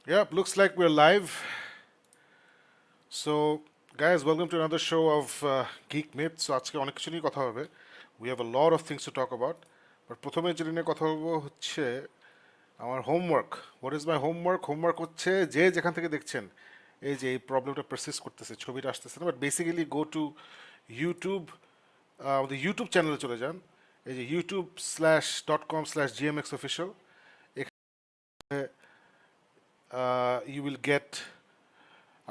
Yep, looks like we're live. So, guys, welcome to another show of Geek Myth. So, আজকে অনেক কিছু নিয়ে কথা হবে. We have a lot of things to talk about. But প্রথমে যেটা নিয়ে কথা বলবো হচ্ছে আমার homework. What is my homework? Homework হচ্ছে যে যেখান থেকে দেখছেন এই যে এই প্রবলেমটা পারসিস্ট করতেছে, ছবিটা আসতেছে না, but basically go to YouTube, আমাদের ইউটিউব চ্যানেলে চলে যান. এই যে youtube.com/gmxofficial. You will get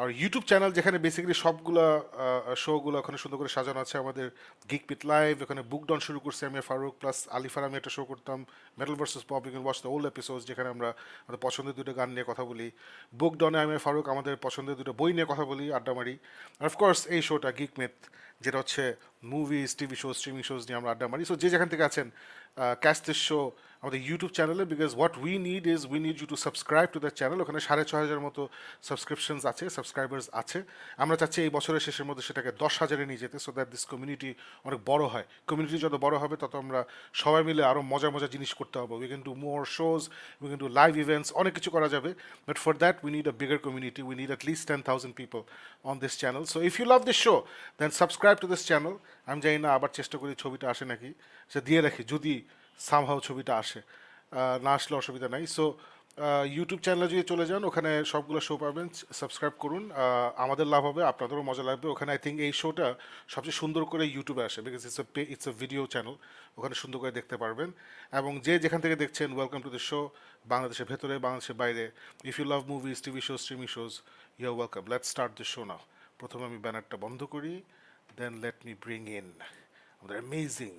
আর ইউটিউব চ্যানেল যেখানে বেসিক্যালি সবগুলো শোগুলো ওখানে সুন্দর করে সাজানো আছে. আমাদের গিক পিট লাইভ, এখানে বুক ডন শুরু করছি আমি ফারুক প্লাস আলিফার, আমি একটা শো করতাম metal versus pop, you can watch the old episodes, যেখানে আমরা আমাদের পছন্দের দুটো গান নিয়ে কথা বলি. বুক ডনে আমি ফারুক আমাদের পছন্দের দুটো বই নিয়ে কথা বলি, আড্ডা মারি. আর অফকোর্স এই শোটা গিক মিথ, যেটা হচ্ছে movies, TV show, streaming shows নিয়ে আমরা আড্ডা মারি. সো যে যেখান থেকে আছেন, ক্যাচ দিস শো আমাদের ইউটিউব চ্যানেলে, because what we need you to subscribe to the channel. ওখানে 6,500 মতো সাবস্ক্রিপশনস আছে, সাবস্ক্রাইবার্স আছে. আমরা চাচ্ছি এই বছরের শেষের মধ্যে সেটাকে 10,000-এ নিয়ে যেতে, সো দ্যাট দিস কমিউনিটি অনেক বড় হয়. কমিউনিটি যত বড় হবে তত আমরা সবাই মিলে আরও মজার মজার জিনিস করতে হবে. We can do more shows, we can do live events, অনেক কিছু করা যাবে. But for that we need a bigger community, we need at least 10,000 people on this channel. So if you love this show then subscribe to this channel. আমি জানি না, আবার চেষ্টা করি ছবিটা আসে নাকি, সে দিয়ে রাখি যদি সামহাও ছবিটা আসে. না আসলে অসুবিধা নাই. সো ইউটিউব চ্যানেলে যদি চলে যান, ওখানে সবগুলো শো পাবেন, সাবস্ক্রাইব করুন. আমাদের লাভ হবে, আপনাদেরও মজা লাগবে. ওখানে আই থিঙ্ক এই শোটা সবচেয়ে সুন্দর করে ইউটিউবে আসে, because it's a video channel. ওখানে সুন্দর করে দেখতে পারবেন. এবং যে যেখান থেকে দেখছেন, ওয়েলকাম টু দ্য শো. বাংলাদেশের ভেতরে, বাংলাদেশের বাইরে, if you love movies, TV shows, streaming shows, you are welcome. Let's start the show now. প্রথমে আমি ব্যানারটা বন্ধ করি, then let me bring in আমাদের amazing.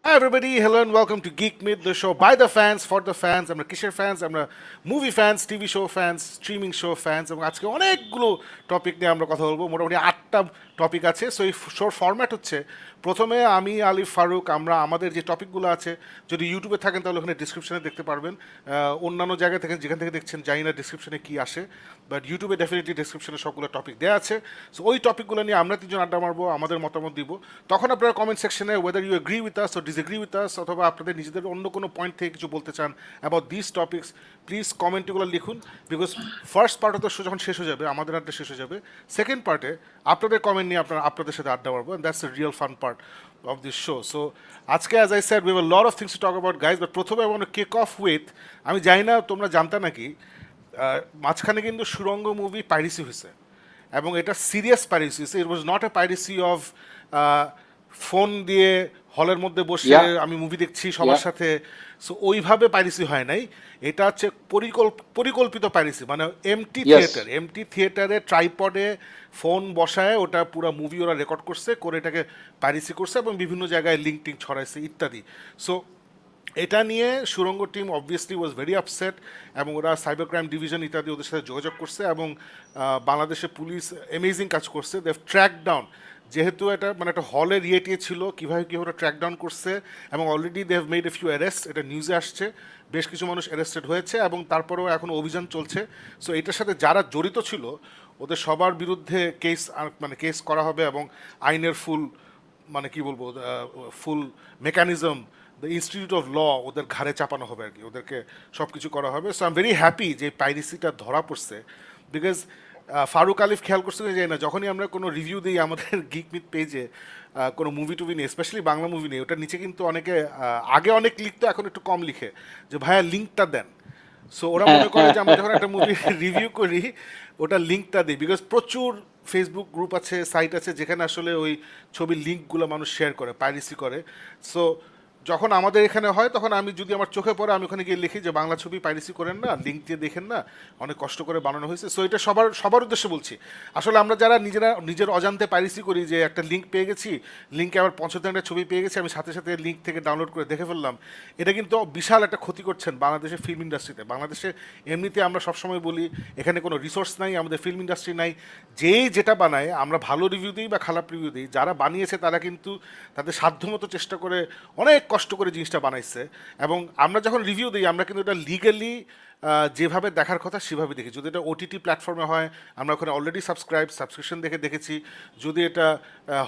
Hi everybody, hello and welcome to Geek Myth, the show by the fans, for the fans. আমরা কিসের fans? আমরা movie fans, TV show fans, streaming show fans. এবং আজকে অনেকগুলো topic নিয়ে আমরা কথা বলবো, মোটামুটি 8টা টপিক আছে. সো এই শোর ফরম্যাট হচ্ছে, প্রথমে আমি আলিফ ফারুক, আমরা আমাদের যে টপিকগুলো আছে, যদি ইউটিউবে থাকেন তাহলে ওখানে ডিসক্রিপশনে দেখতে পারবেন. অন্যান্য জায়গা থেকে যেখান থেকে দেখছেন জানি না ডিসক্রিপশনে কী আসে, বাট ইউটিউবে ডেফিনেটলি ডিসক্রিপশনে সবগুলো টপিক দেওয়া আছে. সো ওই টপিকগুলো নিয়ে আমরা তিনজন আড্ডা মারবো, আমাদের মতামত দিব. তখন আপনারা কমেন্ট সেকশনে whether you agree with us or disagree with us, অথবা আপনাদের নিজেদের অন্য কোনো পয়েন্ট থেকে কিছু বলতে চান অ্যাবাউট দিস টপিক্স, প্লিজ কমেন্টগুলো লিখুন. Because first part of the show যখন শেষ হয়ে যাবে, আমাদের আড্ডা শেষ হয়ে যাবে, সেকেন্ড পার্টে আপনাদের কমেন্ট নিয়ে আপনাদের সাথে আড্ডা মারবো, that's the real fun part of this show. So আজকে as I said we have a lot of things to talk about guys, but প্রথমে I want to kick off with, আমি জানি না তোমরা জানতা নাকি, মাঝখানে কিন্তু সুরঙ্গ মুভি পাইরেসি হয়েছে, এবং এটা সিরিয়াস পাইরেসি হয়েছে. It was not a piracy of phone দিয়ে হলের মধ্যে বসে আমি মুভি দেখছি সবার সাথে. সো ওইভাবে পাইরেসি হয় নাই. এটা হচ্ছে পরিকল্পিত পাইরেসি, মানে এমটি থিয়েটারে ট্রাইপডে ফোন বসায় ওটা পুরো মুভি ওরা রেকর্ড করছে, করে এটাকে পাইরেসি করছে এবং বিভিন্ন জায়গায় লিঙ্ক টিঙ্ক ছড়াইছে ইত্যাদি. সো এটা নিয়ে সুরঙ্গ team obviously was very upset, এবং ওরা সাইবার ক্রাইম ডিভিশন ইত্যাদি ওদের সাথে যোগাযোগ করছে, এবং বাংলাদেশের পুলিশ অ্যামেজিং কাজ করছে. দে হ্যাভ ট্র্যাক ডাউন, যেহেতু এটা মানে একটা হলের ইয়েটিয়ে ছিল, কীভাবে কী ওরা ট্র্যাক ডাউন করছে, এবং already they have made a few arrest. এটা নিউজে আসছে, বেশ কিছু মানুষ অ্যারেস্টেড হয়েছে, এবং তারপরেও এখন অভিযান চলছে. সো এটার সাথে যারা জড়িত ছিল ওদের সবার বিরুদ্ধে কেস করা হবে, এবং আইনের ফুল মানে কি বলবো full mechanism, the institute of law ওদের ঘাড়ে চাপানো হবে আর কি, ওদেরকে সব কিছু করা হবে. So I M very happy যে পাইরেসিটা ধরা পড়ছে, বিকজ ফারুক আলিফ খেয়াল করতে যাই না, যখনই আমরা কোনো রিভিউ দিই আমাদের গিক মিথ পেজে কোনো মুভি টুভি নিয়ে, স্পেশালি বাংলা মুভি নিয়ে, ওটার নিচে কিন্তু অনেকে আগে অনেক লিখতো, এখন একটু কম লিখে যে ভাইয়া লিঙ্কটা দেন. সো ওরা মনে করে যে আমরা যখন একটা মুভি রিভিউ করি ওটা লিঙ্কটা দিই, বিকজ প্রচুর ফেসবুক গ্রুপ আছে, সাইট আছে যেখানে আসলে ওই ছবির লিঙ্কগুলো মানুষ শেয়ার করে, পাইরেসি করে. সো যখন আমাদের এখানে হয় তখন আমি যদি আমার চোখে পড়ে আমি ওখানে গিয়ে লিখি যে বাংলা ছবি পাইরেসি করেন না, লিঙ্ক দিয়ে দেখেন না, অনেক কষ্ট করে বানানো হয়েছে. সো এটা সবার উদ্দেশ্যে বলছি. আসলে আমরা যারা নিজের অজান্তে পাইরেসি করি, যে একটা লিঙ্ক পেয়ে গেছি, লিঙ্কে আবার 75 ছবি পেয়ে গেছি, আমি সাথে সাথে লিঙ্ক থেকে ডাউনলোড করে দেখে ফেললাম, এটা কিন্তু বিশাল একটা ক্ষতি করছেন বাংলাদেশের ফিল্ম ইন্ডাস্ট্রিতে. বাংলাদেশে এমনিতে আমরা সবসময় বলি এখানে কোনো রিসোর্স নাই, আমাদের ফিল্ম ইন্ডাস্ট্রি নাই, যেই যেটা বানায় আমরা ভালো রিভিউ দিই বা খারাপ রিভিউ দিই, যারা বানিয়েছে তারা কিন্তু তাদের সাধ্যমতো চেষ্টা করে অনেক কষ্ট করে জিনিসটা বানাইছে, এবং আমরা যখন রিভিউ দিই আমরা কিন্তু এটা লিগালি যেভাবে দেখার কথা সেভাবে দেখি। যদি এটা ওটিটি প্ল্যাটফর্মে হয় আমরা ওখানে অলরেডি সাবস্ক্রিপশন দেখে দেখেছি। যদি এটা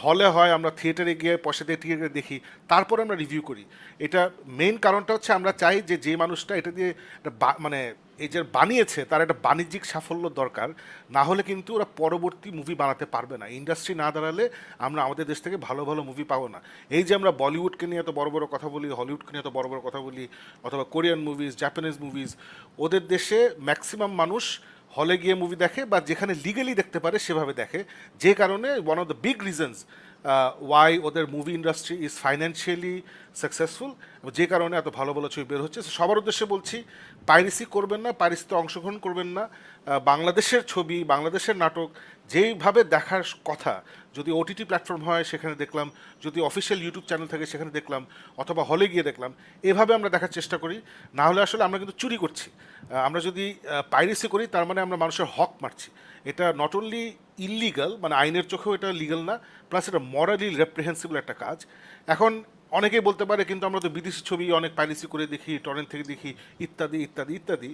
হলে হয় আমরা থিয়েটারে গিয়ে পয়সা দিয়ে টিকিটে দেখি, তারপরে আমরা রিভিউ করি। এটা মেইন কারণটা হচ্ছে আমরা চাই যে মানুষটা এটা দিয়ে মানে এই যে বানিয়েছে তার একটা বাণিজ্যিক সাফল্য দরকার, না হলে কিন্তু ওরা পরবর্তী মুভি বানাতে পারবে না। ইন্ডাস্ট্রি না দাঁড়ালে আমরা আমাদের দেশ থেকে ভালো ভালো মুভি পাবো না। এই যে আমরা বলিউডকে নিয়ে এত বড় বড় কথা বলি, হলিউডকে নিয়ে এত বড় বড় কথা বলি, অথবা কোরিয়ান মুভিজ, জাপানিজ মুভিজ, ওদের দেশে ম্যাক্সিমাম মানুষ হলে গিয়ে মুভি দেখে বা যেখানে লিগালি দেখতে পারে সেভাবে দেখে, যে কারণে one of the big reasons why ওদের movie industry is financially successful, যে কারণে এত ভালো ভালো ছবি বের হচ্ছে। সবার উদ্দেশ্যে বলছি, পাইরেসি করবেন না, পাইরেসিতে অংশগ্রহণ করবেন না। বাংলাদেশের ছবি, বাংলাদেশের নাটক যেইভাবে দেখার কথা, যদি ওটিটি প্ল্যাটফর্ম হয় সেখানে দেখলাম, যদি অফিসিয়াল ইউটিউব চ্যানেল থাকে সেখানে দেখলাম, অথবা হলে গিয়ে দেখলাম, এভাবে আমরা দেখার চেষ্টা করি। না হলে আসলে আমরা কিন্তু চুরি করছি। আমরা যদি পাইরেসি করি তার মানে আমরা মানুষের হক মারছি। এটা নট অনলি ইললিগাল, মানে আইনের চোখেও এটা লিগাল না, প্লাস এটা মরালি রেপ্রিহেন্সিবল একটা কাজ। এখন অনেকেই বলতে পারে কিন্তু আমরা তো বিদেশি ছবি অনেক পাইরেসি করে দেখি, টরেন্ট থেকে দেখি, ইত্যাদি ইত্যাদি ইত্যাদি।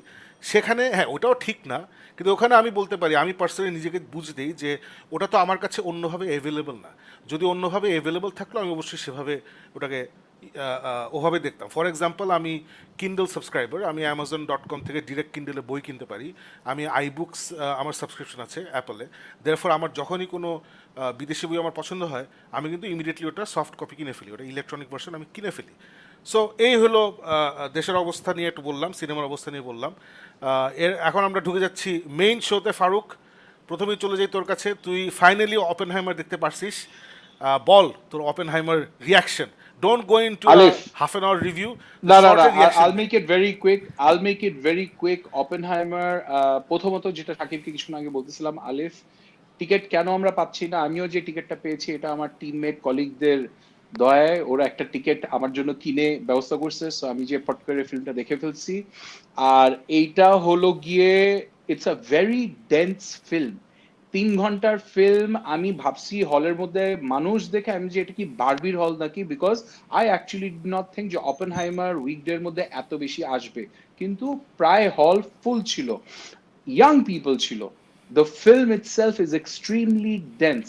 সেখানে হ্যাঁ ওটাও ঠিক না, কিন্তু ওখানে আমি বলতে পারি, আমি পার্সোনালি নিজেকে বুঝ দিই যে ওটা তো আমার কাছে অন্যভাবে অ্যাভেলেবল না। যদি অন্যভাবে অ্যাভেলেবল থাকলো আমি অবশ্যই সেভাবে ওটাকে ওভাবে দেখতাম। ফর এক্সাম্পল, আমি কিন্ডল সাবস্ক্রাইবার, আমি অ্যামাজন.com থেকে ডিরেক্ট কিন্ডলে বই কিনতে পারি। আমি আইবুকস আমার সাবস্ক্রিপশন আছে অ্যাপলে। দেয়ারফর আমার যখনই কোনো বিদেশি বই আমার পছন্দ হয় আমি কিন্তু ইমিডিয়েটলি ওটা সফট কপি কিনে ফেলি, ওটা ইলেকট্রনিক ভার্সন আমি কিনে ফেলি। সো এই হলো দেশের অবস্থা নিয়ে একটু বললাম, সিনেমার অবস্থা নিয়ে বললাম। এখন আমরা ঢুকে যাচ্ছি মেইন শোতে। ফারুক, প্রথমেই চলে যাই তোর কাছে। তুই ফাইনালি অপেনহাইমার দেখতে পারছিস, বল তোর অপেনহাইমার reaction. Don't go into a half an hour review. No. I'll make it very quick. Oppenheimer, প্রথমত যেটা সাকিবকে কিছুক্ষণ আগে বলতেছিলাম, আলিফ, টিকিট কেন আমরা পাচ্ছি না? আমিও যে টিকিটটা পেয়েছি এটা আমার টিমমেট কলিগদের দয়ায়, ওরা একটা টিকিট আমার জন্য কিনে ব্যবস্থা করছে, সো আমি যে পট করে ফিল্মটা দেখে ফেলছি। আর এইটা হলো গিয়ে it's a very dense film, 3 ঘন্টার ফিল্ম। আমি ভাবছি হলের মধ্যে মানুষ দেখে আমি যে এটা কি বারবির হল নাকি, because I actually did not think যে অপেনহাইমার উইকডের মধ্যে এত বেশি আসবে, কিন্তু প্রায় হল ফুল ছিল, ইয়াং পিপল ছিল। The film itself is extremely dense.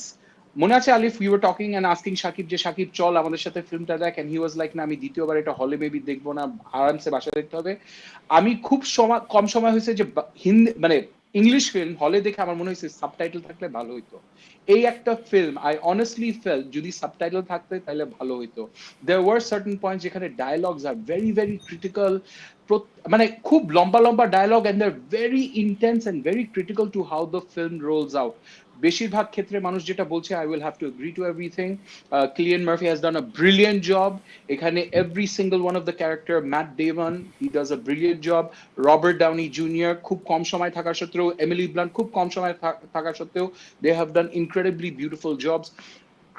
মনে আছে Alif, you were talking and asking Sakib যে সাকিব চল আমাদের সাথে ফিল্মটা দেখ, এন্ড হি ওয়াজ লাইক না আমি দ্বিতীয়বার এটা হলে মেবি দেখবো না, আরামসে বাসায় দেখতে হবে। আমি খুব কম সময় হয়েছে যে হিন্দি মানে ইংলিশ ফিল্ম হলে দেখে আমার মনে হয়েছে সাবটাইটেল থাকলে ভালো হইতো। এই একটা ফিল্ম আই অনেস্টলি ফেল্ট যদি সাবটাইটেল থাকতে তাহলে ভালো হইতো। দেয়ার ওয়ার সার্টেন পয়েন্ট যেখানে dialogues are very very critical, মানে খুব লম্বা লম্বা dialogue, and they are very intense and very critical to how the film rolls out. বেশিরভাগ ক্ষেত্রে মানুষ যেটা বলছে, I will have to agree to everything. Cillian Murphy has done a brilliant job. এখানে every single one of the character, Matt Damon, he does a brilliant job. Robert Downey junior খুব কম সময় থাকার সত্ত্বেও, এমিলি ব্লান্ট খুব কম সময় থাকার সত্ত্বেও, they have done incredibly beautiful jobs.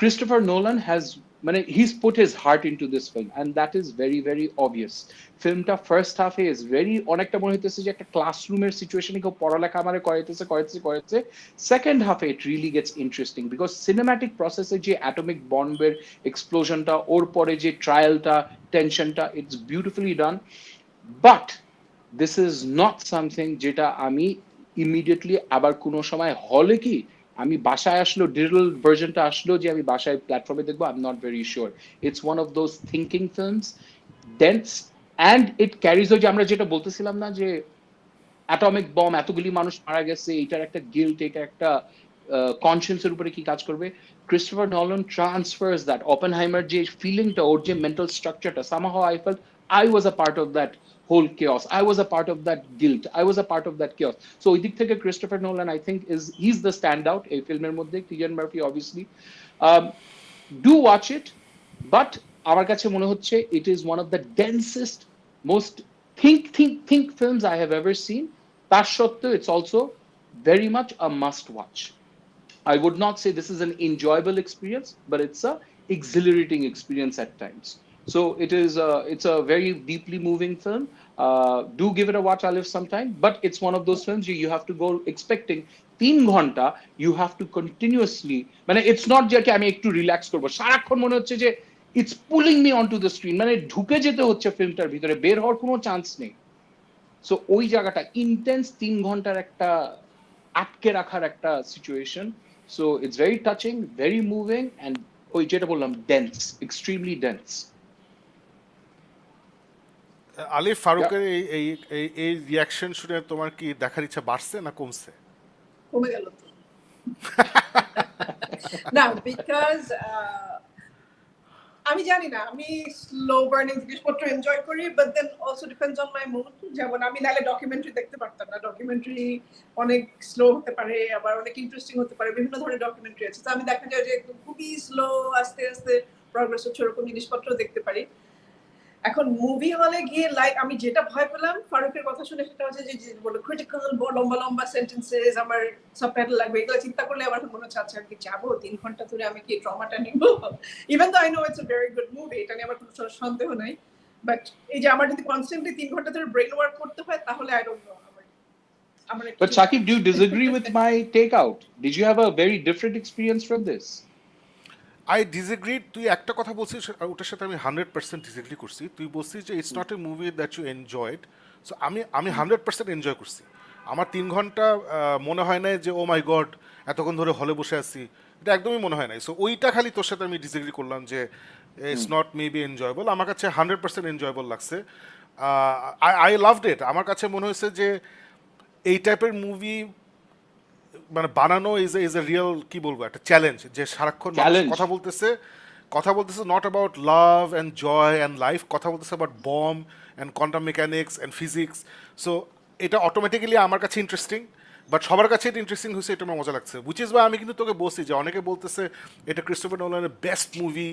Christopher Nolan has, মানে he's put his heart into this film and that is very very obvious. ফিল্মটা ফার্স্ট হাফে ইজ ভেরি, অনেকটা মনে হইতেছে যে একটা ক্লাসরুমের সিচুয়েশনে কেউ পড়ালেখা আমারে করাইতেছে। সেকেন্ড হাফে it really gets interesting because cinematic প্রসেসে যে অ্যাটমিক বম্বের এক্সপ্লোশনটা, ওর পরে যে ট্রায়ালটা, টেনশনটা, it's beautifully done. But this is not something যেটা আমি ইমিডিয়েটলি আবার কোনো সময় হলে কি আমি বাসায় আসলো, ডিজিটাল ভার্জনটা আসলো যে আমি বাসায় প্ল্যাটফর্মে দেখবো, I am not very sure. It's one of those thinking films, dense, and it carries, ওই যে আমরা যেটা বলতেছিলাম না যে অ্যাটমিক বম, এতগুলি মানুষ মারা গেছে, এটার একটা গিল্ট, এটা একটা কনসিয়েন্সের উপরে কি কাজ করবে। Christopher Nolan transfers that. Oppenheimer যে ফিলিংটা, ওর যে মেন্টাল স্ট্রাকচারটা, somehow I felt I was a part of that whole chaos. I was a part of that guilt. I was a part of that chaos. So ওই দিক থেকে Christopher Nolan, I think, he's the standout এই ফিল্মের মধ্যে। Cillian Murphy obviously. Do watch it, but আমার কাছে মনে হচ্ছে it is one of the densest, most think films I have ever seen. তার সত্ত্বেও it's also very much a must watch. I would not say this is an enjoyable experience, but it's a exhilarating experience at times. So it's a very deeply moving film. Do give it a watch, Alif, sometime. But it's one of those films you have to go expecting 3 ঘন্টা, you have to continuously, মানে it's not যে আমি একটু relax করবো, সারাক্ষণ মনে হচ্ছে যে it's pulling me on to the screen, মানে ঢুকে যেতে হচ্ছে ফিল্মটার ভিতরে, বের হওয়ার কোনো চান্স নেই। সো ওই জায়গাটা ইন্টেন্স 3 ঘন্টার একটা আটকে রাখার একটা situation. So it's very touching, very moving, and ওই যেটা বললাম ডেন্স, এক্সট্রিমলি ডেন্স। আলিফ ফারুকের এই এই এই এই রিয়াকশন শুনে তোমার কি দেখার ইচ্ছা বাড়ছে না কমছে? কমে গেল তো না, বিকজ আমি জানি না, আমি স্লো বার্নিং জিনিসপত্র এনজয় করি, but then also depends on my mood. যেমন আমি নালে ডকুমেন্টারি দেখতে পারতাম না, ডকুমেন্টারি অনেক স্লো হতে পারে, আবার অনেক ইন্টারেস্টিং হতে পারে, বিভিন্ন ধরনের ডকুমেন্টারি আছে। তো আমি দেখা যায় যে একদম খুবই স্লো, আস্তে আস্তে প্রগ্রেস হচ্ছে, ওরকম জিনিসপত্র দেখতে পারি। এখন মুভি হলে গিয়ে লাইক আমি যেটা ভয় পেলাম ফারুকের কথা শুনে, সেটা হচ্ছে যে বলে ক্রিটিক্যাল লম্বা লম্বা সেন্টেন্সেস, আমার সাবটাইটেল লাগবে, এগুলো চিন্তা করলে আমার মনে হচ্ছে আচ্ছা কি যাবো 3 ঘন্টা ধরে আমি কি ট্রমাটা নিব। Even though I know it's a very good movie, এটা নিয়ে আমার কোনো সন্দেহ নাই, বাট এই যে আমার যদি কনস্ট্যান্টলি 3 ঘন্টা ধরে ব্রেন ওয়ার্ক করতে হয়, তাহলে I don't no. But Shakib, do you disagree with my takeout? Did you have a very different experience from this? I disagree. তুই একটা কথা বলছিস, ওটার সাথে আমি 100% ডিসএগ্রি করছি। তুই বলছিস যে it's not a movie that you enjoyed. So আমি 100% এনজয় করছি। আমার 3 ঘন্টা মনে হয় না যে ও মাই গড এতক্ষণ ধরে হলে বসে আছি, এটা একদমই মনে হয় নাই। সো ওইটা খালি তোর সাথে আমি ডিসএগ্রি করলাম যে ইটস নট মেবি এনজয়েবল। আমার কাছে 100% এনজয়েবল লাগছে। I loved it. আমার কাছে মনে হয়েছে যে এই টাইপের মুভি মানে বানানো ইজ এ রিয়েল, কি বলবো, একটা চ্যালেঞ্জ। যে সারাক্ষণ কথা বলতেছে not about love and joy and life, কথা বলতেছে about bomb and quantum mechanics and physics. So এটা অটোমেটিক্যালি আমার কাছে ইন্টারেস্টিং, বাট সবার কাছে এটা ইন্টারেস্টিং হয়েছে, এটা আমার মজা লাগছে। উইচ ইজ ওয়াই আমি কিন্তু তোকে বলছি যে অনেকে বলতেছে এটা ক্রিস্টোফার নোলানের বেস্ট মুভি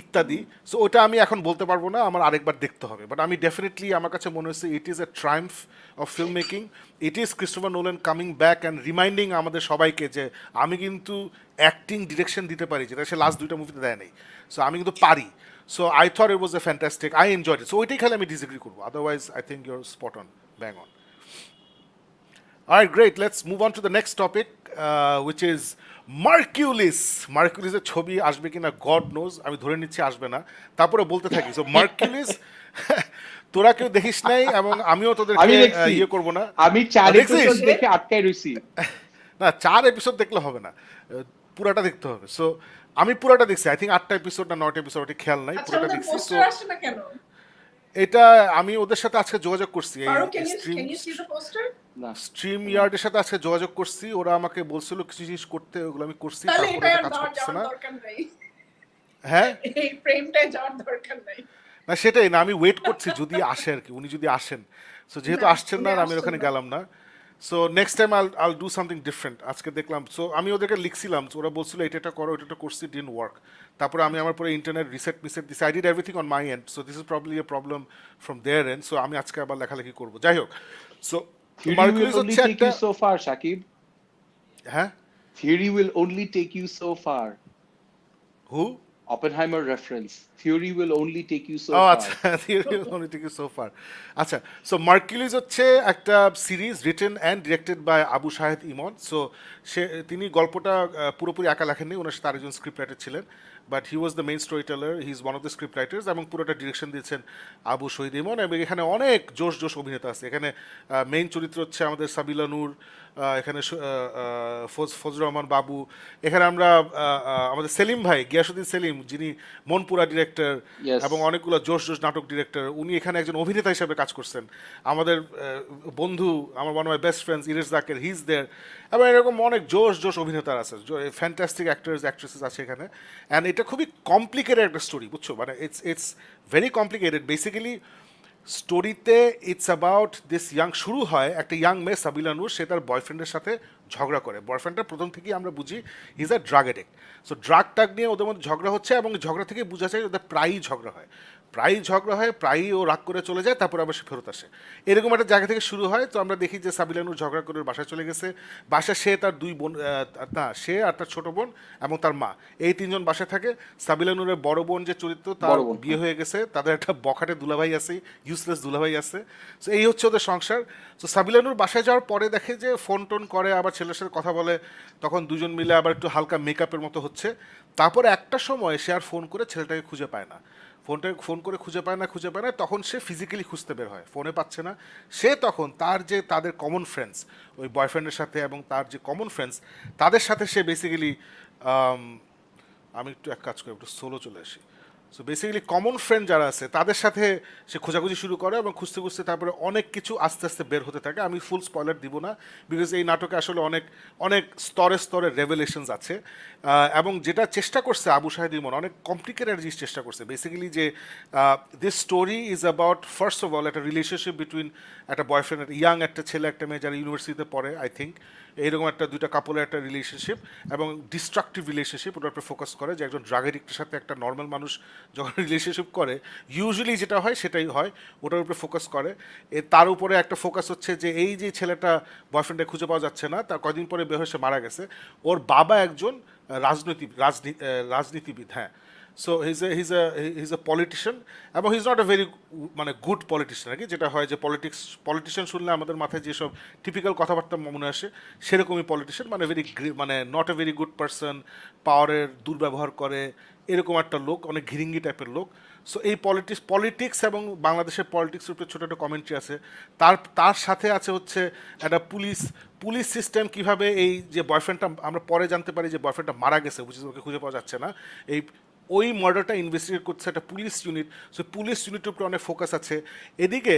ইত্যাদি। সো ওটা আমি এখন বলতে পারবো না, আমার আরেকবার দেখতে হবে। বাট আমি ডেফিনেটলি, আমার কাছে মনে হচ্ছে it is a Triumf of film making. It is Christopher Nolan coming back and reminding আমাদের সবাইকে যে আমি কিন্তু অ্যাক্টিং ডিরেকশন দিতে পারি, যেটা সে লাস্ট 2টা মুভিতে দেয় নাই। সো আমি কিন্তু পারি। So I thought it was a fantastic, I enjoyed it. So ওইটাই খালি আমি ডিসএগ্রি করবো, otherwise I think your spot on, bang on. Alright, great. Let's move on to the next topic, which is MERCULES. MERCULES এর ছবি আসবে কিনা god nose, আমি ধরে নিচ্ছি আসবে না, তারপরে বলতে থাকি। সো MERCULES তোরা কেউ দেখিস নাই এবং আমিও তোদেরকে ইয়ে করবো না। আমি 4 এপিসোড দেখে আটকাই রইছি। না, 4 এপিসোড দেখলে হবে না, পুরাটা দেখতে হবে। সো আমি পুরাটা দেখছি, আই থিঙ্ক 8টা এপিসোড না 9টা এপিসোড, খেয়াল নাই, পুরাটা দেখছি। সো এটা আমি ওদের সাথে আজকে যোগাযোগ করছি, এই স্ট্রিম ইয়ার্ডের সাথে আজকে যোগাযোগ করছি। ওরা আমাকে বলছিল কিছু জিনিস করতে, ওগুলো আমি করছি, তারপরে কাজ করতেছে না। হ্যাঁ, না সেটাই না, আমি ওয়েট করছি যদি আসে আর কি, উনি যদি আসেন। সো যেহেতু আসছেন না, আমি ওখানে গেলাম না। So next time Al do something different. আজকে দেখলাম, সো আমি ওদেরকে লিখছিলাম, ওরা বলছিল এটা করো, এটা করছি, ডিডন্ট ওয়ার্ক। তারপরে আমি আমার পরে ইন্টারনেট রিসেট দিছি, I did everything on my end. So this is probably a problem from their end. So আমি আজকে আবার লেখালেখি করবো, যাই হোক। সো MERCULES হচ্ছে একটা, so far Shakib, হ্যাঁ, theory will only take you so far. who? Oppenheimer reference. Theory will only take you so Oh, far. আচ্ছা, theory will only take you so far. আচ্ছা, সো MERCULES হচ্ছে একটা series written and directed by Abu Shahed Emon. So তিনি গল্পটা পুরোপুরি একা লেখেননি, ওনার সাথে আরেকজন স্ক্রিপ্ট রাইটার ছিলেন, but he was the main storyteller, he is one of the script writers, এবং পুরোটা ডিরেকশন দিয়েছেন আবু শহীদ ইমন। এবং এখানে অনেক জোশ অভিনেতা আছে। এখানে মেইন চরিত্র হচ্ছে আমাদের সাবিলা নূর, এখানে ফজলুর রহমান বাবু, এখানে আমরা আমাদের সেলিম ভাই, গিয়াসুদ্দিন সেলিম, যিনি মনপুরা ডিরেক্টর এবং অনেকগুলো জোশ নাটক ডিরেক্টর, উনি এখানে একজন অভিনেতা হিসেবে কাজ করছেন। আমাদের বন্ধু, আমার one of my best friends Iresh Zaker, he is there. এবং এরকম অনেক জোশ অভিনেতা আছে, ফ্যান্টাস্টিক অ্যাক্টার্স অ্যাক্ট্রেসেস আছে এখানে। অ্যান্ড এটা খুবই কমপ্লিকেটেড একটা স্টোরি, বুঝছো, মানে ইটস ভেরি কমপ্লিকেটেড। বেসিক্যালি স্টোরিতে ইটস অ্যাবাউট দিস ইয়াং, শুরু হয় একটা ইয়াং মেয়ে সাবিলা নূর, সে তার বয়ফ্রেন্ডের সাথে ঝগড়া করে। বয়ফ্রেন্ডটা প্রথম থেকেই আমরা বুঝি is a drug addict. So drug নিয়ে ওদের মধ্যে ঝগড়া হচ্ছে, এবং ঝগড়া থেকে বোঝা যায় ওদের প্রায়ই ঝগড়া হয়। প্রায়ই ঝগড়া হয়, প্রায়ই ও রাগ করে চলে যায়, তারপর আবার সে ফেরত আসে। এরকম একটা জায়গা থেকে শুরু হয়। তো আমরা দেখি যে সাবিলানুর ঝগড়া করে ওর বাসায় চলে গেছে। বাসায় সে তার দুই বোন, না সে আর তার ছোট বোন এবং তার মা, এই তিনজন বাসায় থাকে। সাবিলানুরের বড় বোন যে চরিত্র, তার বড় বোন, বিয়ে হয়ে গেছে, তাদের একটা বখাটে দুলাভাই আছে, ইউজলেস দুলাভাই আছে। তো এই হচ্ছে ওদের সংসার। তো সাবিলানুর বাসায় যাওয়ার পরে দেখে যে ফোন টোন করে, আবার ছেলের সাথে কথা বলে, তখন দুজন মিলে আবার একটু হালকা মেকআপের মতো হচ্ছে। তারপরে একটা সময় সে আর ফোন করে ছেলেটাকে খুঁজে পায় না, ফোন করে খুঁজে পায় না, তখন সে ফিজিক্যালি খুঁজতে বের হয়, ফোনে পাচ্ছে না। সে তখন তার যে তাদের কমন ফ্রেন্ডস, ওই বয়ফ্রেন্ডের সাথে এবং তার যে কমন ফ্রেন্ডস, তাদের সাথে সে বেসিক্যালি, আমি একটু এক কাজ করি, একটু সোলো চলে আসি। সো বেসিক্যালি কমন ফ্রেন্ড যারা আছে তাদের সাথে সে খোঁজাখুঁজি শুরু করে, এবং খুঁজতে খুঁজতে তারপরে অনেক কিছু আস্তে আস্তে বের হতে থাকে। আমি ফুল স্পয়লার দিব না, বিকজ এই নাটকে আসলে অনেক অনেক স্তরে স্তরে রেভেলেশনস আছে। এবং যেটা চেষ্টা করছে আবু শাহেদ ইমন, অনেক কমপ্লিকেটেড জিনিস চেষ্টা করছে বেসিক্যালি, যে this story is about first of all একটা রিলেশনশিপ বিটুইন একটা বয়ফ্রেন্ড, একটা ইয়াং একটা ছেলে একটা মেয়ে যারা ইউনিভার্সিটিতে পড়ে, আই থিঙ্ক এইরকম একটা দুইটা কাপলের একটা রিলেশনশিপ, এবং ডিস্ট্রাকটিভ রিলেশনশিপ, ওটার উপরে ফোকাস করে যে একজন ড্রাগ এডিক্টের সাথে একটা নর্মাল মানুষ যখন রিলেশনশিপ করে ইউজুয়ালি যেটা হয় সেটাই হয়, ওটার উপরে ফোকাস করে। তার উপরে একটা ফোকাস হচ্ছে যে এই যে ছেলেটা বয়ফ্রেন্ডে খুঁজে পাওয়া যাচ্ছে না, তার কদিন পরে বের হয়ে সে মারা গেছে। ওর বাবা একজন রাজনীতিবিদ, হ্যাঁ। সো হিজ এ পলিটিশিয়ান, এবং he is not a very মানে গুড পলিটিশিয়ান আর কি, যেটা হয় যে পলিটিশিয়ান শুনলে আমাদের মাথায় যেসব টিপিক্যাল কথাবার্তা মনে আসে সেরকমই পলিটিশিয়ান, মানে মানে not a very good person, পাওয়ারের দুর্ব্যবহার করে, এরকম একটা লোক, অনেক ঘিরিঙ্গি টাইপের লোক। সো এই পলিটিক্স এবং বাংলাদেশের পলিটিক্সের উপরে ছোটো একটা কমেন্ট্রি আছে। তার সাথে আছে হচ্ছে একটা পুলিশ সিস্টেম, কীভাবে এই যে বয়ফ্রেন্ডটা, আমরা পরে জানতে পারি যে বয়ফ্রেন্ডটা মারা গেছে, বুঝিস ওকে খুঁজে পাওয়া যাচ্ছে না, এই ওই মার্ডারটা ইনভেস্টিগেট করছে একটা পুলিশ ইউনিট। সো পুলিশ ইউনিটের উপরে অনেক ফোকাস আছে। এদিকে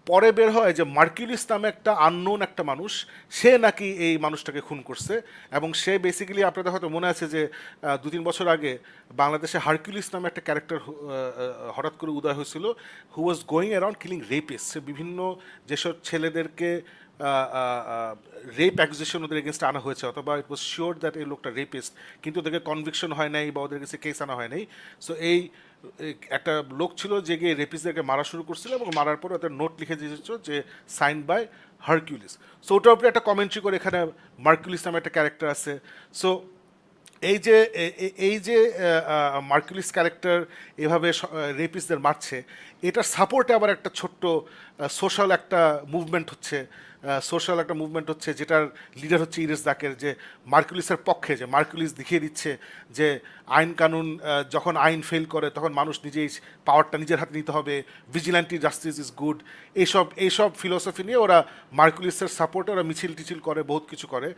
পরে বের হয় যে মার্কিউলিস নামে একটা আননোন একটা মানুষ, সে নাকি এই মানুষটাকে খুন করছে, এবং সে বেসিক্যালি, আপনাদের হয়তো মনে আছে যে 2-3 বছর আগে বাংলাদেশে হারকিউলিস নামে একটা ক্যারেক্টার হঠাৎ করে উদয় হয়েছিল, who was going around killing rapist. সে বিভিন্ন যেসব ছেলেদেরকে রেপ অ্যাকুজেশন ওদের এগেনস্টে আনা হয়েছে, অথবা ইট ওয়াজ শিওর দ্যাট এই লোকটা রেপিস্ট, কিন্তু ওদেরকে কনভিকশন হয় নাই বা ওদের কাছে কেস আনা হয় নাই। সো এই একটা লোক ছিল যে গিয়ে রেপিস্টদেরকে মারা শুরু করছিল, এবং মারার পরে ওদের নোট লিখে দিয়েছিল যে সাইন বাই হারকিউলিস। সো ওটার উপরে একটা কমেন্ট্রি করে এখানে মার্কিউলিস নামে একটা ক্যারেক্টার আছে। সো এই যে মার্কিউলিস ক্যারেক্টার এভাবে রেপিস্টদের মারছে, এটার সাপোর্টে আবার একটা ছোট্ট সোশ্যাল একটা মুভমেন্ট হচ্ছে, যেটার লিডার হচ্ছে ইরেস দাকের, যে মার্কিউলিসের পক্ষে, যে মার্কিউলিস দেখিয়ে দিচ্ছে যে আইন কানুন, যখন আইন ফেল করে তখন মানুষ নিজেই পাওয়ারটা নিজের হাতে নিতে হবে, ভিজিল্যান্টি জাস্টিস ইজ গুড, এইসব ফিলোসফি নিয়ে ওরা মার্কিউলিসের সাপোর্টে ওরা মিছিল টিছিল করে, বহুত কিছু করে।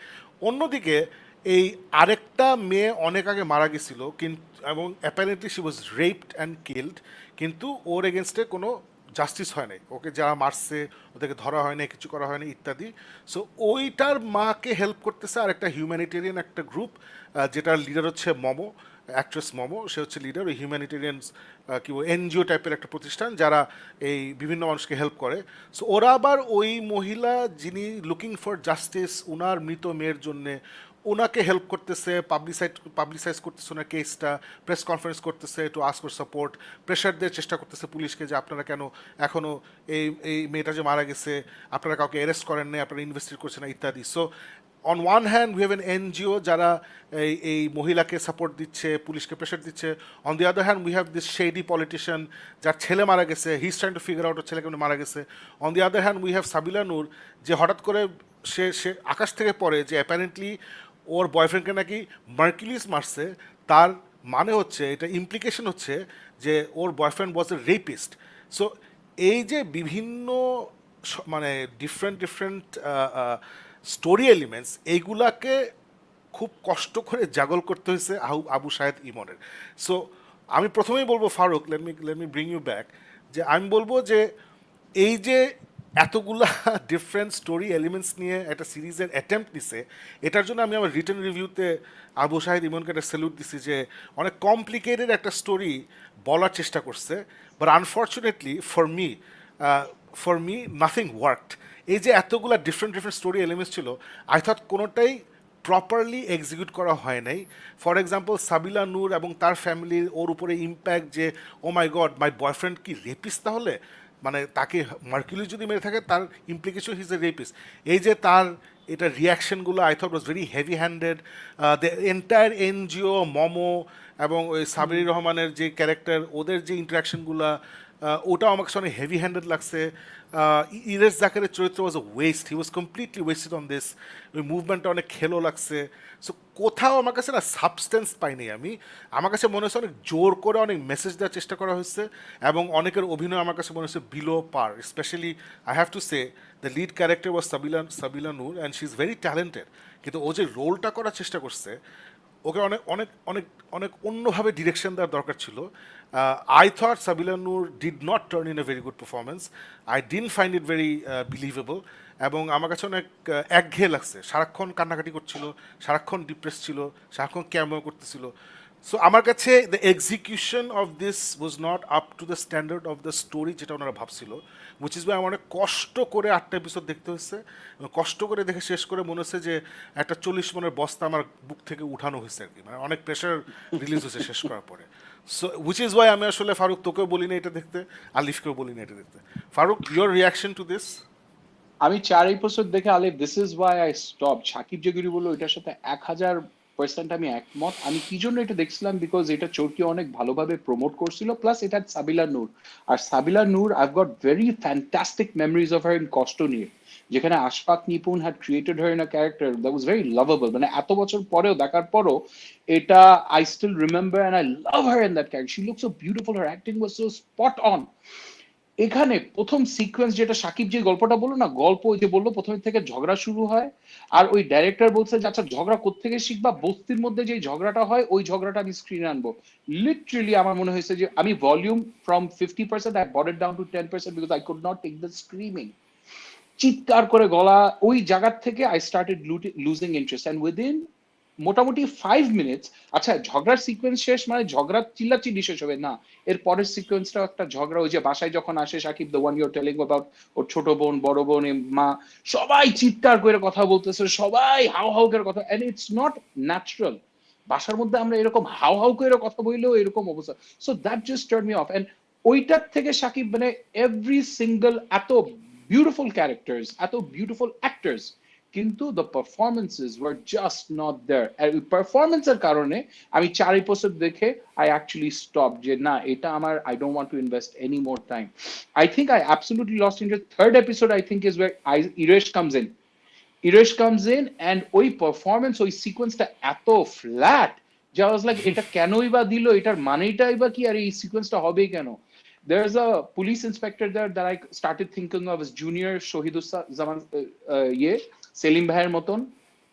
অন্যদিকে এই আরেকটা মেয়ে অনেক আগে মারা গেছিল, কিন্তু এবং apparently she was raped and killed, কিন্তু ওর এগেনস্টে কোনো জাস্টিস হয় নাই, ওকে যারা মারছে ওদেরকে ধরা হয় না, কিছু করা হয় না ইত্যাদি। সো ওইটার মাকে হেল্প করতেছে আর একটা হিউম্যানিটেরিয়ান একটা গ্রুপ, যেটার লিডার হচ্ছে মমো, অ্যাক্ট্রেস মমো, সে হচ্ছে লিডার। ওই হিউম্যানিটেরিয়ান কি এনজিও টাইপের একটা প্রতিষ্ঠান যারা এই বিভিন্ন মানুষকে হেল্প করে। সো ওরা আবার ওই মহিলা যিনি লুকিং ফর জাস্টিস, ওনার মৃত মেয়ের জন্যে ওনাকে হেল্প করতেছে, পাবলিসাইজ করতেছে ওনার কেসটা, প্রেস কনফারেন্স করতেছে to ask for support, pressure দিয়ে চেষ্টা করতেছে পুলিশকে যে আপনারা কেন এখনও এই মেয়েটা যে মারা গেছে আপনারা কাউকে অ্যারেস্ট করেন নাই, আপনারা ইনভেস্টিগেট করছেন না ইত্যাদি। So on one hand we have an NGO যারা এই মহিলাকে সাপোর্ট দিচ্ছে, পুলিশকে প্রেশার দিচ্ছে। On the other hand we have this shady politician যার ছেলে মারা গেছে, he is trying to figure out ওর ছেলে কেন মারা গেছে। On the other hand we have Sabila Nur, যে হঠাৎ করে সে আকাশ থেকে পড়ে যে অ্যাপারেন্টলি ওর বয়ফ্রেন্ডকে নাকি মার্কিউলিস মারছে, তার মানে হচ্ছে, এটা ইমপ্লিকেশন হচ্ছে যে ওর বয়ফ্রেন্ড ওয়াজ এ রেপিস্ট। সো এই যে বিভিন্ন মানে ডিফারেন্ট স্টোরি এলিমেন্টস, এইগুলাকে খুব কষ্ট করে জাগল করতে হয়েছে আবু শাহেদ ইমনের। সো আমি প্রথমেই বলবো Faruk, let me bring you back, যে আমি বলবো যে এই যে এতগুলা ডিফারেন্ট স্টোরি এলিমেন্টস নিয়ে একটা সিরিজের অ্যাটেম্প্ট নিছে, এটার জন্য আমি আমার রিটেন রিভিউতে আবু শাহেদ ইমনকে একটা স্যালুট দিছি, যে অনেক কমপ্লিকেটেড একটা স্টোরি বলার চেষ্টা করছে, but unfortunately for me nothing worked. এই যে এতগুলা ডিফারেন্ট স্টোরি এলিমেন্টস ছিল, আই থট কোনোটাই প্রপারলি এক্সিকিউট করা হয় নাই। ফর এক্সাম্পল সাবিলা নূর এবং তার ফ্যামিলির ওর উপরে ইম্প্যাক্ট যে ও মাই গড মাই বয়ফ্রেন্ড কি রেপিস্ট, তাহলে মানে তাকে মার্কিউলিস যদি মেরে থাকে তার ইমপ্লিকেশন হিজ এ রেপিস্ট, এই যে তার এটা রিয়াকশনগুলো I thought was very heavy handed. The entire NGO Momo এবং ওই সাবির রহমানের যে ক্যারেক্টার ওদের যে ইন্টারাকশনগুলো ওটাও আমার কাছে অনেক হেভি হ্যান্ডেড লাগছে। ইরেশ জাকারের চরিত্র was a waste, he was completely wasted on this. ওই মুভমেন্টটা অনেক খেলো লাগছে। সো কোথাও আমার কাছে না সাবস্টেন্স পাইনি আমি। আমার কাছে মনে হচ্ছে অনেক জোর করে অনেক মেসেজ দেওয়ার চেষ্টা করা হয়েছে এবং অনেকের অভিনয় আমার কাছে মনে হচ্ছে below par. Specially I have to say the lead character was Sabila Nur and she is very talented, কিন্তু ও যে রোলটা করার চেষ্টা করছে ওকে অনেক অনেক অনেক অনেক অন্যভাবে ডিরেকশন দেওয়ার দরকার ছিল। I thought Sabila Nur did not turn in a very good performance. I didn't find it very believable এবং আমার কাছে অনেক একঘেয়ে লাগছে। সারাক্ষণ কান্নাকাটি করছিল, সারাক্ষণ ডিপ্রেস ছিল, সারাক্ষণ ক্যামেও করতেছিল। সো আমার কাছে the execution of this was not up to the standard of the story যেটা ওনারা ভাবছিল, উইচ ইজ ওয়াই আমার অনেক কষ্ট করে 8টা এপিসোড দেখতে হয়েছে। কষ্ট করে দেখে শেষ করে মনে হচ্ছে যে একটা 40 মনের বস্তা আমার বুক থেকে উঠানো হয়েছে আর কি, মানে অনেক প্রেশার রিলিজ হয়েছে শেষ করার পরে। সো উইচ ইজ ওয়াই আমি আসলে ফারুক তোকেও বলি না এটা দেখতে, আলিফকেও বলি না এটা দেখতে। Faruk, your reaction to this? আমি 4 এপিসোড দেখে Alif, this is why I stop. Sakib যেগুলি বললো এটার সাথে 1000% আমি একমত। আমি কি জন্য এটা দেখছিলাম, বিকজ এটা চোরকে অনেক ভালোভাবে প্রমোট করছিল, প্লাস এটা সাবিলা নূর। আর Sabila Nur, I've got very fantastic memories of her in Koshto নিয়ে, যেখানে Ashfaque Nipun had created her in a character that was very lovable. মানে এত বছর পরেও দেখার পরও এটা I still remember and I love her in that character. She looks so beautiful, her acting was so spot on. এখানে প্রথম সিকোয়েন্স যেটা সাকিব যে গল্পটা বললো না, গল্প ওই যে বললো প্রথমে থেকে ঝগড়া শুরু হয়, আর ওই ডাইরেক্টর বলছে যে আচ্ছা ঝগড়া কোত্থেকে শিখবা, বস্তির মধ্যে যে ঝগড়াটা হয় ওই ঝগড়াটা আমি স্ক্রিনে আনবো। লিটারেলি আমার মনে হয়েছে যে আমি volume from 50% I brought it down to 10% because I could not take the screaming. চিৎকার করে গলা, ওই জায়গার থেকে I started losing interest and within মোটামুটি 5 মিনিটস। আচ্ছা ঝগড়ার সিকোয়েন্স শেষ মানে ঝগড়া চিল্লাচিল্লি শেষ হবে না, এর পরের সিকোয়েন্সটা একটা ঝগড়া। ওই যে বাসায় যখন আসে Sakib, the one you are telling about, ওর ছোট বোন, বড় বোন, মা, সবাই চিৎকার করে কথা বলতেছে, সবাই হাউ হাউ করে কথা, এন্ড ইটস নট ন্যাচারাল। বাসার মধ্যে আমরা এরকম হাউ হাউ করে কথা বললেও এরকম অবস্থা। So that just turn me off. And ওইটার থেকে সাকিব মানে এভরি সিঙ্গল, এত বিউটিফুল ক্যারেক্টার্স, এত বিউটিফুল অ্যাক্টর্স, কিন্তু the performances were just not there. আর ওই পারফরমেন্সের কারণে আমি 4 এপিসোড দেখে আই অ্যাকচুয়ালি স্টপ, যে না এটা আমার, I don't want to invest any more time. I think I absolutely lost interest. Third episode I think is wire Iresh comes in. Iresh comes in and ওই পারফরমেন্স, ওই সিকোয়েন্সটা এত ফ্ল্যাট যে I was like এটা কেনই বা দিল, এটার মানেটাই বা কি, আর এই সিকোয়েন্সটা হবেই কেন? There's a police inspector there that I started thinking of as junior Shohidus Zaman Selim Bhaiyer moton,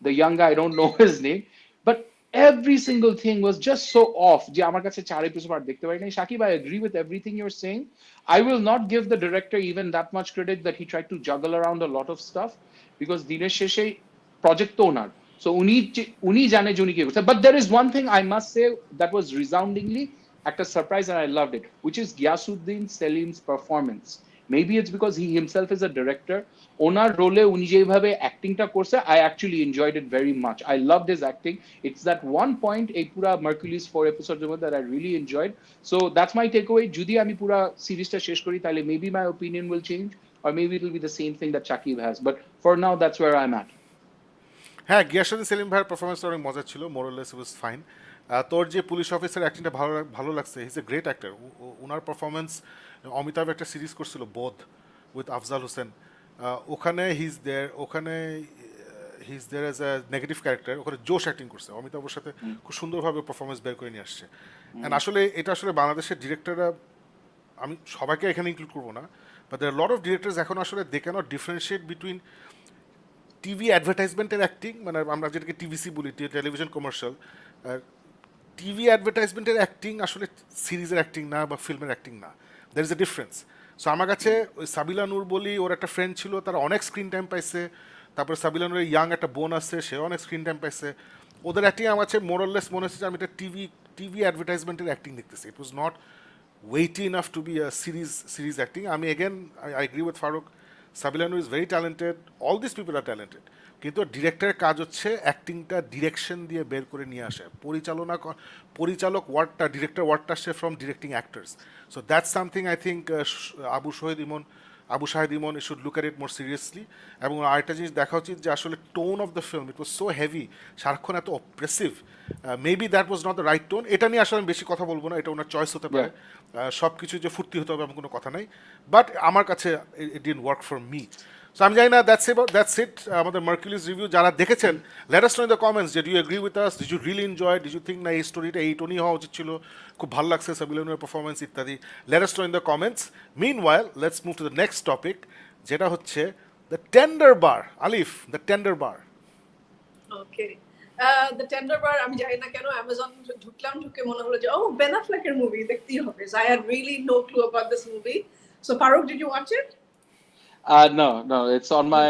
the young guy, I don't know his name, but every single thing was just so off je amar kache 4 episode আর দেখতে পারি নাই। Shakib, I agree with everything you're saying. I will not give the director even that much credit that he tried to juggle around a lot of stuff, because দিনের শেষে project তো ওনার, so উনি জানে যে উনি কি করছে। But there is one thing I must say that was resoundingly একটা surprise and I loved it, which is Ghiyasuddin Selim's performance. Maybe it's because he himself is a director. ওনার রোলে উনি যেভাবে অ্যাক্টিংটা করছে, I actually enjoyed it very much. I loved his acting. It's that one point এই পুরা MERCULES 4 episodes that I really enjoyed. So that's my takeaway. যদি আমি পুরা সিরিজটা শেষ করি তাহলে maybe my opinion will change, or maybe it will be the same thing that Shakib has. But for now, that's where I'm at. হ্যাঁ, গিয়াসুদ্দিন সেলিম ভাইয়ের performance অনেক মজা ছিল, মোরলেস ওয়াজ ফাইন। তোর যে পুলিশ অফিসার অ্যাক্টিংটা ভালো লাগছে, he is a great actor. ওনার পারফরমেন্স, অমিতাভ একটা সিরিজ করছিল বোধ উইথ আফজাল হোসেন, ওখানে he is there as a negative character, ওখানে জোশ অ্যাক্টিং করছে। অমিতাভের সাথে খুব সুন্দরভাবে পারফরমেন্স বের করে নিয়ে আসছে। অ্যান্ড আসলে এটা আসলে বাংলাদেশের ডিরেক্টররা, আমি সবাইকে এখানে ইনক্লুড করবো না, but there lot of directors এখন আসলে they cannot differentiate between TV অ্যাডভার্টাইজমেন্টের অ্যাক্টিং, মানে আমরা যেটাকে টিভিসি বলি, টেলিভিশন কমার্শিয়াল, টিভি অ্যাডভার্টাইজমেন্টের অ্যাক্টিং আসলে সিরিজের অ্যাক্টিং না বা ফিল্মের অ্যাক্টিং না, there is a difference. So আমার কাছে ওই সাবিলা নূর বলি, ওর একটা ফ্রেন্ড ছিল, তারা অনেক স্ক্রিন টাইম পাইছে। তারপরে সাবিলা নূরের ইয়াং একটা বোন আছে, সেও অনেক স্ক্রিন টাইম পাইছে। ওদের অ্যাক্টিং আমার কাছে মোরলেস মনে হচ্ছে যে আমি একটা টিভি অ্যাডভার্টাইজমেন্টের অ্যাক্টিং দেখতেছি। It was not weighty enough to be a series acting. আমি again I agree with Faruk, Sabila Noor is very talented, all this people are talented, কিন্তু ডিরেক্টরের কাজ হচ্ছে অ্যাক্টিংটা ডিরেকশন দিয়ে বের করে নিয়ে আসে। পরিচালক ওয়ার্ডটা, ডিরেক্টর ওয়ার্ডটা আসে from directing actors. So that's something I think Abu Shahid Emon should look at it more seriously. এবং আরেকটা জিনিস দেখা উচিত যে আসলে tone of the film, it was so heavy, সারাক্ষণ এত oppressive, maybe that was not the right tone. এটা নিয়ে আসলে আমি বেশি কথা বলবো না, এটা ওনার চয়েস হতে পারে, সব কিছু যে ফুর্তি হতে হবে এমন কোনো কথা নাই, বাট আমার কাছে ইট didn't work for me. So আমি জানি না, দ্যাটস ইট আমাদের মার্কুলিস রিভিউ। যারা দেখেছেন, let us know in the comments, did you agree with us, did you really enjoy, did you think না এই স্টোরিটা এই টোনই হওয়া উচিত ছিল, খুব ভালো লাগছে সাবিলা নূরের পারফরমেন্স ইত্যাদি। Let us know in the comments. Meanwhile let's move to the next topic, যেটা হচ্ছে the tender bar. Alif, the tender bar. Okay, the tender bar আমি জানি না কেন অ্যামাজন ঢুকে মনে হলো যে বেন অ্যাফ্লেকের মুভি দেখতেই হবে। So I had really no clue about this movie. So Farooq, did you watch it? No, it's on my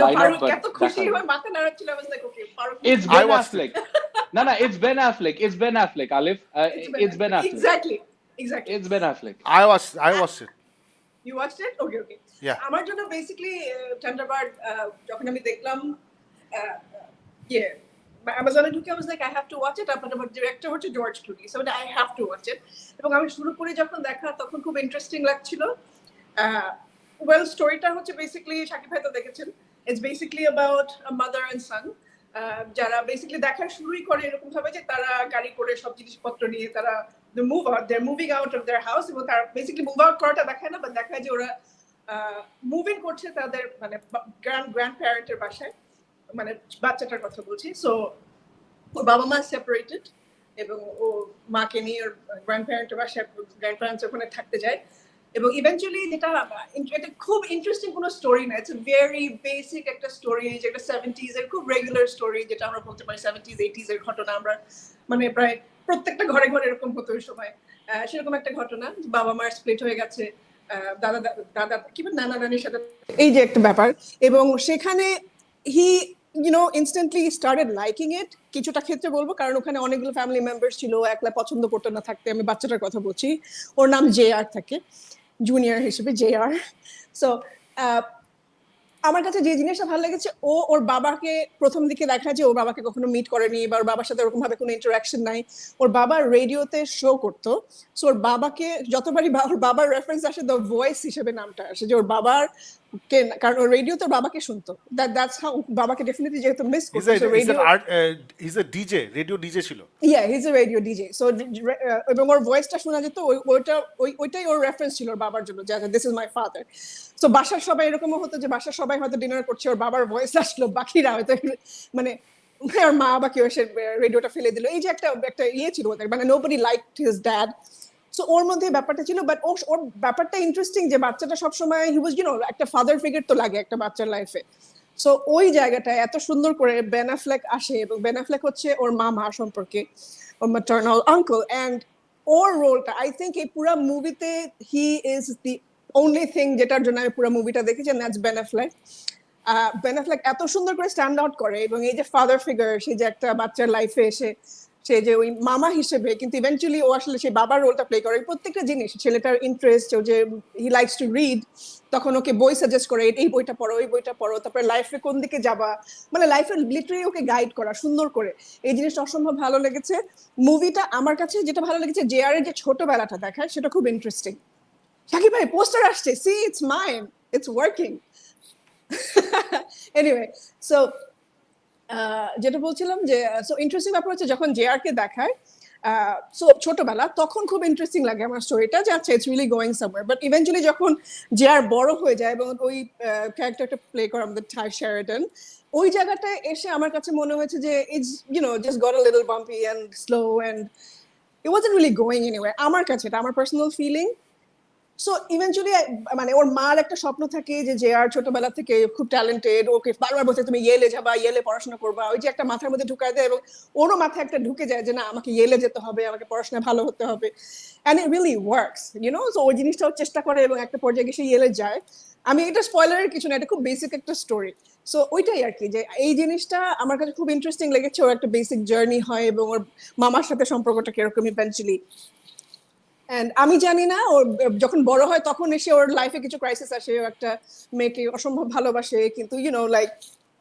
lineup. Farooq But এত খুশি হয়ে মাথা নাড়াচ্ছিল, I was like, okay, Farooq. It's Ben Affleck. No, it's Ben Affleck. It's Ben Affleck, Alif. It's Ben Affleck. Exactly. It's Ben Affleck. I watched it. You watched it? Okay. Yeah. আমার জন্য basically tender বার যখন আমি দেখলাম অ্যামাজনে ঢুকে I was like, I have to watch it. আপনার director হচ্ছে George Clooney, so I have to watch it. এবং আমি শুরু করে যখন দেখা তখন খুব ইন্টারেস্টিং লাগছিল। ওয়েল, স্টোরিটা হচ্ছে বেসিক্যালি, শাকিব ভাই তো দেখেছেন, it's basically about a mother and son, যারা বেসিক্যালি দেখা শুরুই করে এরকম ভাবে যে তারা গাড়ি করে সব জিনিসপত্র নিয়ে তারা moving out of their house, এবং তারা বেসিক্যালি মুভ আউট করাটা দেখায় না, বাট দেখায় যে ওরা মুভিং করছে তাদের মানে গ্র্যান্ড প্যারেন্টের বাসায়, মানে বাচ্চাটার কথা বলছি। সো ওর বাবা মা সেপারেটেড এবং ও মাকে নিয়ে ওর গ্র্যান্ড প্যারেন্টের বাসায়, গ্র্যান্ড প্যারেন্টস ওখানে থাকতে যায়। এবং ইভেন্চুয়ালি এটা খুব ইন্টারেস্টিং কোনো স্টোরি না, ইটস ভেরি বেসিক একটা স্টোরি, যেটা 70s এর খুব রেগুলার স্টোরি, যেটা আমরা বলতে পারি 70s 80s এর ঘটনা। আমরা মানে প্রায় প্রত্যেকটা ঘরে ঘরে এরকম হতো ওই সময়, সেরকম একটা ঘটনা। বাবা মার স্প্লিট হয়ে গেছে, দাদা কি নানা নানির সাথে এই যে একটা ব্যাপার, এবং সেখানে হি instantly started liking it। কিছুটা ক্ষেত্রে বলবো কারণ ওখানে অনেকগুলো ফ্যামিলি মেম্বার্স ছিল, একলা পছন্দ করতো না থাকতে। আমি বাচ্চাটার কথা বলছি, ওর নাম JR থাকে, জুনিয়র হিসেবে JR। সো আমার কাছে যে জিনিসটা ভালো লেগেছে, ওর বাবাকে প্রথম দিকে দেখা যে ওর বাবাকে কখনো মিট করেনি, বা ওর বাবার সাথে ওরকম ভাবে কোনো ইন্টারাকশন নাই। ওর বাবা রেডিওতে শো করতো, সো ওর বাবাকে যতবারই ওর বাবার রেফারেন্স আসে, দ্য ভয়েস হিসেবে নামটা আসে, যে ওর বাবার কে, কারণ ওর রেডিওতে ওর বাবাকে শুনতো। দ্যাটস হাউ বাবাকে ডেফিনেটলি যেহেতু মিস করতো। He's a DJ, radio DJ ছিল। Yeah, he's a radio DJ. So এবং ওর ভয়েসটা শোনা যেত, ওইটাই ওর রেফারেন্স ছিল ওর বাবার জন্য, যে this is my father. So বাসার সবাই এরকমও হতো যে বাসার সবাই হয়তো ডিনার করছে, ওর বাবার ভয়েস আসলো, বাকিরা হয়তো মানে ওর মা বা কেউ এসে রেডিওটা ফেলে দিল। এই যে একটা ইয়ে ছিল ওদের, মানে nobody liked his dad. So ওর মধ্যে ব্যাপারটা ছিল, বাট ওর ব্যাপারটা ইন্টারেস্টিং যে বাচ্চাটা সবসময় হি ওয়াজ একটা ফাদার ফিগার তো লাগে একটা বাচ্চার লাইফে। সো ওই জায়গাটায় এত সুন্দর করে বেন অ্যাফ্লেক আসে, এবং বেন অ্যাফ্লেক হচ্ছে ওর মা সম্পর্কে, ওর ম্যাটারনাল আঙ্কেল, অ্যান্ড ওর রোলটা আই থিঙ্ক এই পুরো মুভিতে he is the only thing যেটার জন্য আমি পুরো মুভিটা দেখেছি, and that's Ben Affleck. Ben Affleck এত সুন্দর করে স্ট্যান্ড আউট করে, এবং এই যে ফাদার ফিগার, সে যে একটা বাচ্চার লাইফে এসে সে যে ওই মামা হিসেবে, কিন্তু ইভেন্চুয়ালি ও আসলে সেই বাবার রোলটা প্লে করে। প্রত্যেকটা জিনিস, ছেলেটার ইন্টারেস্ট, ও যে হি লাইকস টু রিড, তখন ওকে বই সাজেস্ট করে, এই বইটা পড়ো, ওই বইটা পড়ো, তারপরে লাইফে কোন দিকে যাবা, মানে লাইফে লিটারালি ওকে গাইড করা সুন্দর করে। এই জিনিসটা অসম্ভব ভালো লেগেছে। মুভিটা আমার কাছে যেটা ভালো লেগেছে, JR এর যে ছোটবেলাটা দেখায় সেটা খুব ইন্টারেস্টিং। শাকিব ভাই পোস্টার আসছে, see it's mine, it's working. Anyway, so যেটা বলছিলাম যে সো ইন্টারেস্টিং ব্যাপার হচ্ছে যখন JR কে দেখায়, সো ছোটবেলা, তখন খুব ইন্টারেস্টিং লাগে আমার স্টোরিটা, যে আচ্ছা it's really going somewhere. But eventually যখন JR বড় হয়ে যায় এবং ওই ক্যারেক্টারটা প্লে করে আমাদের টাই শেরিডন, ওই জায়গাটায় এসে আমার কাছে মনে হয়েছে যে it's just got a little bumpy and slow, and it wasn't really going anywhere. আমার কাছে এটা আমার পার্সোনাল ফিলিং। সো ইভেন্চুয়ালি মানে ওর মার একটা স্বপ্ন থাকে যে JR ছোটবেলা থেকে খুব ট্যালেন্টেড, ওকে বারবার বলতে তুমি ইয়েলে যাবা, ইয়েলে পড়াশোনা করবা, ওই যে একটা মাথার মধ্যে ঢুকায় দেয়, এবং ওরও মাথায় একটা ঢুকে যায় যে না, আমাকে ইয়েলে যেতে হবে, আমাকে পড়াশোনা ভালো হতে হবে, and it really works, so ওই জিনিসটাও চেষ্টা করে, এবং একটা পর্যায়ে গিয়ে সে ইয়েলে যায়। আমি এটা স্পয়লারের কিছু না, এটা খুব বেসিক একটা স্টোরি। সো ওইটাই আর কি, যে এই জিনিসটা আমার কাছে খুব ইন্টারেস্টিং লেগেছে। ওর একটা বেসিক জার্নি হয়, এবং ওর মামার সাথে সম্পর্কটা কিরকম ইভেন্চুয়ালি। এন্ড আমি জানি না ওর যখন বড় হয় তখন এসে ওর লাইফে কিছু ক্রাইসিস আসে, ও একটা মেয়েকে অসম্ভব ভালোবাসে, কিন্তু লাইক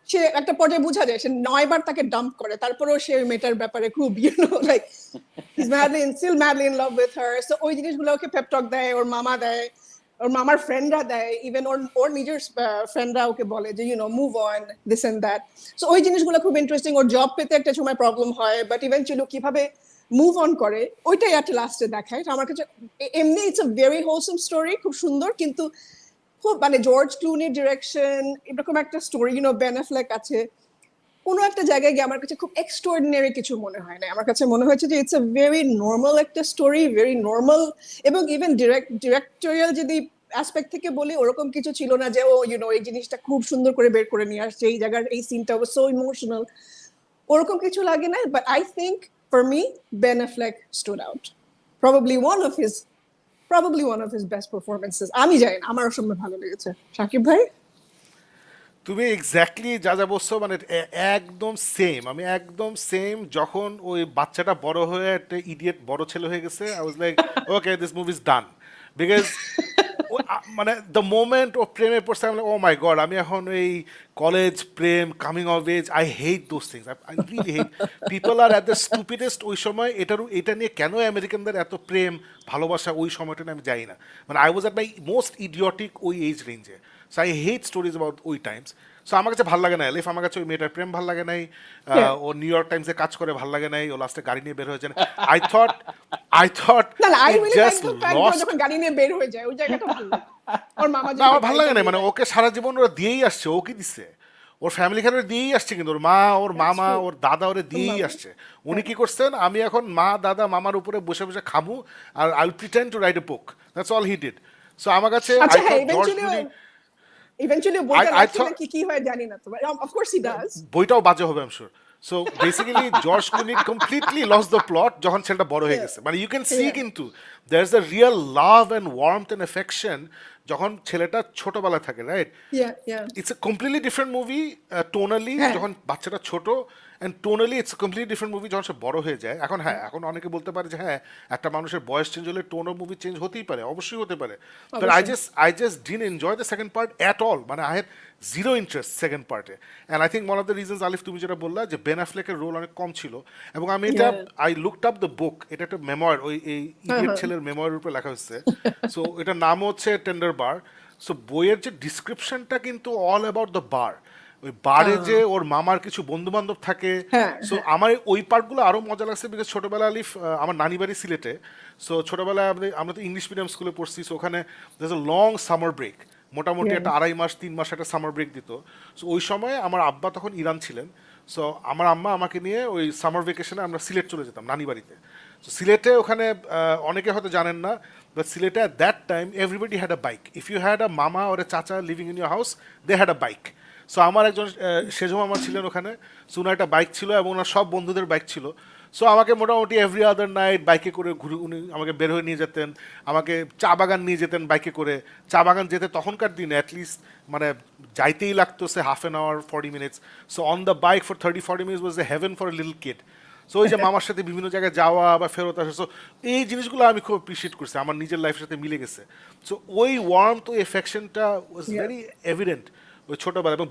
সে একটা পর্যায়ে বোঝা যায় সে 9 বার তাকে ডাম্প করে, তারপরেও সে ওই মেয়েটার ব্যাপারে খুব like he's still madly in love with her. So ওই জিনিসগুলো ওকে পেপ টক দেয়, ওর মামা দেয়, ওর মামার ফ্রেন্ডরা দেয়, ইভেন ওর নিজের ফ্রেন্ডরা ওকে বলে যে move on this and that. So ওই জিনিসগুলো খুব ইন্টারেস্টিং। ওর জব পেতে একটা সময় প্রবলেম হয়, বাট ইভেনচুয়ালি কিভাবে মুভ অন করে ওইটাই একটা লাস্টে দেখায়। আমার কাছে এমনি it's a very wholesome story, খুব সুন্দর, কিন্তু খুব জর্জ ক্লুনির ডিরেকশন, এরকম একটা স্টোরি, বেন অ্যাফ্লেক আছে, কোনো একটা জায়গায় গিয়ে আমার কাছে খুব এক্সট্রাঅর্ডিনারি কিছু মনে হয় না। আমার কাছে মনে হয়েছে যে ইটস আ ভেরি নর্মাল একটা স্টোরি, ভেরি নর্মাল। এবং ইভেন ডিরেক্টোরিয়াল যদি অ্যাসপেক্ট থেকে বলি, ওরকম কিছু ছিল না যে ও এই জিনিসটা খুব সুন্দর করে বের করে নিয়ে আসছে, এই জায়গার এই সিনটা ওয়াজ সো ইমোশনাল, ওরকম কিছু লাগে না। But I think for me Ben Affleck stood out, probably one of his best performances. আমি জানি না, আমার অসম্ভব ভালো লেগেছে। শাকিব ভাই? তুমি এক্স্যাক্টলি যা যা বলছো মানে একদম সেম, আমি একদম সেম। যখন ওই বাচ্চাটা বড় হয়ে একটা ইডিয়েট বড় ছেলে হয়ে গেছে, I was like okay this movie is done, because মানে দ্য মোমেন্ট ও প্রেমে পড়ছে আমি ও মাই গড, আমি এখন এই কলেজ প্রেম coming of age, I hate those things, I really hate. People are at the stupidest ওই সময়। এটা নিয়ে কেন আমেরিকানদের এত প্রেম ভালোবাসা ওই সময়টা আমি জানি না। মানে I was at my most idiotic ওই এজ রেঞ্জে। So I hate stories about ওই টাইমস। সো আমার কাছে ভালো লাগে না এলিফ, আমার কাছে ওই মেয়েটার প্রেম ভালো লাগে নাই, ও নিউ ইয়র্ক টাইমসে কাজ করে ভালো লাগে নাই, ও লাস্টে গাড়ি নিয়ে বের হয়েছে। আই থট না I it really just like lost. যখন গাড়ি নিয়ে বের হয়ে যায় ওই জায়গাটা ভালো লাগে। ওর মামা না আমার ভালো লাগে না, মানে ওকে সারা জীবন ওরা দিয়েই আসছে, ও কি দিচ্ছে, ওর ফ্যামিলি খানে দিয়েই আসছে, কিন্তু ওর মা ওর মামা ওর দাদা ওরে দিয়েই আসছে। উনি কি করছেন, আমি এখন মা দাদা মামার উপরে বসে বসে খামু আর I will pretend to write a book, that's all he did. So আমার কাছে আচ্ছা, I হ্যাঁ, thought George Clooney eventually বইটা I লেখে thought নাকি কি হয় জানি না তো, অফ কোর্স হি ডাজ। বইটাও বাজে হবে I am sure. So basically George Clooney completely loses the plot যখন ছেলেটা বড় হয়ে গেছে। মানে ইউ ক্যান সি কিন্তু there is a real love and warmth and affection যখন ছেলেটা ছোটবেলা থাকে, right? It's a completely different movie tonally যখন বাচ্চাটা ছোট, and tonally it's a completely different movie যখন সে বড় হয়ে যায়। এখন হ্যাঁ, এখন অনেকে বলতে পারে যে হ্যাঁ একটা মানুষের বয়স চেঞ্জ হলে টোন অফ মুভি চেঞ্জ হতেই পারে, অবশ্যই হতে পারে। But I just didn't enjoy the second part at all. মানে I had zero interest second part-এ, and I think one of the reasons আলিফ তুমি যেটা বললা যে বেন অ্যাফ্লেকের রোল অনেক কম ছিল, এবং আমি এটা I looked up the book, এটা একটা মেমোয়ার, ওই এই ইডিয়েট ছেলের মেমোয়ারের উপরে লেখা হচ্ছে। সো এটার নাম হচ্ছে টেন্ডার বার। সো বইয়ের যে ডিসক্রিপশনটা কিন্তু অল অ্যাবাউট দ্য বার, ওই বারে যে ওর মামার কিছু বন্ধু বান্ধব থাকে। সো আমার ওই পার্টগুলো আরো মজা লাগছে, বিকজ ছোটবেলা আলিফ আমার নানি বাড়ি সিলেটে। সো ছোটবেলায় আমরা তো ইংলিশ মিডিয়াম স্কুলে পড়ছি। সো ওখানে লং সামার ব্রেক, মোটামুটি একটা 2.5 মাস 3 মাস একটা সামার ব্রেক দিত। সো ওই সময় আমার আব্বা তখন ইরান ছিলেন। সো আমার আম্মা আমাকে নিয়ে ওই সামার ভেকেশনে আমরা সিলেট চলে যেতাম নানি বাড়িতে। সো সিলেটে ওখানে অনেকে হয়তো জানেন না, বাট সিলেটে at that time everybody had a bike. If you had a mama or a chacha living in your house, they had a bike. So আমার একজন সেজো মামা ছিলেন ওখানে। সো ওনার একটা বাইক ছিল এবং ওনার সব বন্ধুদের বাইক ছিল। সো আমাকে মোটামুটি এভরি আদার নাইট বাইকে করে উনি আমাকে বের হয়ে নিয়ে যেতেন, আমাকে চা বাগান নিয়ে যেতেন বাইকে করে। চা বাগান যেতে তখনকার দিনে অ্যাটলিস্ট মানে যাইতেই লাগতো সে half an hour 40 minutes. So on the bike for 30-40 minutes was a heaven for a little kid. So ওই যে মামার সাথে বিভিন্ন জায়গায় যাওয়া বা ফেরত আসা, সো এই জিনিসগুলো আমি খুব অ্যাপ্রিসিয়েট করছি, আমার নিজের লাইফের সাথে মিলে গেছে। সো ওই ওয়ার্ম তো এফেকশনটা ওয়াজ ভেরি এভিডেন্ট ওই ছোটোবেলা। এবং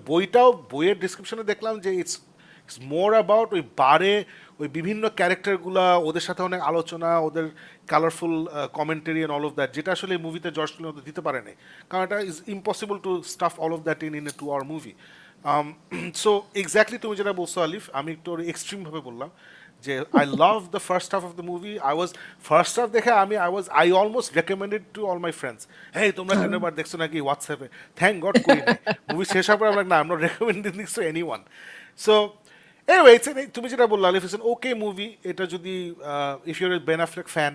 বইয়ের ডিসক্রিপশনে দেখলাম যে ইটস মোর অ্যাবাউট ওই বারে ওই বিভিন্ন ক্যারেক্টারগুলা, ওদের সাথে অনেক আলোচনা, ওদের colourful commentary and all of that, যেটা আসলে এই মুভিতে জর্জ ক্লুনি দিতে পারেনি, কারণ এটা is impossible to stuff all of that in a 2 hour মুভি। সো এক্স্যাক্টলি তুমি যেটা বলছো আলিফ, আমি একটু এক্সট্রিমভাবে বললাম যে I love the first half of the movie. First half দেখে I almost recommended to all my friends, হ্যাঁ তোমরা টেন্ডারবার দেখছো নাকি হোয়াটসঅ্যাপে, থ্যাংক গড করি নাই। মুভি শেষ হওয়ার পর আমরা না, আমরা recommending this to any one. So anyway তুমি যেটা বললে আলিফ, ইটস এন ওকে মুভি। এটা যদি if your A Ben Affleck fan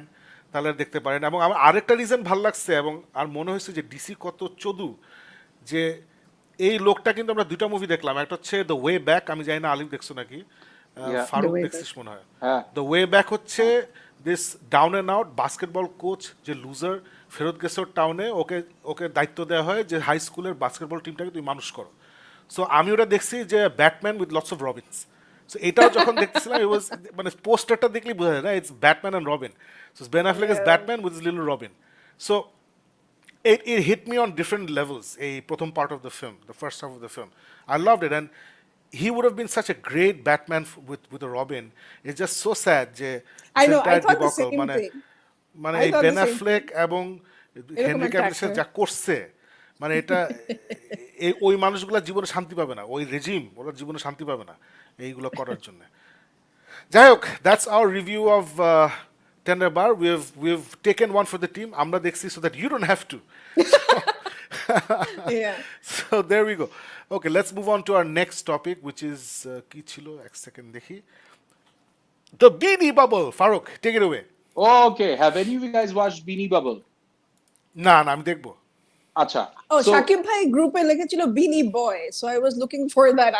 তাহলে দেখতে পারেন। এবং আমার আরেকটা রিজন ভালো লাগছে, এবং আর মনে হয়েছে যে ডিসি কত চদু, যে এই লোকটা কিন্তু আমরা 2টা মুভি দেখলাম। একটা হচ্ছে দ্য ওয়ে ব্যাক, আমি জানি না আলিফ দেখছো নাকি, ফারুক দেখছিস মনে হয়। দ্য ওয়ে ব্যাক হচ্ছে this down and out basketball coach যে লুজার ফেরত গেছে ওর টাউনে, ওকে দায়িত্ব দেওয়া হয় যে হাই স্কুলের বাস্কেটবল টিমটাকে তুই মানুষ করো। সো আমি ওটা দেখছি যে Batman with lots of Robbins. So এটাও যখন দেখতেছিলাম it was মানে পোস্টারটা দেখলেই বোঝা যায় না it's Batman and Robin so Ben Affleck is Batman with little Robin so it hit me on different levels এই প্রথম part of the film the first half of the film I loved it and he would have been such a great Batman with a Robin it's just so sad যে I know, I entire thought the debacle, same মানে thing. মানে I এই thought Ben the same Affleck এবং এরকম Henry একটা ক্যাভিলের সাথে actor. যা করছে মানে এটা ওই মানুষগুলা জীবনে শান্তি পাবে না ওই রেজিম ওরা জীবনে শান্তি পাবে না এইগুলো করার জন্য যাই হোক that's our review of Tender Bar we've taken one for the team আমরা দেখছি so that you don't have to Yeah. so there we go okay let's move on to our next topic which is কি ছিল এক second দেখি the Beanie Bubble Farooq take it away Okay, have any of you guys watched Beanie Bubble? না না আমি দেখবো Acha. Oh, so, Shakib bhai group e likhechilo Beanie Boy, so I was looking for that.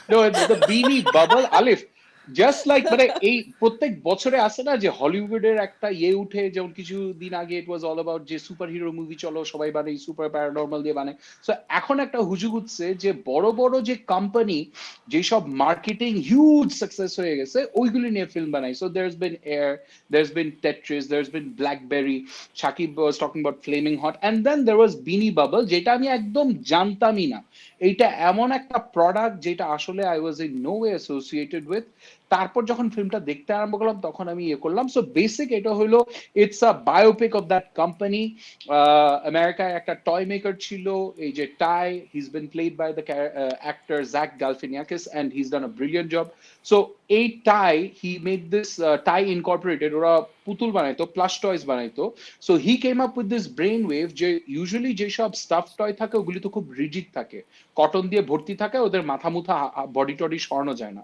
no, it's the Beanie Bubble. Alif, just like মানে এই প্রত্যেক বছরে আসে না যে হলিউডের একটা উঠে যেমন কিছু দিন আগে ইট ওয়াজ অল অ্যাবাউট যে সুপার হিরো মুভি চলো সবাই বানাই সুপার প্যারানর্মাল দিয়ে বানায় সো এখন একটা হুজুগ উঠছে যে বড় বড় যে কোম্পানি যেসব মার্কেটিং হিউজ সাকসেস হয়ে গেছে ওইগুলি নিয়ে ফিল্ম বানায় so there's been Air there's been Tetris there's been BlackBerry Shakib was talking about flaming hot and then there was Beanie bubble যেটা আমি একদম জানতামই না এইটা এমন একটা প্রোডাক্ট যেটা আসলে I was in no way associated with তারপর যখন ফিল্মটা দেখতে আরম্ভ করলাম তখন আমি করলাম সো বেসিক এটা হলো it's a biopic of that company আমেরিকায় একটা টয় মেকার ছিল এই যে Ty he's been played by the actor Jack Galifianakis and he's done a brilliant job so এই Ty he made this Ty incorporated ওরা পুতুল বানাইতো প্লাস টয়স বানাইতো so he came up with this brain wave যে usually যেসব stuff toy থাকে ওগুলি তো খুব রিজিড থাকে কটন দিয়ে ভর্তি থাকে ওদের মাথা মুথা বডি টডি সরানো যায় না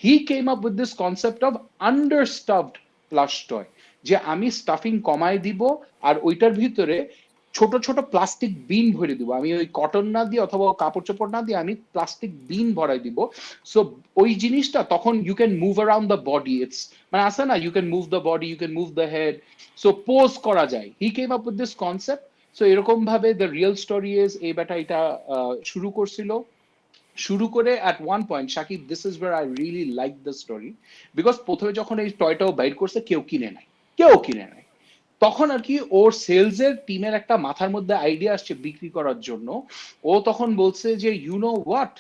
he came up with this concept of understuffed plush toy যে আমি স্টাফিং কমায় দিব আর ওইটার ভিতরে ছোট ছোট প্লাস্টিক বিন ভরে দিব আমি ওই কটন না দিয়ে অথবা কাপড় চোপড় না দিয়ে আমি প্লাস্টিক বিন ভরাই দিব সো ওই জিনিসটা তখন you can move around the body it's মানে আছে না you can move the body you can move the head so pose করা যায় he came up with this concept so এরকম ভাবে দ্য রিয়েল স্টোরি ইজ এই ব্যাটা এটা শুরু করছিল শুরু করে at one point Shakib this is where I really like the story because প্রথমে যখন এই টয়টাও বাইর করছে কেউ কিনে নাই তখন আর কি ওর সেলস এর টিমের একটা মাথার মধ্যে আইডিয়া আসছে বিক্রি করার জন্য ও তখন বলছে যে ইউ নো হোয়াট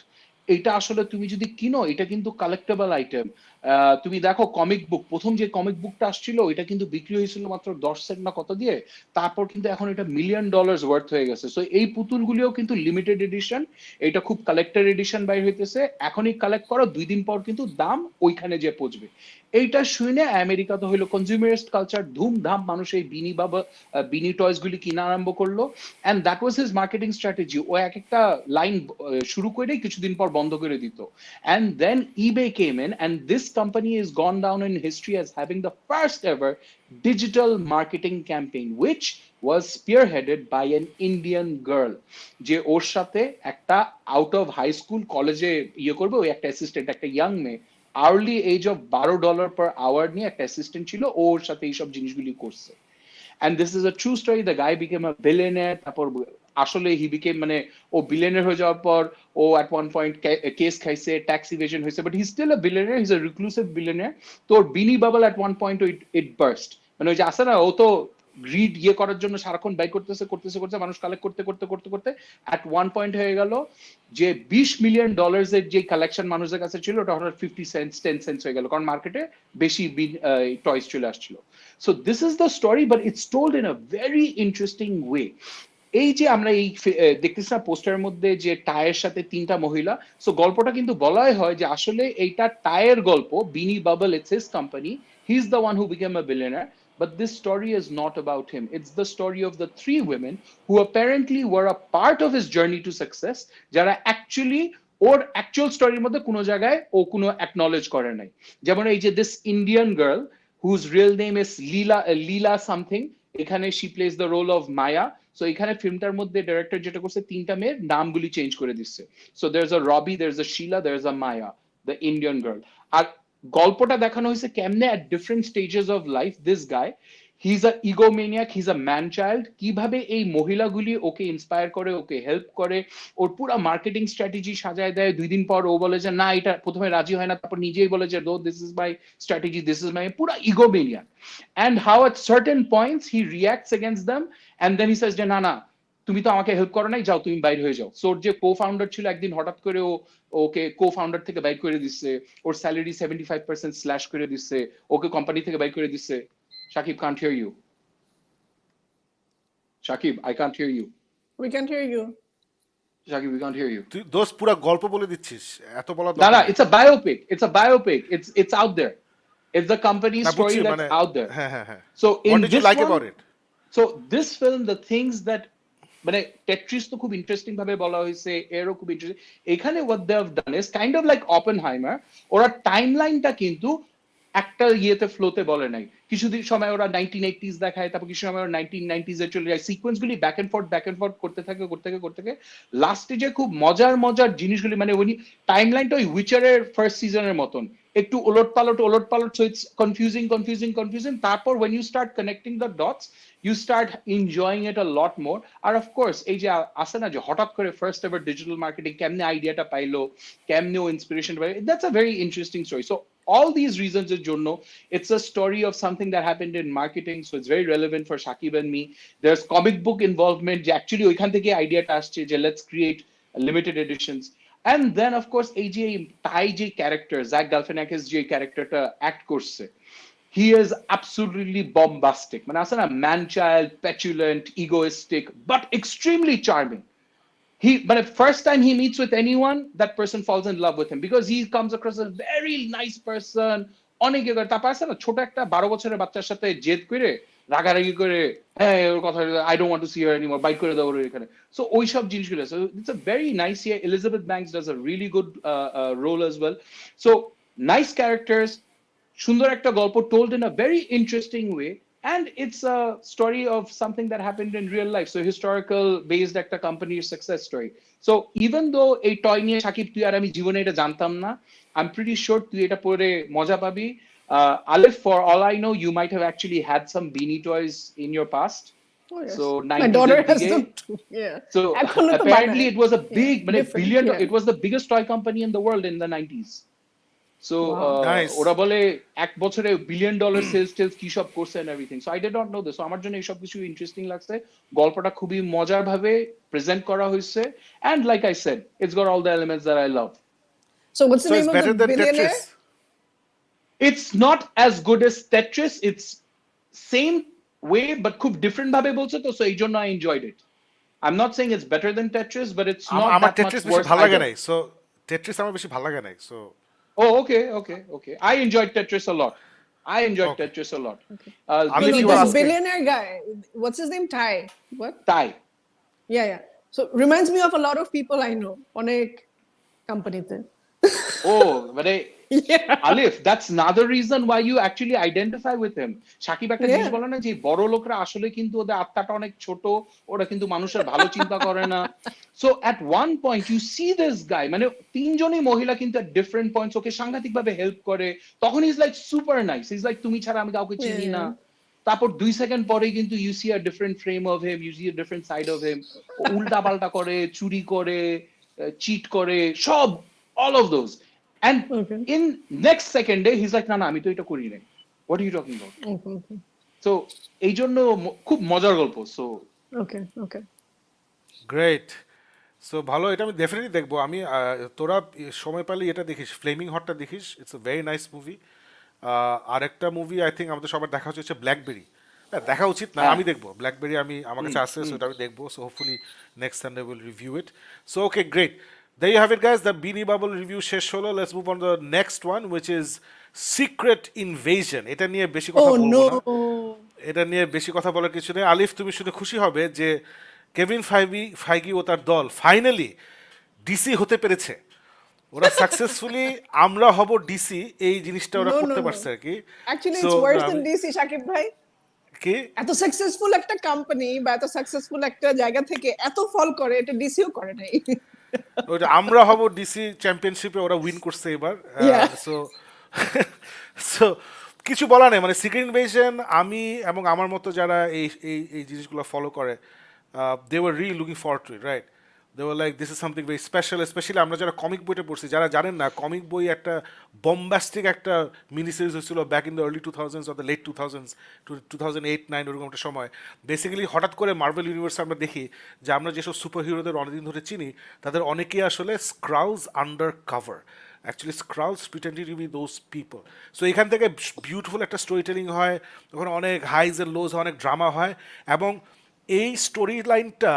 এটা আসলে তুমি যদি কিনো এটা কিন্তু কালেক্টেবল আইটেম তুমি দেখো কমিক বুক প্রথম যে কমিক বুকটা আসছিল এটা কিন্তু বিক্রি হয়েছিল মাত্র 10 সেন্ট না কত দিয়ে তারপর কিন্তু এখন এটা $1 মিলিয়ন ওয়ার্থ হয়ে গেছে সো এই পুতুলগুলিও কিন্তু লিমিটেড এডিশন এটা খুব কালেক্টর এডিশন বাইর হইতেছে এখনই কালেক্ট করো 2 দিন পর কিন্তু দাম ওইখানে যে পৌঁছবে এইটা শুনে আমেরিকা তো হইলো কনজিউমারিস্ট কালচার ধুমধাম মানুষ এই বিনি টয়স গুলি কিনা আরম্ভ করলো and that was his marketing strategy ও এক একটা লাইন শুরু করে কিছুদিন পর বন্ধ করে দিত and then eBay came in and this company is gone down in history as having the first ever digital marketing campaign which was spearheaded by an Indian girl যে ওর সাথে একটা আউট অফ হাই স্কুল কলেজে করবে ওই একটা assistant একটা young মেয়ে early age of $12 per hour নিয়ে একটা অ্যাসিস্ট্যান্ট ছিল ওর সাথে এইসব জিনিসগুলি করছে and this is a true story the guy became a billionaire তারপর আসলে হি বিকেম মানে ও বিলিয়নার হয়ে যাওয়ার পর ও at one point কেস খাইছে ট্যাক্স ইভেশন হয়েছে but he still a billionaire he is a reclusive billionaire তো Beanie bubble at one point it burst মানে ওই যে আসে না ও তো গ্রিড করার জন্য সারাক্ষণ ব্যয় করতেছে মানুষ কালেক্ট করতে at one point হয়ে গেল যে $20 মিলিয়ন এর যে কালেকশন মানুষের কাছে ছিল ওটা 50 সেন্টস 10 সেন্টস হয়ে গেল কারণ মার্কেটে বেশি টয়স চলে আসছিল so this is the story but it's told in a very interesting way এই যে আমরা এই দেখতেছি না পোস্টারের মধ্যে যে টায়ের সাথে 3টা মহিলা সো গল্পটা কিন্তু বলাই হয় যে আসলে এইটা টায়ের গল্প বিনি bubble it's his company he is the one who became a billionaire but this story is not about him it's the story of the 3 women who apparently were a part of his journey to success যারা actually ওর actual স্টোরির মধ্যে কোনো জায়গায় ও কোনো acknowledge করে নাই যেমন এই যে this Indian girl whose real name is Leela something এখানে she plays the role of Maya so এখানে ফিল্মটার মধ্যে ডাইরেক্টর যেটা করছে 3টা মেয়ের নামগুলি চেঞ্জ করে দিচ্ছে so there is a Ravi there is a Sheila there is a Maya the Indian girl আর গল্পটা দেখানো হয়েছে কেমনে at different stages of life this guy he's a egomaniac, he's a man child. কিভাবে এই মহিলাগুলি ওকে ইন্সপায়ার করে, ওকে হেল্প করে, ওর পুরো মার্কেটিং স্ট্র্যাটেজি সাজায় দেয়। 2 দিন পর ও বলে যে না, এটা প্রথমে রাজি হয় না, তারপর নিজেই বলে যে no, this is my strategy, this is my, পুরো egomaniac. And how at certain points he reacts against them and then he says যে না না, তুমি তো আমাকে হেল্প করো নাই, যাও তুমি বাইরে হয়ে যাও। সোর যে কো ফাউন্ডার ছিল, একদিন হঠাৎ করে ওকে কো ফাউন্ডার থেকে বাইর করে দিচ্ছে, ওর স্যালারি 75% স্ল্যাশ করে দিচ্ছে, ওকে কোম্পানি থেকে বাইর করে দিচ্ছে। Shakib can't hear you. Shakib, I can't hear you. We can't hear you. Shakib, we can't hear you. তুই দোস্ত পুরো গল্প বলে দিচ্ছিস, এত বলা No, no, it's a biopic. It's a biopic. It's out there. It's the company's story that's out there. হ্যাঁ. So in What did you this like one, about it? so this film, the things that, মানে Tetris তো খুব interesting ভাবে বলা হয়েছে, এরও খুব interesting. এখানে what they have done is kind of like Oppenheimer, ওরা টাইমলাইনটা কিন্তু একটা ইয়েতে ফ্লোতে বলে নাই। কিছুদিন সময় ওরা 1980s দেখায়, তারপর কিছু সময় ওরা 1990s এ চলে যায়, সিকোয়েন্স গুলি ব্যাক এন্ড ফোর্থ করতে থাকে লাস্টে যে খুব মজার জিনিসগুলি, মানে উনি টাইমলাইনটা ওই উইচারের ফার্স্ট সিজনের মতন একটু ওলট পালট, সো ইটস কনফিউজিং। তারপর when you start connecting the dots, you start enjoying it a lot more. আর অফ কোর্স এই যে আসে না যে হঠাৎ করে ফার্স্ট এভার ডিজিটাল মার্কেটিং কেমনে আইডিয়াটা পাইলো, কেমনে ও ইন্সপিরেশন পাইলো, that's a very interesting story. So all these reasons এর জন্য it's a story of something that happened in marketing, so it's very relevant for Shakib and me. There's comic book involvement, যে actually ওইখান থেকে আইডিয়াটা আসছে যে let's create limited editions. And then of course এই যে তাই যে ক্যারেক্টার জ্যাক গালফিনাকিস যে ক্যারেক্টারটা অ্যাক্ট করছে, he is absolutely bombastic, মানে আছে না, man child, petulant, egoistic, but extremely charming. But the first time he meets with anyone, that person falls in love with him because he comes across as a very nice person. অনেক তারপর আছে না, ছোট একটা 12 বছরের বাচ্চার সাথে জেদ করে রাগারাগি করে, হ্যাঁ ওর কথা, I don't want to see her anymore, bite করে দাও এখানে। সো ওইসব জিনিসগুলো, so it's a very nice year. Elizabeth Banks does a really good role as well. So nice characters, সুন্দর একটা গল্প told in a very interesting way. And it's a story of something that happened in real life. So historical based একটা company's success story. So even though এই toy নিয়ে সাকিব তুই আর আমি জীবনে এটা জানতাম না, I'm pretty sure তুই এটা পরে মজা পাবি। Alif, for all I know, you might have actually had some Beanie toys in your past. Oh, yes. So My daughter has দিকে, them too. Yeah. So এখনো তো apparently বানায়। it was a big, billion. Yeah. It was the biggest toy company in the world in the 90s. So Nice. ওরা বলে এক বছরে $1 billion sales কি সব করছে and everything. So I did not know this. So আমার জন্য এইসব কিছু ইন্টারেস্টিং লাগছে। গল্পটা খুবই মজার ভাবে প্রেজেন্ট করা হয়েছে, and like I said, it's got all the elements that I love. So what's the So name it's of better the than billionaire? Tetris. It's not as good as Tetris. It's same way but খুব different ভাবে বলছে তো, so এই জন্য I enjoyed it. I'm not saying it's better than Tetris, but it's not আমার that Tetris much বেশি worse ভালো লাগে either. নাই, সো টেট্রিস আমার বেশি ভালো লাগে নাই, so Oh, okay. I enjoyed Tetris a lot. Okay. Tetris a lot. Unless No, you were this asking. billionaire guy, what's his name? Ty. What? Thai. Yeah. So reminds me of a lot of people I know. অনেক কোম্পানিতে। Oh, but Yeah. Alif, that's another reason why you actually identify with him. Shakib একটা জিনিস Yeah. বলে না যে বড় লোকরা আসলে কিন্তু ওদের আত্মাটা অনেক ছোট, ওরা কিন্তু মানুষের ভালো চিন্তা করে না। So at one point you see this guy, মানে তিনজনই মহিলা কিন্তু at different points ওকে সাংঘাতিক ভাবে হেল্প করে, তখন he's like super nice, he's like তুমি ছাড়া আমি কাউকে চিনি না। তারপর 2 সেকেন্ড পরেই কিন্তু you see a different frame of him, you see a different side of him, উল্টা পাল্টা করে, চুরি করে, চিট করে, সব all of those. And in next second day he's like না আমি তো এটা করি নাই, what are you talking about? Okay. So এই জন্য খুব মজার গল্প। So Okay. গ্রেট। সো ভালো, এটা আমি ডেফিনেটলি দেখবো। আমি তোরা সময় পেলে এটা দেখিস, ফ্লেমিং হটটা দেখিস, it's a very nice movie. আরেকটা মুভি আই থিঙ্ক আমাদের সবার দেখা উচিত হচ্ছে ব্ল্যাকবেরি। দেখা উচিত না, আমি দেখবো ব্ল্যাকবেরি, আমার কাছে আসছে, সো এটা আমি দেখবো। So hopefully next Sunday will review it. So okay, great. There you have it, guys. The Beanie Bubble review শেষ হলো। Let's move on to the next one, which is Secret Invasion. এটা নিয়ে বেশি কথা বলবো না, এটা নিয়ে বেশি কথা বলার কিছু নেই। আলিফ, তুমি শুনে খুশি হবে যে কেভিন ফাইগি ও তার দল ফাইনালি ডিসি হতে পেরেছে। ওরা সাকসেসফুলি আমরা হব ডিসি, এই জিনিসটা ওরা করতে পারছে আর কি। Actually, So, it's worse than DC, Shakib ভাই। কি এত সাকসেসফুল একটা কোম্পানি বা এত সাকসেসফুল একটা জায়গা থেকে এত ফল করে, এটা ডিসিও করে নাই। ওইটা আমরা হব ডিসি চ্যাম্পিয়নশিপে ওরা উইন করছে এবার। Yeah. সো সো কিছু বলা নেই, মানে সিক্রেট ইনভেশন আমি এবং আমার মতো যারা এই এই এই জিনিসগুলো ফলো করে, they were really looking forward to it, right? They were like this is something very special, specially আমরা যারা কমিক বইটা পড়ছি, যারা জানেন না কমিক বই একটা বম্বাস্টিক একটা মিনি সিরিজ হয়েছিল back in the early 2000s or the late 2000s, 2008-9 ওরকম একটা সময়। বেসিক্যালি হঠাৎ করে মার্ভেল ইউনিভার্সে আমরা দেখি যে আমরা যেসব সুপার হিরোদের অনেকদিন ধরে চিনি তাদের অনেকেই আসলে Skrulls under cover. Actually Skrulls pretending to be those people. So এখান থেকে বিউটিফুল একটা স্টোরি টেলিং হয়, ওখানে অনেক হাইজ এন্ড লোজ হয়, অনেক ড্রামা হয়, এবং এই স্টোরি লাইনটা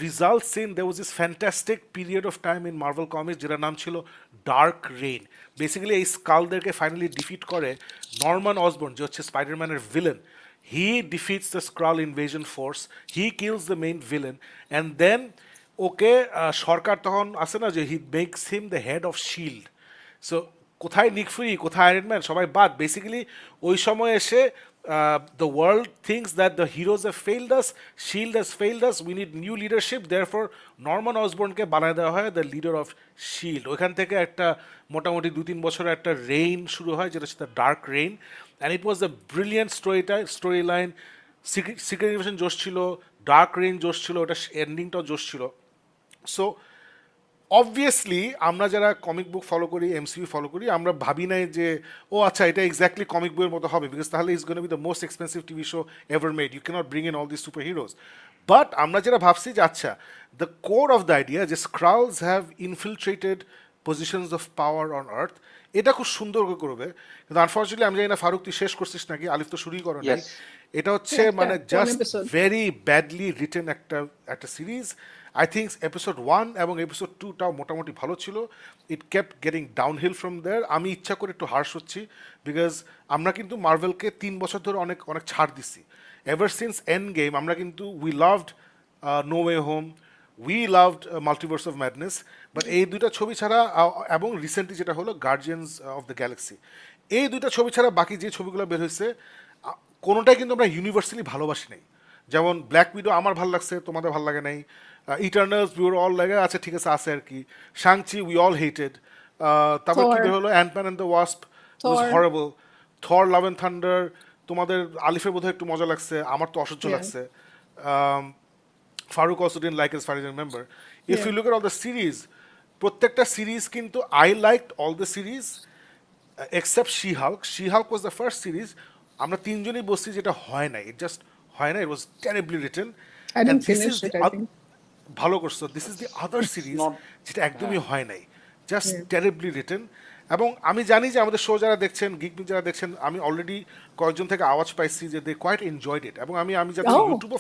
results in there was this fantastic period of time in Marvel Comics যেটার নাম ছিল ডার্ক রেইন। বেসিক্যালি এই স্কালদেরকে ফাইনালি ডিফিট করে নরম্যান অসবর্ন, যে হচ্ছে স্পাইডারম্যানের villain. He defeats the Skrull invasion force, he kills the main villain, and then ওকে সরকার তখন আসে না যে he makes him the head of SHIELD. So কোথায় নিক ফিউরি, কোথায় আয়রন ম্যান, সবাই বাদ। বেসিক্যালি ওই সময় এসে the world thinks that the heroes have failed us, SHIELD has failed us, we need new leadership, therefore Norman অসবর্নকে বানায় দেওয়া হয় দ্য লিডার অফ শিল্ড। ওইখান থেকে একটা মোটামুটি 2-3 বছরের একটা রেইন শুরু হয়, যেটা হচ্ছে the dark rain, and it was the brilliant story line. Secret invasion জোশ ছিল, ডার্ক রেইন জোশ ছিল, ওটা এন্ডিংটাও জোশ ছিল। সো অবভিয়াসলি আমরা যারা কমিক বুক ফলো করি, এমসিইউ ফলো করি, আমরা ভাবি নাই যে ও আচ্ছা এটা এক্স্যাক্টলি কমিক বইয়ের মতো হবে, বিকজ তাহলে is gonna be the most expensive TV show ever made, you cannot bring in all this superheroes. But আমরা যেটা ভাবছি যে আচ্ছা the core of the idea যে Skrulls have infiltrated positions of power on earth, এটা খুব সুন্দর করে করবে। কিন্তু আনফর্চুনেটলি আমি জানি না ফারুক তুই শেষ করছিস নাকি, আলিফ তো শুরুই করো নাই। এটা হচ্ছে মানে জাস্ট ভেরি ব্যাডলি রিটেন একটা একটা সিরিজ। আই থিঙ্ক এপিসোড 1 এবং এপিসোড 2টাও মোটামুটি ভালো ছিল, ইট কেপ্ট গেটিং ডাউনহিল ফ্রম দেয়ার। আমি ইচ্ছা করে একটু হার্শ হচ্ছি, বিকজ আমরা কিন্তু মার্ভেলকে 3 বছর ধরে অনেক অনেক ছাড় দিছি। এভার সিন্স এন্ড গেম আমরা কিন্তু we loved No Way Home, we loved Multiverse of Madness, but এই দুইটা ছবি ছাড়া এবং রিসেন্টলি যেটা হলো গার্জিয়ানস অফ দ্য গ্যালাক্সি, এই দুইটা ছবি ছাড়া বাকি যে ছবিগুলো বের হয়েছে কোনোটাই কিন্তু আমরা ইউনিভার্সালি ভালোবাসি নাই। যেমন ব্ল্যাক উইডো আমার ভালো লাগছে, তোমাদের ভালো লাগে নাই। ইটার্নালস উই ওর অল লাগে আচ্ছা ঠিক আছে আছে আর কি। Shang Chi we all hated. তারপর কি বের হলো Ant Man and the Wasp, was horrible. Thor Love and Thunder তোমাদের আলিফের বোধহয় একটু মজা লাগছে, আমার তো অসহ্য লাগছে। Farooq also didn't like, as far I remember. If you look at all the series, প্রত্যেকটা সিরিজ কিন্তু I liked all the series except She-Hulk. She-Hulk was the first series আমরা তিনজনই বলছি যেটা হয় না, ইট জাস্ট হয় না, it was terribly written. I didn't finish it, I think. ভালো করছো, this is the other series যেটা একদমই হয় নাই, জাস্ট টেরিবলি রিটেন। এবং আমি জানি যে আমাদের শো যারা দেখছেন, গিক মিথ যারা দেখছেন, আমি অলরেডি কয়েকজন থেকে আওয়াজ পাইছি যে দে কোয়াইট এনজয়েড ইট। এবং আমি যাদের ইউটিউবও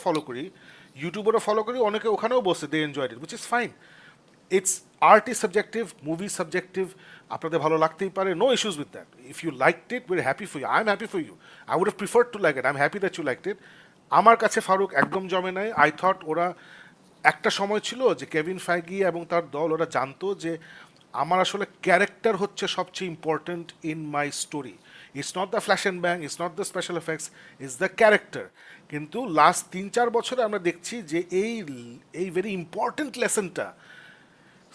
ফলো করি, অনেকে ওখানেও বসে they enjoyed it, which is fine. It's art is subjective, movie subjective, আপনাদের ভালো লাগতেই পারে, no issues with that. If you liked it, we're happy for you, I am happy for you, I would have preferred to like it, I am happy that you liked it. আমার কাছে ফারুক একদম জমে নাই। I thought ওরা একটা সময় ছিল যে কেভিন ফাইগি এবং তার দল ওরা জানতো যে আমার আসলে ক্যারেক্টার হচ্ছে সবচেয়ে important in my story, it's not the flash and bang, it's not the special effects, it's the character. কিন্তু লাস্ট 3-4 বছরে আমরা দেখছি যে এই ভেরি ইম্পর্টেন্ট লেসনটা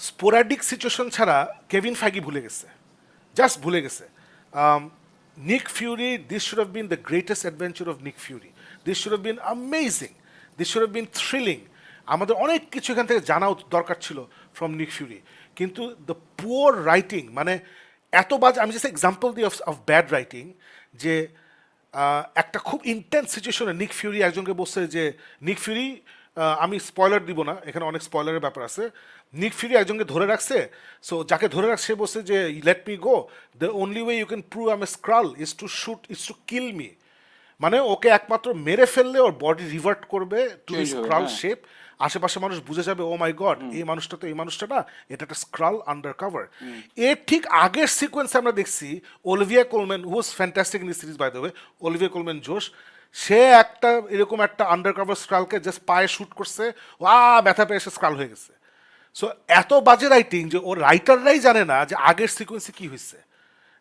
স্পোরাডিক সিচুয়েশন ছাড়া কেভিন ফাইগি ভুলে গেছে, জাস্ট ভুলে গেছে। Nick Fury, this should have been the greatest adventure of Nick Fury, this should have been amazing, this should have been thrilling. আমাদের অনেক কিছু এখান থেকে জানাও দরকার ছিল ফ্রম নিক ফিউরি, কিন্তু দ্য পুয়ার রাইটিং, মানে এত বাজে। আমি জাস্ট এক্সাম্পল দিই অফ ব্যাড রাইটিং, যে একটা খুব ইন্টেন্স সিচুয়েশনে নিক ফিউরি একজনকে বলছে যে নিক ফিউরি, আমি স্পয়লার দিব না, এখানে অনেক স্পয়লারের ব্যাপার আছে। নিক ফিউরি একজনকে ধরে রাখছে, সো যাকে ধরে রাখছে বলছে যে let me go, the only way you can prove I am a Skrull is to shoot, is to kill me. মানে ওকে একমাত্র মেরে ফেললে ওর বডি রিভার্ট করবে টু স্ক্রাল শেপ, আশেপাশে মানুষ বুঝে যাবে ও মাই গড এই মানুষটা তো এই মানুষটা না, এটা একটা স্ক্রাল আন্ডার কাভার। এর ঠিক আগের সিকোয়েন্সে আমরা দেখছি Olivia Colman, who was fantastic in this series by the way, Olivia Colman জোশ, সে একটা এরকম একটা আন্ডার কাভার স্ক্রালকে জাস্ট পায়ে শুট করছে, ব্যথা পেয়ে সে স্ক্রাল হয়ে গেছে। সো এত বাজে রাইটিং যে ওর রাইটাররাই জানে না যে আগের সিকোয়েন্সে কি হয়েছে।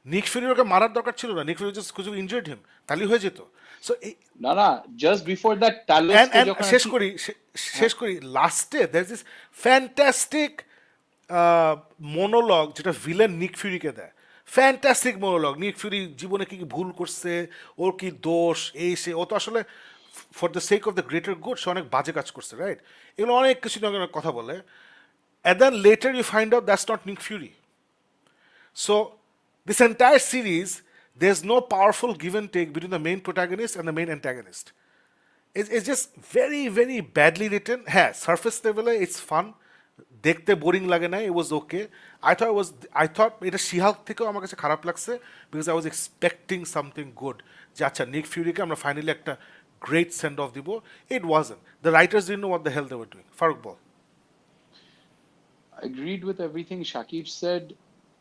নিক ফিউরির ওকে মারার দরকার ছিল না, Nick Fury just could have injured him, তাহলেই হয়ে যেত। সো না জাস্ট বিফোর দ্যাট টালোসকে যখন শেষ করি লাস্টে there is this fantastic monologue যেটা ভিলেন নিক ফিউরিকে দেয়, ফ্যান্টাস্টিক মোনোলগ, নিক ফিউরি জীবনে কি কি ভুল করছে, ওর কি দোষ, এই সে, ও তো আসলে for the sake of the greater good সে অনেক বাজে কাজ করছে, রাইট? এগুলো অনেক কিছু নিয়ে অনেক কথা বলে, and then later you find out that's not Nick Fury. So this entire series, there's no powerful give and take between the main protagonist and the main antagonist. It's just very very badly written. হ্যাঁ, surface লেভেলে it's fun, দেখতে boring লাগে না, it was okay. I thought এটা শিহাল্ক থেকেও আমার কাছে খারাপ লাগছে, because I was expecting something good, যে আচ্ছা নিক ফিউরিকে আমরা ফাইনালি একটা গ্রেট সেন্ড অফ দিব. It wasn't. The writers didn't know what the hell they were doing. Faruk বল. agreed with everything Shakib said.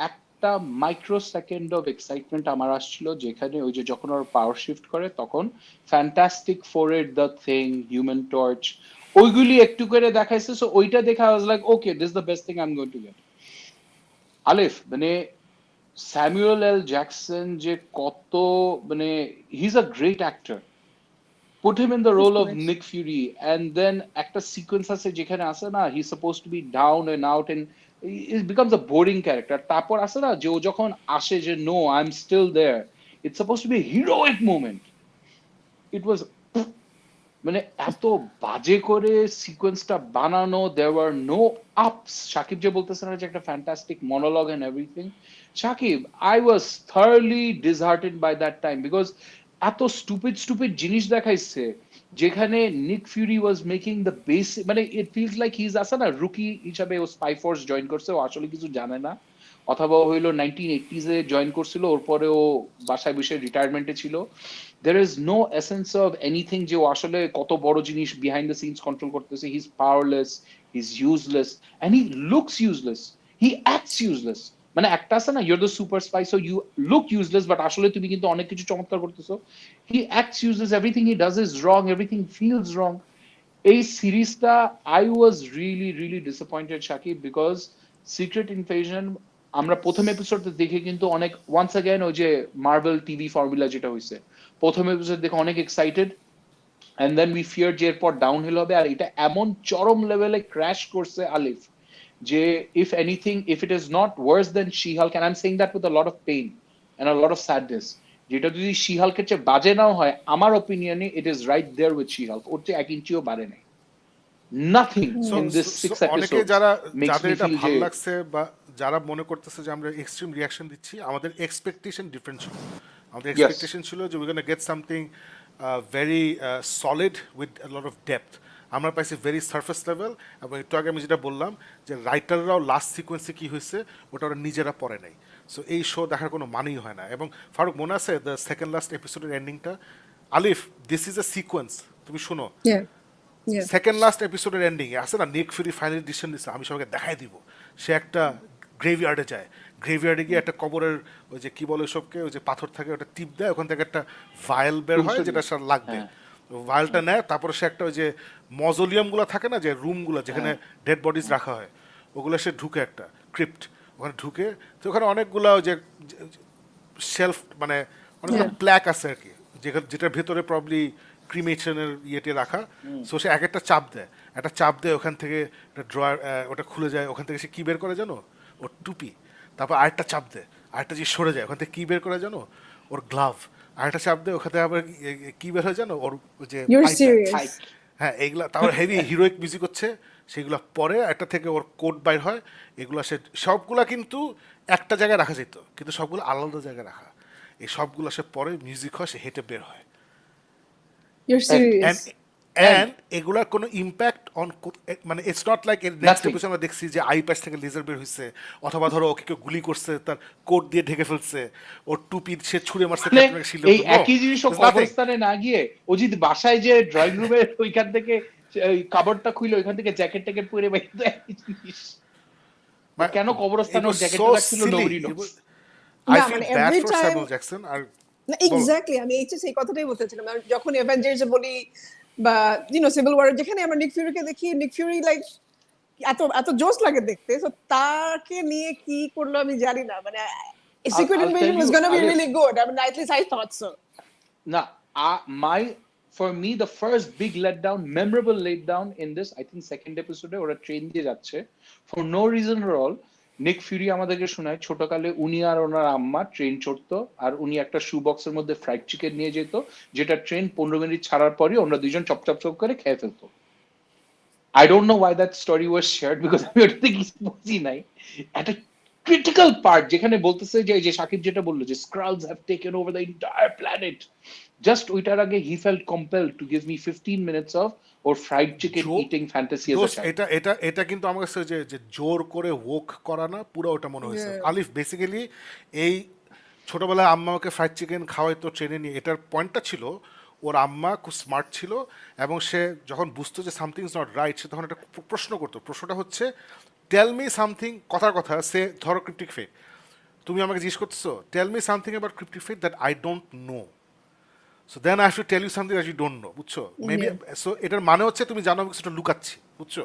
একটা মাইক্রোসেকেন্ড অফ এক্সাইটমেন্ট আমার আসছিল যেখানে ওই যে যখন ওর পাওয়ার শিফট করে তখন ফ্যান্টাস্টিক ফোরের দ্য থিং, হিউম্যান টর্চ, ওইগুলি একটু করে দেখাইছে, সো ওইটা দেখে I was like okay, this the best thing I am going to get. আলিফ, মানে স্যামুয়েল এল জ্যাকসন যে কত, মানে হি is a great actor, put him in the role of Nick Fury, and then একটা sequence আছে যেখানে আছে না, হি supposed to be down and out and it becomes a boring character, তারপর আছে না যে ও যখন আসে যে no I'm still there, it's supposed to be a heroic moment. It was মানে এত বাজে করে সিকোয়েন্সটা বানানো, there were no ups. Shakib যে বলতেছে না যে একটা fantastic monologue and everything, Shakib, I was thoroughly disheartened by that time because এত স্টুপিড জিনিস দেখাইছে যেখানে Nick Fury was making the base, মানে it feels like he is আসা না রুকি হিসাবে, ও স্পাই ফোর্স জয়েন করছে, ও আসলে কিছু জানে না, অথবা হইলো 1980s এ জয়েন করছিল, ওর পরে ও বাসায় বসে রিটায়ারমেন্টে ছিল। there is no essence of anything যে ও আসলে কত বড় জিনিস বিহাইন্ড দ্য সিনস কন্ট্রোল করতেছে, he is powerless, he is useless, and he looks useless, he acts useless. মানে একটা আছে না, you're the super spy, so you look useless but আসলে তুমি কিন্তু অনেক কিছু চমৎকার করতেছো। He acts useless, everything he does is wrong, everything feels wrong. এই সিরিজটা I was really really disappointed Shakib, because Secret Invasion আমরা প্রথম এপিসোড দেখে কিন্তু অনেক, ওয়ান্স অ্যাগেন ওই যে মার্বেল টিভি ফর্মুলা যেটা হইছে, প্রথম এপিসোড দেখে অনেক excited, and then we fear যে এরপর ডাউন হিল হবে, আর এটা এমন চরম লেভেলে ক্র্যাশ করছে আলিফ যে if anything, if it is not worse than She-Hulk, and I'm saying that with a lot of pain and a lot of sadness, যেটা যদি She-Hulk-এর চেয়ে বাজে নাও হয়, আমার opinion it is right there with She-Hulk, ওর চেয়ে 1 ইঞ্চিও বাড়ে নাই। Nothing in this 6 অনেকে episodes যারা makes যাদের me এটা feel ভালো যে লাগছে বা যারা মনে করতেছে যে আমরা এক্সট্রিম রিয়াকশন দিচ্ছি, আমাদের এক্সপেকটেশন ডিফারেন্ট ছিল। আমাদের এক্সপেকটেশন ছিল যে we gonna gate something very solid with a lot of depth. আমরা পাইছি ভেরি সারফেস লেভেল, এবং একটু আগে আমি যেটা বললাম যে রাইটাররাও লাস্ট সিকোয়েন্সে কী হয়েছে ওটা ওরা নিজেরা পড়ে নাই, সো এই শো দেখার কোনো মানেই হয় না। এবং ফারুক, মনে আছে দ্য সেকেন্ড লাস্ট এপিসোডের এন্ডিংটা? আলিফ, দিস ইজ এ সিকোয়েন্স, তুমি শুনো, সেকেন্ড লাস্ট এপিসোডের এন্ডিং আছে না, নিক ফিউরি ফাইনাল ডিসিশন দিচ্ছে আমি সবাইকে দেখাই দিব, সে একটা গ্রেভইয়ার্ডে যায়, গ্রেভইয়ার্ডে গিয়ে একটা কবরের ওই যে কি বলে সবকে, ওই যে পাথর থাকে ওটা টিপ দেয়, ওখান থেকে একটা ভায়েল বের হয় যেটা সার লাগবে, ভায়েলটা নেয়, তারপরে সে একটা ওই যে মজোলিয়ামগুলো থাকে না, যে রুমগুলো যেখানে ডেড বডিজ রাখা হয়, ওগুলো সে ঢুকে একটা ক্রিপ্ট, ওখানে ঢুকে, তো ওখানে অনেকগুলো ওই যে শেলফ, মানে অনেকগুলো প্ল্যাক আছে আর কি, যেটার ভেতরে প্রবলি ক্রিমেশনের ইয়েতে রাখা। সো সে একটা চাপ দেয় ওখান থেকে একটা ড্রয়ার, ওটা খুলে যায়, ওখান থেকে সে কী বের করে জানো, ওর টুপি, তারপর আরেকটা চাপ দেয়, আরেকটা যে সরে যায়, ওখান থেকে কী বের করে জানো, ওর গ্লাভ, আরেকটা চাপ দেয়, ওখান থেকে আবার কী বের হয় জানো, ওর যে হ্যাঁ এইগুলা, তারপর হেভি হিরোইক মিউজিক হচ্ছে, সেগুলো পরে একটা থেকে ওর কোট বাইর হয়, এগুলো সে সবগুলা কিন্তু একটা জায়গায় রাখা যেত, কিন্তু সবগুলো আলাদা জায়গায় রাখা, এই সবগুলো সে পরে মিউজিক হয়, সে হেঁটে বের হয়। You're serious? And এগুলার কোনো ইম্প্যাক্ট অন, মানে it's not like next episode আমরা দেখছি যে আই পাশ থেকে লেজার বের হইছে, অথবা ধরো ওকে কেউ গুলি করছে, তার কোট দিয়ে ঢেকে ফেলছে, ওর টুপি সে ছুঁড়ে মারছে, এই একই জিনিস ও কবরস্থানে না গিয়ে ও যদি বাসায় যে ড্রয়িং রুমে ওইখান থেকে ওই কাপড়টা খুলে ওইখান থেকে জ্যাকেট ট্যাকেট পরে বাইরে তো একই জিনিস, কেন কবরস্থানে ওর জ্যাকেটটা রাখছিল nobody knows. I feel bad for Samuel Jackson. Exactly, আমি এই কথাটাই বলতেছিলাম, যখন অ্যাভেঞ্জার্স বলি বা সিভিল ওয়ার, যেখানে আমরা নিক ফিউরিকে দেখি, নিক ফিউরি লাইক এত জোস লাগে দেখতে, সো তাকে নিয়ে কি করলো আমি জানি না, মানে secret invasion was gonna be really good. I mean, at least I thought so. Now, for me, the first big letdown, memorable letdown in this, I think second episode, ওরা ট্রেন দিয়ে যাচ্ছে, for no reason at all, নিক Fury আমাদেরকে শোনায় ছোটকালে উনি আর ওনার আম্মা train চড়তো, আর উনি একটা শু বক্সের মধ্যে ফ্রাইড চিকেন নিয়ে যেত, যেটা ট্রেন 15 মিনিট ছাড়ার পরই ওরা দুইজন চপ চপ চপ করে খেয়ে ফেলতো। I don't know why that story was shared because আমি ওটাতে কিছু বুঝি নাই। একটা ক্রিটিক্যাল পার্ট যেখানে বলতেছে যে সাকিব যেটা বললো যে Skrulls have taken over the entire planet, just ওইটার আগে he felt compelled to give me 15 minutes of ওর fried chicken eating fantasy as a child. এটা কিন্তু আমার কাছে যে জোর করে ওক করা না, পুরো ওটা মনে হয়েছে। আলিফ বেসিক্যালি এই ছোটবেলায় আম্মা ওকে ফ্রাইড চিকেন খাওয়াইতো ট্রেনে নিয়ে, এটার পয়েন্টটা ছিল ওর আম্মা খুব স্মার্ট ছিল এবং সে যখন বুঝতো যে সামথিং ইজ নট রাইট, সে তখন একটা প্রশ্ন করতো। প্রশ্নটা হচ্ছে টেল মি সামথিং, কথার কথা সে ধরো ক্রিপ্টিক ফেট, তুমি আমাকে জিজ্ঞেস করতেছো tell me something about cryptic fate that I don't know, so then I have to tell you something that you don't know, বুঝছো? মেবি সো এটার মানে হচ্ছে তুমি জানো আমি কিছুটা লুকাচ্ছি, বুঝছো?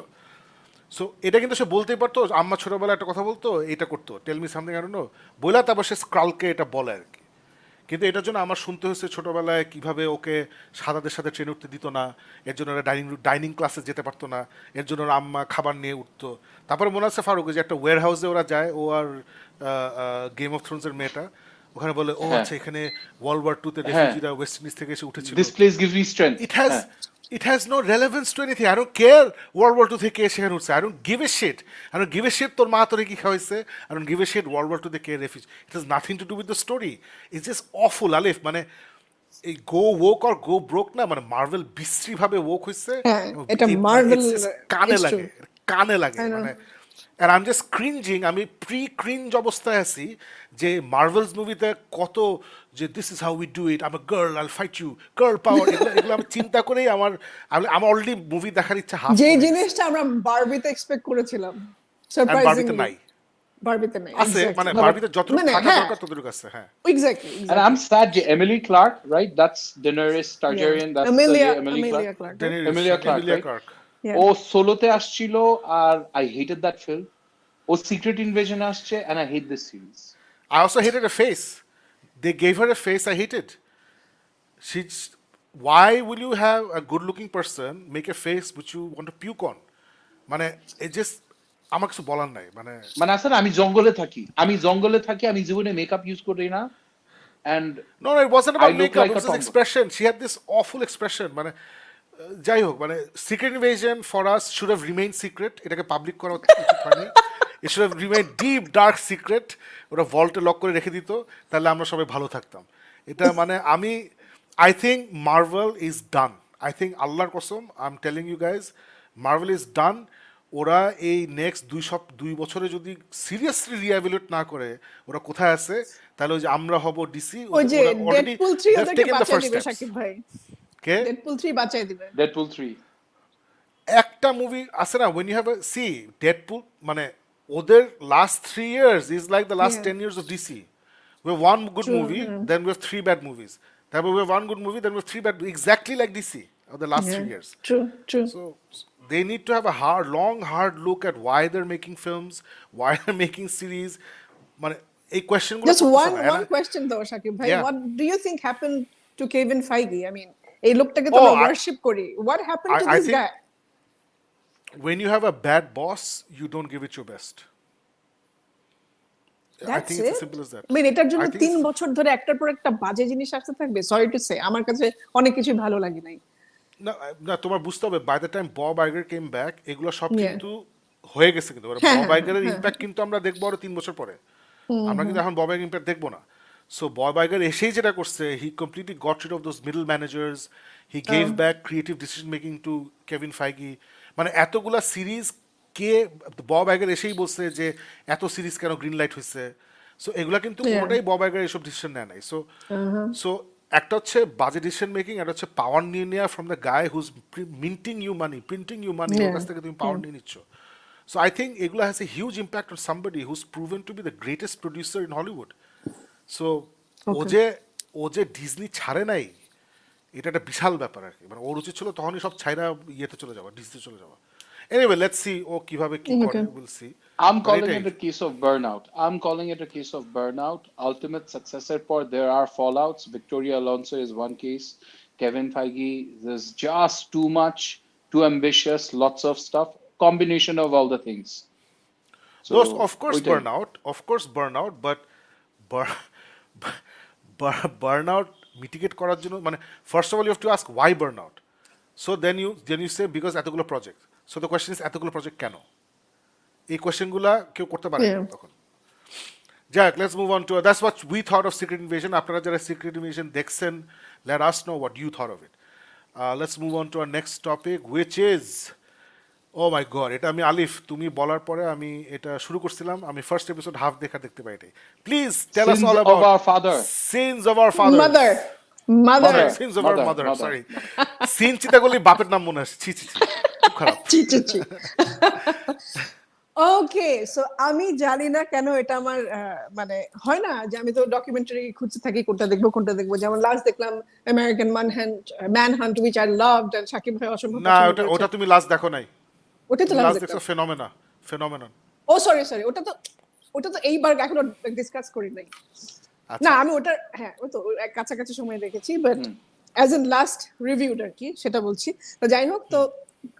সো এটা কিন্তু সে বলতেই পারতো, আম্মা ছোটবেলায় একটা কথা বলতো, এটা করতো tell me something I don't know বইলা, তারপর সে স্ক্রালকে এটা বলে আর কি। কিন্তু এটার জন্য আমার শুনতে হয়েছে ছোটবেলায় কিভাবে ওকে সাদাদের সাথে ট্রেন উঠতে দিত না, এর জন্য ওরা ডাইনিং ক্লাসে যেতে পারতো না, এর জন্য ওর আম্মা খাবার নিয়ে উঠতো। তারপরে মনে আছে ফারুক যে একটা ওয়্যার হাউসে ওরা যায়, ও আর গেম অফ থ্রোনসের মেয়েটা, ওখানে বলে ও আচ্ছা এখানে ওয়ার্ল্ড ওয়ার 2-তে রেফিউজিরা ওয়েস্ট ইন্ডিজ থেকে এসে উঠেছিল, this place gives me strength. it has no relevance to anything. I don't care World War II থেকে সেখানে উঠছে, I don't give a shit. I don't give a shit তোর মা তোরে কি খাওয়াইছে, I don't give a shit World War II থেকে refuge, it has nothing to do with the story. It's just awful Alif, মানে এই গো woke or go broke না, মানে মার্ভেল বিশ্রী ভাবে woke হইছে, এটা মার্ভেল কানে লাগে, কানে লাগে মানে। আর আমি জাস্ট ক্রিঞ্জিং, আমি প্রি ক্রিঞ্জ অবস্থায় আছি যে মার্ভেলস মুভিতে কত যে this is how we do it, I'm a girl I'll fight you, girl power, এগুলো আমি চিন্তা করেই আমার অলরেডি মুভি দেখার ইচ্ছা হাফ। যে জিনিসটা আমরা বারবিতে এক্সপেক্ট করেছিলাম বারবিতে নাই, বারবিতে নাই আছে মানে বারবিতে যতটুকু থাকা দরকার ততটুকু আছে। হ্যাঁ এক্স্যাক্টলি। And I'm sad যে Emily Clark, right? That's Daenerys Targaryen. That's Amelia Clark. Clark. Emilia Clarke, right? Yeah. ও সোলোতে আসছিল আর I hated that film. ও সিক্রেট ইনভেশন আসছে and I hate this series. I also hated her face. They gave her a face I hated. She's, why will you have a good-looking person make a face which you want to puke on? মানে it just আমার কিছু বলার নাই মানে আসলে আমি জঙ্গলে থাকি, আমি জীবনে মেকআপ ইউজ করি না, and no, it wasn't about I look makeup, like it a was this tomboy. expression. She had this awful expression, মানে যাই হোক, মানে secret invasion for us should have remain secret, এটাকে পাবলিক করা উচিত হয়নি। It should have remain deep dark secret, ওরা ভল্টে lock করে রেখে দিত, তাহলে আমরা সবাই ভালো থাকতাম। এটা মানে আমি I think Marvel is done, I think আল্লাহর কসম I am telling you guys, Marvel is done. ওরা এই নেক্সট 2 বছরে যদি সিরিয়াসলি রিএভ্যালুয়েট না করে ওরা কোথায় আছে, তাহলে ওই যে আমরা হব ডিসি, ওই যে ডেডপুল 3 ওদেরকে বাঁচিয়ে দিবে শাকিব ভাই, কে ডেডপুল 3 বাঁচিয়ে দিবে। Deadpool 3 একটা মুভি আছে না, when you have a see Deadpool, মানে ওদের last 3 years is like the last 10 years of DC. We have one good movie, then we have 3 bad movies. Then we have one good movie, then we have 3 bad, exactly like DC of the last 3 years. True. So they need to have a hard look at why they're making films, why they're making series. মানে এই question গুলো Just one question though Shakib ভাই, Yeah. what do you think happened to Kevin Feige? I mean, এই লোকটাকে তো আমরা worship করি, what happened to I this think guy? when you have a bad boss, you don't give it your best. I That's think it's it? as simple as that. I mean, এটার জন্য I think 3 বছর ধরে একটার পর একটা বাজে জিনিস আসতে থাকবে। সরি টু সে, আমার কাছে অনেক কিছু ভালো লাগে নাই। না তোমার বুঝতে হবে, by the time Bob Iger came back, এগুলো সব Yeah. কিন্তু হয়ে গেছে, কিন্তু হ্যাঁ, বব আইগারের হ্যাঁ। ইম্প্যাক্ট কিন্তু আমরা দেখবো আরো 3 বছর পরে। আমরা কিন্তু এখন বব আইগার ইম্প্যাক্ট দেখবো না। সো বব আইগার এসেই যেটা করছে, he completely got rid of those middle managers, he gave back creative decision making to Kevin Feige. মানে এতগুলা সিরিজ কে, বব আইগার এসেই বলছে যে এত সিরিজ কেন গ্রিন লাইট হয়েছে। সো এগুলা কিন্তু কোনোটাই বব আইগার এসব ডিসিশন নেয় নাই। সো একটা হচ্ছে বাজে ডিসিশন মেকিং, একটা হচ্ছে পাওয়ার নিয়ে নেওয়া from the guy who's printing you money, ওর কাছ থেকে তুমি পাওয়ার নিয়ে নিচ্ছ। সো আই থিঙ্ক এগুলো has a huge impact on somebody who's proven to be the greatest producer in Hollywood. So ও যে ডিজনি ছাড়ে নাই, এটা একটা বিশাল ব্যাপার আর কি। মানে ওর উচিত ছিল তখনই সব ছাইরা ইয়েতে চলে যাওয়া, ডিজনিতে চলে যাওয়া। এনিওয়ে লেটস সি ও কিভাবে কি করে, will see. I'm calling it a case of burnout. Ultimate successor for there are fallouts. Victoria Alonso is one case. Kevin Feige, there's just too much, too ambitious, lots of stuff. Combination of all the things. Those of course ওইটাই। burnout, but bur- burnout mitigate করার জন্য মানে first of all you have to ask why burnout. So then you say because এতগুলো project. So the question is এতগুলো project কেন? এই কোয়েশ্চেনগুলা কেউ করতে পারে না Yeah. তখন। যাক, let's move on to that's what we thought of Secret Invasion. আপনারা যারা Secret Invasion দেখছেন, let us know what you thought of it. Let's move on to our next topic, which is oh my god, এটা আমি আলিফ তুমি বলার পরে আমি এটা শুরু করছিলাম, আমি ফার্স্ট এপিসোড হাফ দেখতে পাই নাই। প্লিজ টেল আস Sins অল of about our father. Sins of our father Mother. Sins of our mother, sorry sin চিন্তা করলে বাপের নাম মনে আসছে, ছি ছি ছি, খুব খারাপ। ছি। ওকে, সো আমি জানি না কেন এটা আমার মানে হয় না যে আমি তো ডকুমেন্টারি খুঁজতে থাকি কোনটা দেখবো, যেমন লাস্ট দেখলাম American Manhunt which I loved and Shakib ভাই অসম্ভব না, পছন্দ ওটা করেছে। ওটা তুমি লাস্ট দেখো নাই, ওটা তো লাস্ট লাস্ট দেখছো দেখলাম। ফেনোমেনন। ও সরি ওটা তো এইবার এখনো ডিসকাস করি নাই। আচ্ছা। না আমি ওটা হ্যাঁ ওই তো কাছাকাছি সময় দেখেছি, but as an last reviewed আর কি সেটা বলছি। তো যাই হোক, তো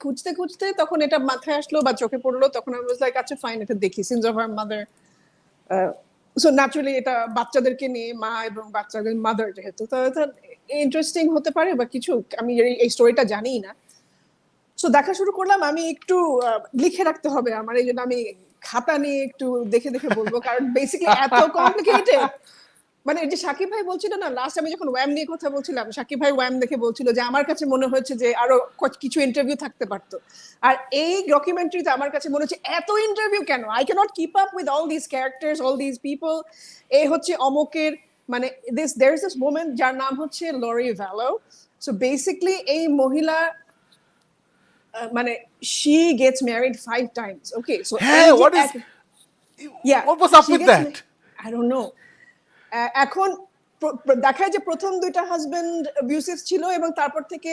খুঁজতে তখন এটা মাথায় আসলো বা চোখে পড়লো, তখন আমি ওয়াজ লাইক আচ্ছা ফাইন এটা দেখি। Sins of our mother, so naturally এটা বাচ্চাদেরকে নিয়ে, মা এবং বাচ্চাদের মাদার যেহেতু, তো এটা ইন্টারেস্টিং হতে পারে বা কিছু, আমি এই স্টোরিটা জানিই না। সো দেখা শুরু করলাম, আমি একটু লিখে রাখতে হবে আমার, এই জন্য আমি খাতা নিয়ে একটু দেখে বলবো, কারণ বেসিক্যালি এত কমপ্লিকেটেড। মানে এই যে শাকিব ভাই বলছিল না লাস্ট, আমি যখন ওয়াম নিয়ে কথা বলছিলাম, শাকিব ভাই ওয়াম দেখে বলছিল যে আমার কাছে মনে হচ্ছে যে আরো কিছু ইন্টারভিউ থাকতে পারতো, আর এই ডকুমেন্টারিতে আমার কাছে মনে হচ্ছে এত ইন্টারভিউ কেন, I can't keep up with all this characters, all this people. এই হচ্ছে অমুকের মানে there is this woman যার নাম হচ্ছে লরি ভ্যালো। সো বেসিক্যালি এই মহিলা মানে she gets married 5 times. Okay, so হ্যাঁ, what was up with that? I don't know. এখন দেখায় যে প্রথম দুইটা হাজবেন্ড অ্যাবিউসিভ ছিল এবং তারপর থেকে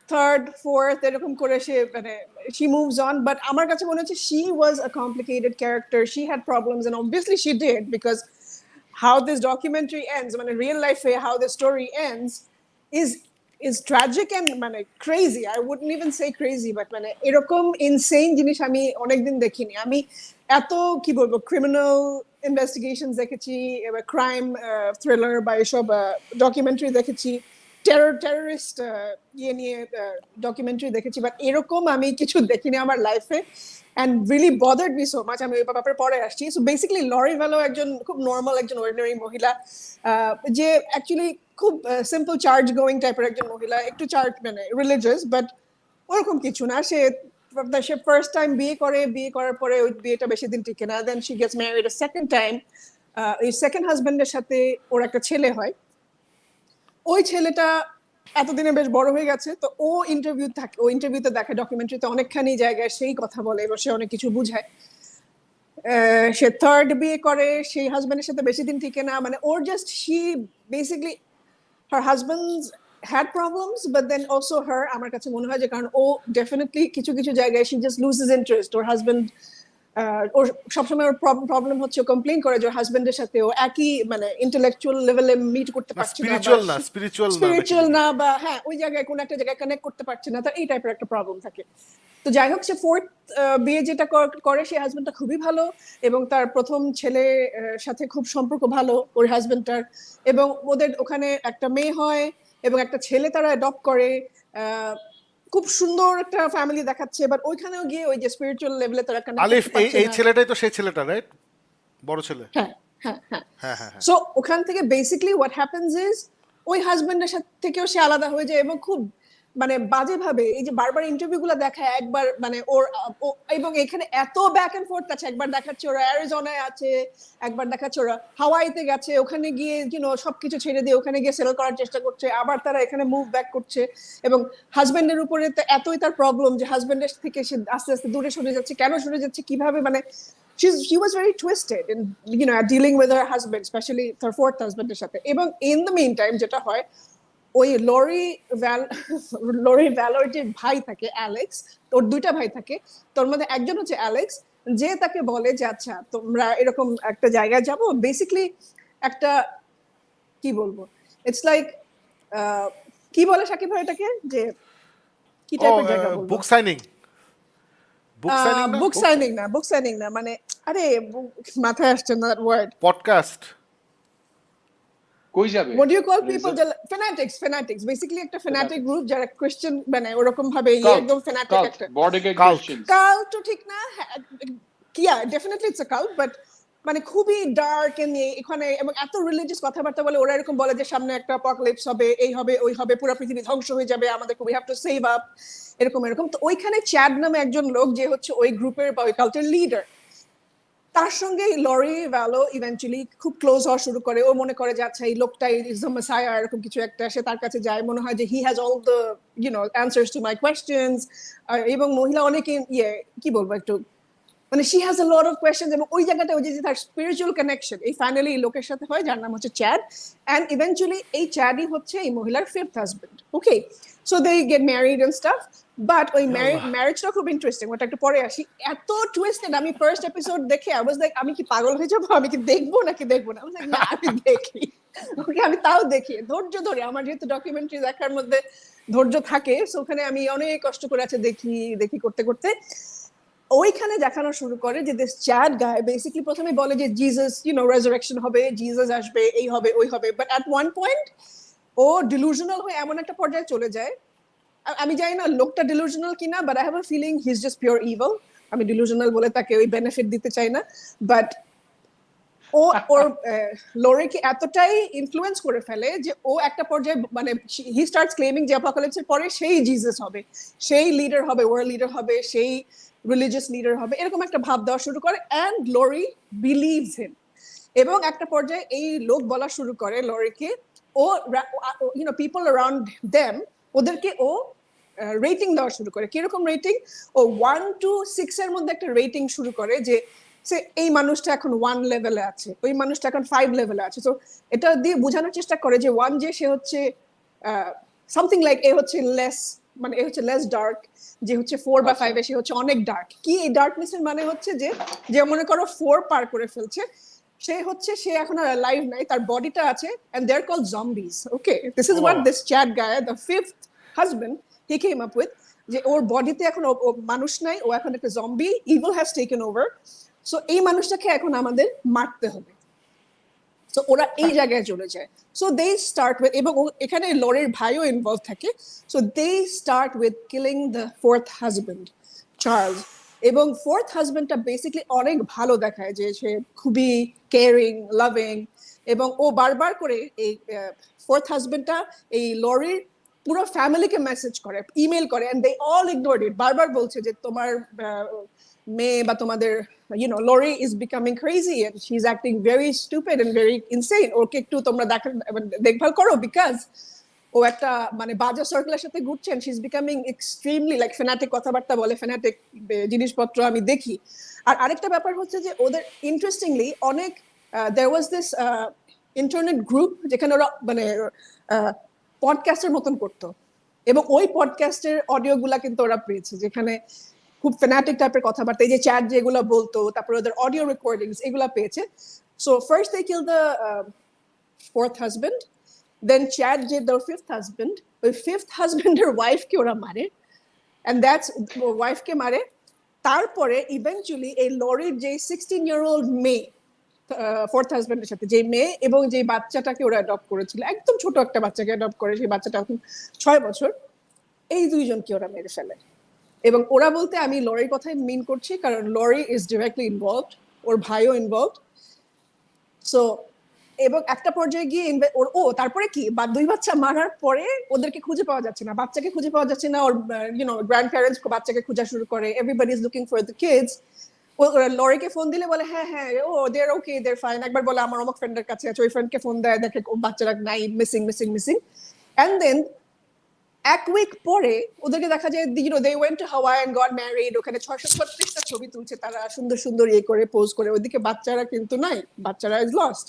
থার্ড ফোর্থ এরকম করে সে মানে she moves on, but আমার কাছে মনে হচ্ছে she was a complicated character, she had problems and obviously she did, because how this documentary ends, মানে real life how the story ends is tragic and মানে crazy. I wouldn't even say crazy, but মানে এরকম insane জিনিস আমি অনেকদিন দেখিনি। আমি এত কি বলবো ক্রিমিনাল ইনভেস্টিগেশন দেখেছি, এবার ক্রাইম থ্রিলার বা এসব ডকুমেন্টারি দেখেছি, টেররিস্ট ইয়ে নিয়ে ডকুমেন্টারি দেখেছি, বাট এরকম আমি কিছু দেখিনি আমার লাইফে, and really bothered me so much. আমি ওই ব্যাপারে পরে আসছি। সো বেসিক্যালি লরি ভ্যালো একজন খুব নর্মাল একজন অর্ডিনারি মহিলা, যে অ্যাকচুয়ালি খুব সিম্পল চার্জ গোয়িং টাইপের একজন মহিলা, একটু চার্জ মানে রিলিজিয়াস, বাট ওরকম কিছু না। সে ফার্স্ট টাইম বিয়ে করার পরে ওই বিয়েটা বেশি দিন টিকে না, then she gets married a second time. এই সেকেন্ড হাজবেন্ডের সাথে ওর একটা ছেলে হয়। ওই ছেলেটা এতদিনে বেশ বড় হয়ে গেছে, তো ও ইন্টারভিউতে দেখে ডকুমেন্টারিতে অনেকখানি জায়গায় সেই কথা বলে এবং সে অনেক কিছু বুঝায়। সে থার্ড বিয়ে করে, সেই হাজবেন্ডের সাথে বেশি দিন টিকে না, মানে ওর just she basically her husband's had problems, but then also her, আমার কাছে মনে হয় যে কারণ ও ডেফিনেটলি কিছু জায়গায় she just loses interest. ওর হাজবেন্ড ওর সবসময় ওর প্রবলেম হচ্ছে, ও কমপ্লেইন করে যে ওর হাজবেন্ডের সাথে ও একই মানে ইন্টেলেকচুয়াল লেভেলে মিট করতে পারছে না, স্পিরিচুয়াল না বা হ্যাঁ ওই জায়গায় কোন একটা জায়গায় কানেক্ট করতে পারছে না, তার এই টাইপের একটা প্রবলেম থাকে। তো যাই হোক, সে ফোর্থ বিয়ে যেটা করে, সেই হাজবেন্ডটা খুবই ভালো এবং তার প্রথম ছেলে সাথে খুব সম্পর্ক ভালো ওর হাজবেন্ডটার, এবং ওদের ওখানে একটা মেয়ে হয় এবং একটা ছেলে তারা অ্যাডপ্ট করে। খুব সুন্দর একটা ফ্যামিলি দেখাচ্ছে, বাট ওইখানেও গিয়ে ওই যে স্পিরিচুয়াল লেভেলে তারা কানেক্ট করতে পারছে না। এই ছেলেটাই তো সেই ছেলেটা, রাইট? বড় ছেলে। হ্যাঁ। সো ওখান থেকে বেসিক্যালি হোয়াট হ্যাপেন্স ইজ ওই হাজবেন্ডের সাথে থেকেও সে আলাদা হয়ে যায় এবং খুব মানে বাজে ভাবে এই যে বারবার ইন্টারভিউগুলো দেখায়, একবার মানে ওর এবং এখানে এত ব্যাক এন্ড ফোর্থ আছে, একবার দেখাচ্ছে ওরা অ্যারিজোনায় আছে, একবার দেখাচ্ছে ওরা হাওয়াইতে গেছে, ওখানে গিয়ে সবকিছু ছেড়ে দিয়ে ওখানে গিয়ে সেটেল করার চেষ্টা করছে, আবার তারা এখানে মুভ ব্যাক করছে, এবং হাজবেন্ডের উপরে এতই তার প্রবলেম যে হাজবেন্ডের থেকে সে আস্তে আস্তে দূরে সরে যাচ্ছে, কেন সরে যাচ্ছে, কিভাবে, মানে she was very twisted in dealing with her husband, especially her fourth husband এর সাথে। এবং in the meantime যেটা হয়, ওই লরি ভ্যালোর যে ভাই থাকে অ্যালেক্স, ওর দুইটা ভাই থাকে, তোর মধ্যে একজন হচ্ছে অ্যালেক্স, যে তাকে বলে যে আচ্ছা তোমরা এরকম একটা জায়গায় যাবো, বেসিক্যালি একটা কি বলবো, ইটস লাইক কি বলে শাকিব ভাই এটাকে, যে কি টাইপের জায়গা বলবো, বুক সাইনিং বুক সাইনিং না, মানে আরে মাথায় আসছে না ওয়ার্ড। পডকাস্ট কই যাবে? What do you call people? Fanatics. Basically একটা fanatic group যারা Christian মানে ওরকম ভাবে একদম fanatic একটা born again Cult. Christians. cult তো ঠিক না, yeah definitely it's a cult, but মানে খুবই ডার্ক এখানে এবং এত রিলিজিয়াস কথাবার্তা বলে। ওরা এরকম বলে যে সামনে একটা অ্যাপোক্যালিপস হবে, এই হবে ওই হবে, পুরো পৃথিবী ধ্বংস হয়ে যাবে, আমাদেরকে we have to save up, এরকম। তো ওইখানে চ্যাড নামে একজন লোক যে হচ্ছে ওই গ্রুপের বা ওই কাল্টের লিডার, তার সঙ্গে লরি ভ্যালো ইভেন্চুয়ালি খুব ক্লোজ হওয়া শুরু করে। ও মনে করে যে আচ্ছা এই লোকটাই ইজ দ্য মেসায়া, এরকম কিছু একটা। সে তার কাছে যায়, মনে হয় যে he has all the answers to my questions. এবং মহিলা অনেকে কি বলবো একটু মানে she has a lot of questions. এবং ওই জায়গাটা ওই যে তার স্পিরিচুয়াল কানেকশন এই ফাইনালি লোকের সাথে হয় যার নাম হচ্ছে চ্যাড। অ্যান্ড ইভেন্চুয়ালি এই চ্যাডই হচ্ছে এই মহিলার fifth husband. Okay, so they get married and stuff. But ওই ম্যারেজটা খুব ইন্টারেস্টিং, ওটা একটু পরে আসি। এত টুইস্টেড, আমি ফার্স্ট এপিসোড দেখে আই ওয়াজ লাইক আমি কি পাগল হয়ে যাবো, আমি কি দেখবো নাকি দেখবো না। না আমি দেখি, ওকে আমি তাও দেখি ধৈর্য ধরে। আমার যেহেতু ডকুমেন্টারি দেখার মধ্যে ধৈর্য থাকে, সো ওখানে আমি অনেক কষ্ট করে আছে দেখি করতে করতে ওইখানে দেখানো শুরু করে যে দিস চ্যাড গায় বেসিক্যালি প্রথমে বলে যে জিসাস রেজারেকশন হবে, জিসাস আসবে, এই হবে ওই হবে। বাট অ্যাট ওয়ান পয়েন্ট ও ডিলুশনাল হয়ে এমন একটা পর্যায়ে চলে যায়, আমি জানি না লোকটা ডিলুশনাল কিনা, but I have a feeling he is just pure evil. আমি ডিলুশনাল বলে তাকে ওই বেনিফিট দিতে চাই না, বাট ওর লরিকে এতটাই ইনফ্লুয়েন্স করে ফেলে যে ও একটা পর্যায়ে মানে হি স্টার্টস ক্লেমিং যে অ্যাপোক্যালিপসের পরে সেই জিসাস হবে, সেই লিডার হবে, ওয়ার্ল্ড লিডার হবে, সেই রিলিজিয়াস লিডার হবে, এরকম একটা ভাব দেওয়া শুরু করে। অ্যান্ড লরি বিলিভস হিম। এবং একটা পর্যায়ে এই লোক বলা শুরু করে লরিকে, ও পিপল অ্যারাউন্ড দেম ওদেরকে ও রেটিং দেওয়া শুরু করে। কিরকম রেটিং? ও 1 to 6 এর মধ্যে একটা রেটিং শুরু করে যে এই মানুষটা এখন 1 লেভেলে আছে, ওই মানুষটা এখন 5 লেভেলে আছে। তো এটা দিয়ে বোঝানোর চেষ্টা করে যে 1 যে সে হচ্ছে সামথিং লাইক এ হচ্ছে লেস, মানে এ হচ্ছে লেস ডার্ক, যে হচ্ছে 4 বা 5 এ সে হচ্ছে অনেক ডার্ক। কি এই ডার্কনেসের মানে হচ্ছে যে মনে করো 4 পার করে ফেলছে, সে এখন আর লাইভ নাই, তার বডিটা আছে, and they're called zombies. Okay, this is what this Chad guy, the fifth husband, he came up with, যে ওর বডিতে এখন মানুষ নাই, ও এখন একটা zombie, evil has taken over, so এই মানুষটাকে এখন আমাদের মারতে হবে। সো ওরা এই জায়গায় চলে যায়। সো দে স্টার্ট উইথ, এবং এখানে লরির ভাইও ইনভলভ থাকে। So they start with killing the fourth husband Charles. এবং ফোর্থ হাজবেন্ডটা বেসিক্যালি অনেক ভালো দেখায়, যে সে খুবই কেয়ারিং, লাভিং, এবং ও বারবার করে এই ফোর্থ হাজবেন্ডটা এই লরির পুরো ফ্যামিলিকে মেসেজ করে, ইমেল করে, and they all ignored it. বারবার বলছে যে তোমার মেয়ে বা তোমাদের Laurie is becoming crazy and she is acting very stupid and very insane, okay একটু তোমরা দেখভাল করো, বিকজ ও একটা মানে বাজে সার্কেলের সাথে ঘুরছেন। She is becoming extremely like fanatic কথাবার্তা বলে, ফ্যানাটিক জিনিসপত্র আমি দেখি। আর আরেকটা ব্যাপার হচ্ছে যে ওদের ইন্টারেস্টিংলি অনেক দেয়ার ওয়াজ দিস ইন্টারনেট গ্রুপ যেখানে ওরা মানে পডকাস্টের মতন করতো, এবং ওই পডকাস্টের অডিও গুলা কিন্তু ওরা পেয়েছে, যেখানে খুব ফ্যানাটিক টাইপের কথাবার্তা, এই যে চ্যাট যেগুলো বলতো, তারপরে ওদের অডিও রেকর্ডিংস এগুলা পেয়েছে। So first they kill the fourth husband, then Chad যে দ্য ফিফথ হাজবেন্ড, ওই ফিফথ হাজবেন্ডের ওয়াইফকে ওরা মারে, এন্ড দ্যাটস ওয়াইফকে মারে। তারপরে ইভেন্চুয়ালি এই লরির যে 16-year-old মেয়ে, ফোর্থ হাজবেন্ডের সাথে যে মেয়ে এবং যে বাচ্চাটাকে ওরা অ্যাডপ্ট করেছিল, একদম ছোট একটা বাচ্চাকে অ্যাডপ্ট করে, সেই বাচ্চাটা এখন 6 বছর, এই দুইজনকে ওরা মেরে ফেলে। এবং ওরা বলতে আমি লরির কথাই মিন করছি, কারণ লরি ইজ ডিরেক্টলি ইনভলভড, ওর ভাইও ইনভলভড। সো এবং একটা পর্যায়ে গিয়ে তারপরে কি 2 বাচ্চা মারার পরে ওদেরকে খুঁজে পাওয়া যাচ্ছে না, বাচ্চাকে খুঁজে পাওয়া যাচ্ছে না, ওর গ্র্যান্ড প্যারেন্টস বাচ্চাকে খোঁজা শুরু করে, everybody is looking for the kids. লরিকে ফোন দিলে বলে হ্যাঁ they R okay, they R fine. একবার বলে আমার অমুক ফ্রেন্ডের কাছে আছে, ওই ফ্রেন্ডকে ফোন দেয়, দেখে বাচ্চারা নাই, মিসিং। এন্ড দেন এক উইক পরে ওদেরকে দেখা যায় they went to Hawaii and got married. ওখানে 636টা ছবি তুলছে তারা, সুন্দর সুন্দর করে পোজ করে, ওইদিকে বাচ্চারা কিন্তু নাই, বাচ্চারা ইজ লস্ট।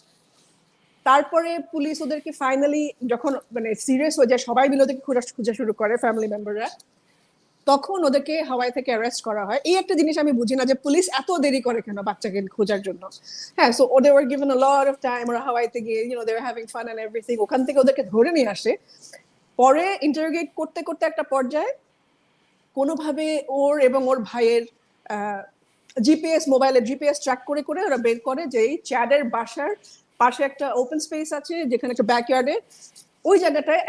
তারপরে পুলিশ ওদেরকে ফাইনালি যখন মানে সিরিয়াস হয়ে যায়, সবাই মিলে ওদেরকে খোঁজা শুরু করে, ফ্যামিলি মেম্বাররা, তখন ওদেরকে হাওয়াই থেকে অ্যারেস্ট করা হয়। এই একটা জিনিস আমি বুঝি না যে পুলিশ এত দেরি করে কেন বাচ্চাকে খোঁজার জন্য। হ্যাঁ, so they were given a lot of time, ওরা হাওয়াইতে গিয়ে they were having fun and everything, ওখান থেকে ওদেরকে ধরে নিয়ে আসে। পরে ইন্টারোগেট করতে করতে একটা পর্যায়ে কোনোভাবে ওর এবং ওর ভাইয়ের জিপিএস মোবাইলে জিপিএস ট্র্যাক করে করে ওরা বের করে যে এই চ্যাডের বাসার পাশে একটা ওপেন স্পেস আছে যেখানে একটা ব্যাকইয়ার্ডে ওই জায়গাটায়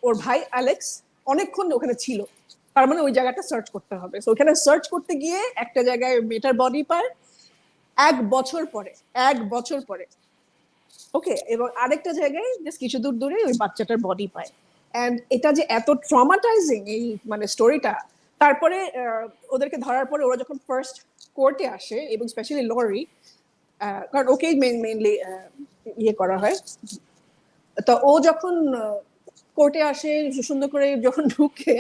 ওর ভাই অ্যালেক্স অনেকক্ষণ ওখানে ছিল, তার মানে ওই জায়গাটা সার্চ করতে হবে। তো ওখানে সার্চ করতে গিয়ে একটা জায়গায় মেয়েটার বডি পায় 1 বছর পরে ওকে, এবং আরেকটা জায়গায় জাস্ট কিছু দূর দূরে ওই বাচ্চাটার বডি পায়। অ্যান্ড এটা যে এত ট্রমাটাইজিং এই মানে স্টোরিটা, তারপরে ওদেরকে ধরার পরে ওরা যখন ফার্স্ট কোর্টে আসে এবং স্পেশালি লরি, কারণ ওকেই মেইনলি ইয়ে করা হয়, তো ও যখন কোর্টে আসে সুন্দর করে যখন ঢুকে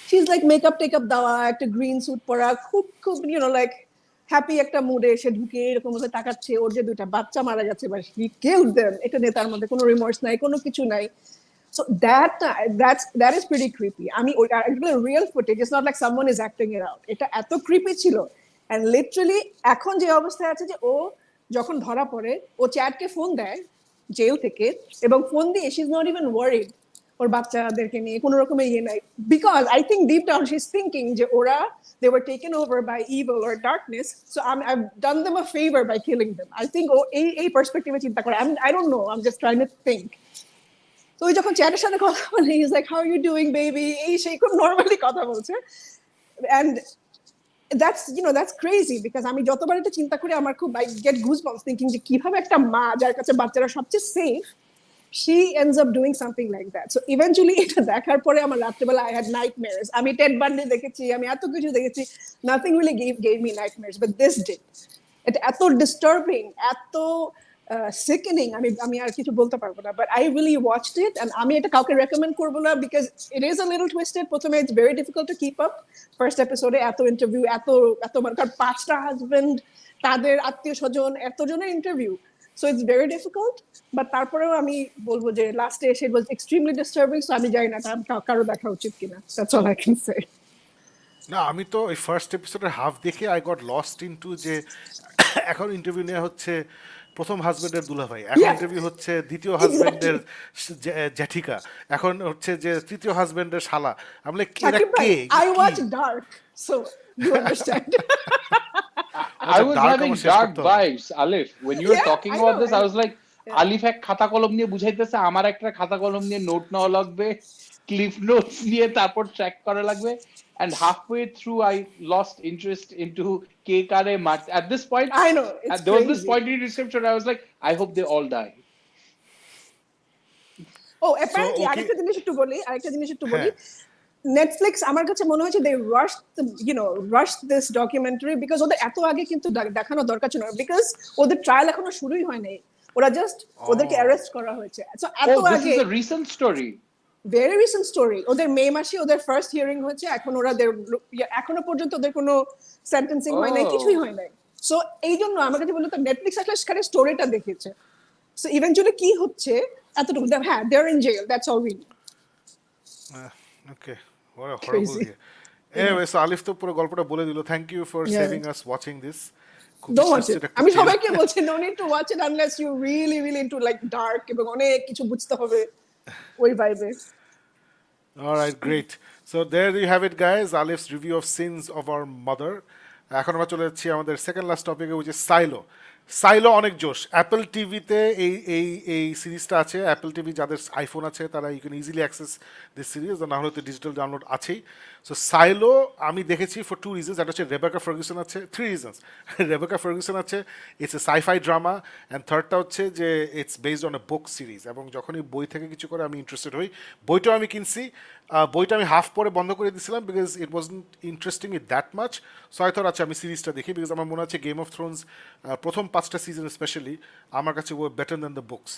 she is like makeup take up দেওয়া, একটা গ্রিন স্যুট পরা, খুব খুব লাইক হ্যাপি একটা মুডে এসে ঢুকে এরকম ভাবে তাকাচ্ছে। ওর যে 2টা বাচ্চা মারা গেছে বা হি কিলড देम, এটা নিয়ে তার মধ্যে কোনো রিমর্স নাই, কোনো কিছু নাই। So that is pretty creepy. আমি ওই real footage, it's not like someone is acting it out, এটা এত ক্রিপি ছিল। এন্ড লিটারালি এখন যে অবস্থায় আছে যে ও যখন ধরা পড়ে ও চ্যাটকে ফোন দেয় জেল থেকে, এবং ফোন দিয়ে she is not even worried ওর বাচ্চাদেরকে নিয়ে কোনো রকমের ইয়ে নাই, because I think deep down she is thinking যে ওরা they were taken over by evil or darkness, so I've done them a favour by killing them. I think ও এই পার্সপেক্টিভে চিন্তা করে। I don't know, I am just trying to think. তো ওই যখন চ্যাটের সাথে কথা বলে is like how you doing baby, এই সেই খুব নর্মালি কথা বলছে। অ্যান্ড that's crazy because আমি যতবার এটা চিন্তা করি আমার খুব I get goosebumps thinking যে কিভাবে একটা মা যার কাছে বাচ্চারা সবচেয়ে safe, she ends up doing something like that. So eventually এটা দেখার পরে আমার রাত্রেবেলা I had nightmares. আমি টেড বান্ডি দেখেছি, আমি এত কিছু দেখেছি, nothing really gave me nightmares, but this did. এটা এত disturbing, এত sickening, আমি আর কিছু বলতে পারবো না, but I really watched it and আমি এটা কাউকে recommend করবো না because it is a little twisted. প্রথমে it's very difficult to keep up. First episode এত ইন্টারভিউ, এত কারণ 5টা হাজবেন্ড, তাদের আত্মীয় স্বজন, এতজনের interview, so it's very difficult. But তারপরেও আমি বলবো যে লাস্টে এসে it was extremely disturbing, so আমি জানি না কারো দেখা উচিত কিনা, that's all I can say. না, আমি তো এই ফার্স্ট এপিসোডের হাফ দেখে আই গট লস্ট ইনটু যে এখন ইন্টারভিউ নেওয়া হচ্ছে প্রথম হাজবেন্ডের দুলাভাই, এখন ইন্টারভিউ হচ্ছে দ্বিতীয় হাজবেন্ডের জ্যাঠিকা, এখন হচ্ছে যে তৃতীয় হাজবেন্ডের শালা। আমি এরা কে? I watch Dark, so you understand. I was having dark vibes, Alif. When you were talking about this, I was like, আলিফ এক খাতা কলম নিয়ে বুঝাইতেছে, আমার একটা খাতা কলম নিয়ে নোট নেওয়া লাগবে, ক্লিফ নোটস নিয়ে তারপর ট্র্যাক করা লাগবে। And halfway through, I lost interest into কে কারে মার. At this point, I know, there was this point in the description, I was like, I hope they all die. Oh, apparently আরেকটা জিনিস একটু বলি নেটফ্লিক্স আমার কাছে মনে হচ্ছে they rushed this documentary because ওদের এত আগে কিন্তু দেখানো দরকার ছিল, because ওদের ট্রায়াল এখনো শুরুই হয় নাই, ওরা জাস্ট ওদেরকে অ্যারেস্ট করা হয়েছে। সো এত আগে, this is a recent story. Very recent story. ওদের মে মাসে ওদের ফার্স্ট হিয়ারিং হয়েছে, এখন এখনো পর্যন্ত ওদের কোনো সেন্টেন্সিং হয় নাই, কিছুই হয় নাই। সো এই জন্য আমার কাছে বলতো নেটফ্লিক্স আসলে স্টোরিটা দেখেছে, সো ইভেন্চুয়ালি কি হচ্ছে এতটুকু, হ্যাঁ they are in jail, that's all we know. Okay, what a horrible year. Anyway, so আলিফ তো পুরো গল্পটা বলে দিল। Thank you for saving us watching this. Don't watch it. আমি সবাইকে বলছি no need to watch it unless you really into like dark এবং অনেক কিছু বুঝতে হবে ওই ভাইবে। All right, great. So there you have it, guys. Alif's review of Sins of Our Mother. এখন আমরা চলে যাচ্ছি আমাদের সেকেন্ড লাস্ট টপিকে, which is সাইলো অনেক জোশ। অ্যাপল টিভিতে এই সিরিজটা আছে। অ্যাপল টিভি যাদের আইফোন আছে তারা you can easily access this series, না হলে তো ডিজিটাল ডাউনলোড আছেই। সো সাইলো আমি দেখেছি ফর 2 reasons. একটা হচ্ছে রেবেকা ফার্গুসন আছে, 3 reasons. রেবেকা ফার্গুসন আছে, it's a scifi drama, and থার্ডটা হচ্ছে যে it's based on a book series, এবং যখনই বই থেকে কিছু করে আমি ইন্টারেস্টেড হই। বইটাও আমি কিনছি, বইটা আমি হাফ পরে বন্ধ করে দিয়েছিলাম because it wasn't interesting it that much. So I thought আচ্ছা আমি সিরিজটা দেখি, বিকজ আমার মনে হচ্ছে গেম অফ থ্রোনস প্রথম 5টা সিজন স্পেশালি আমার কাছে were better than the books.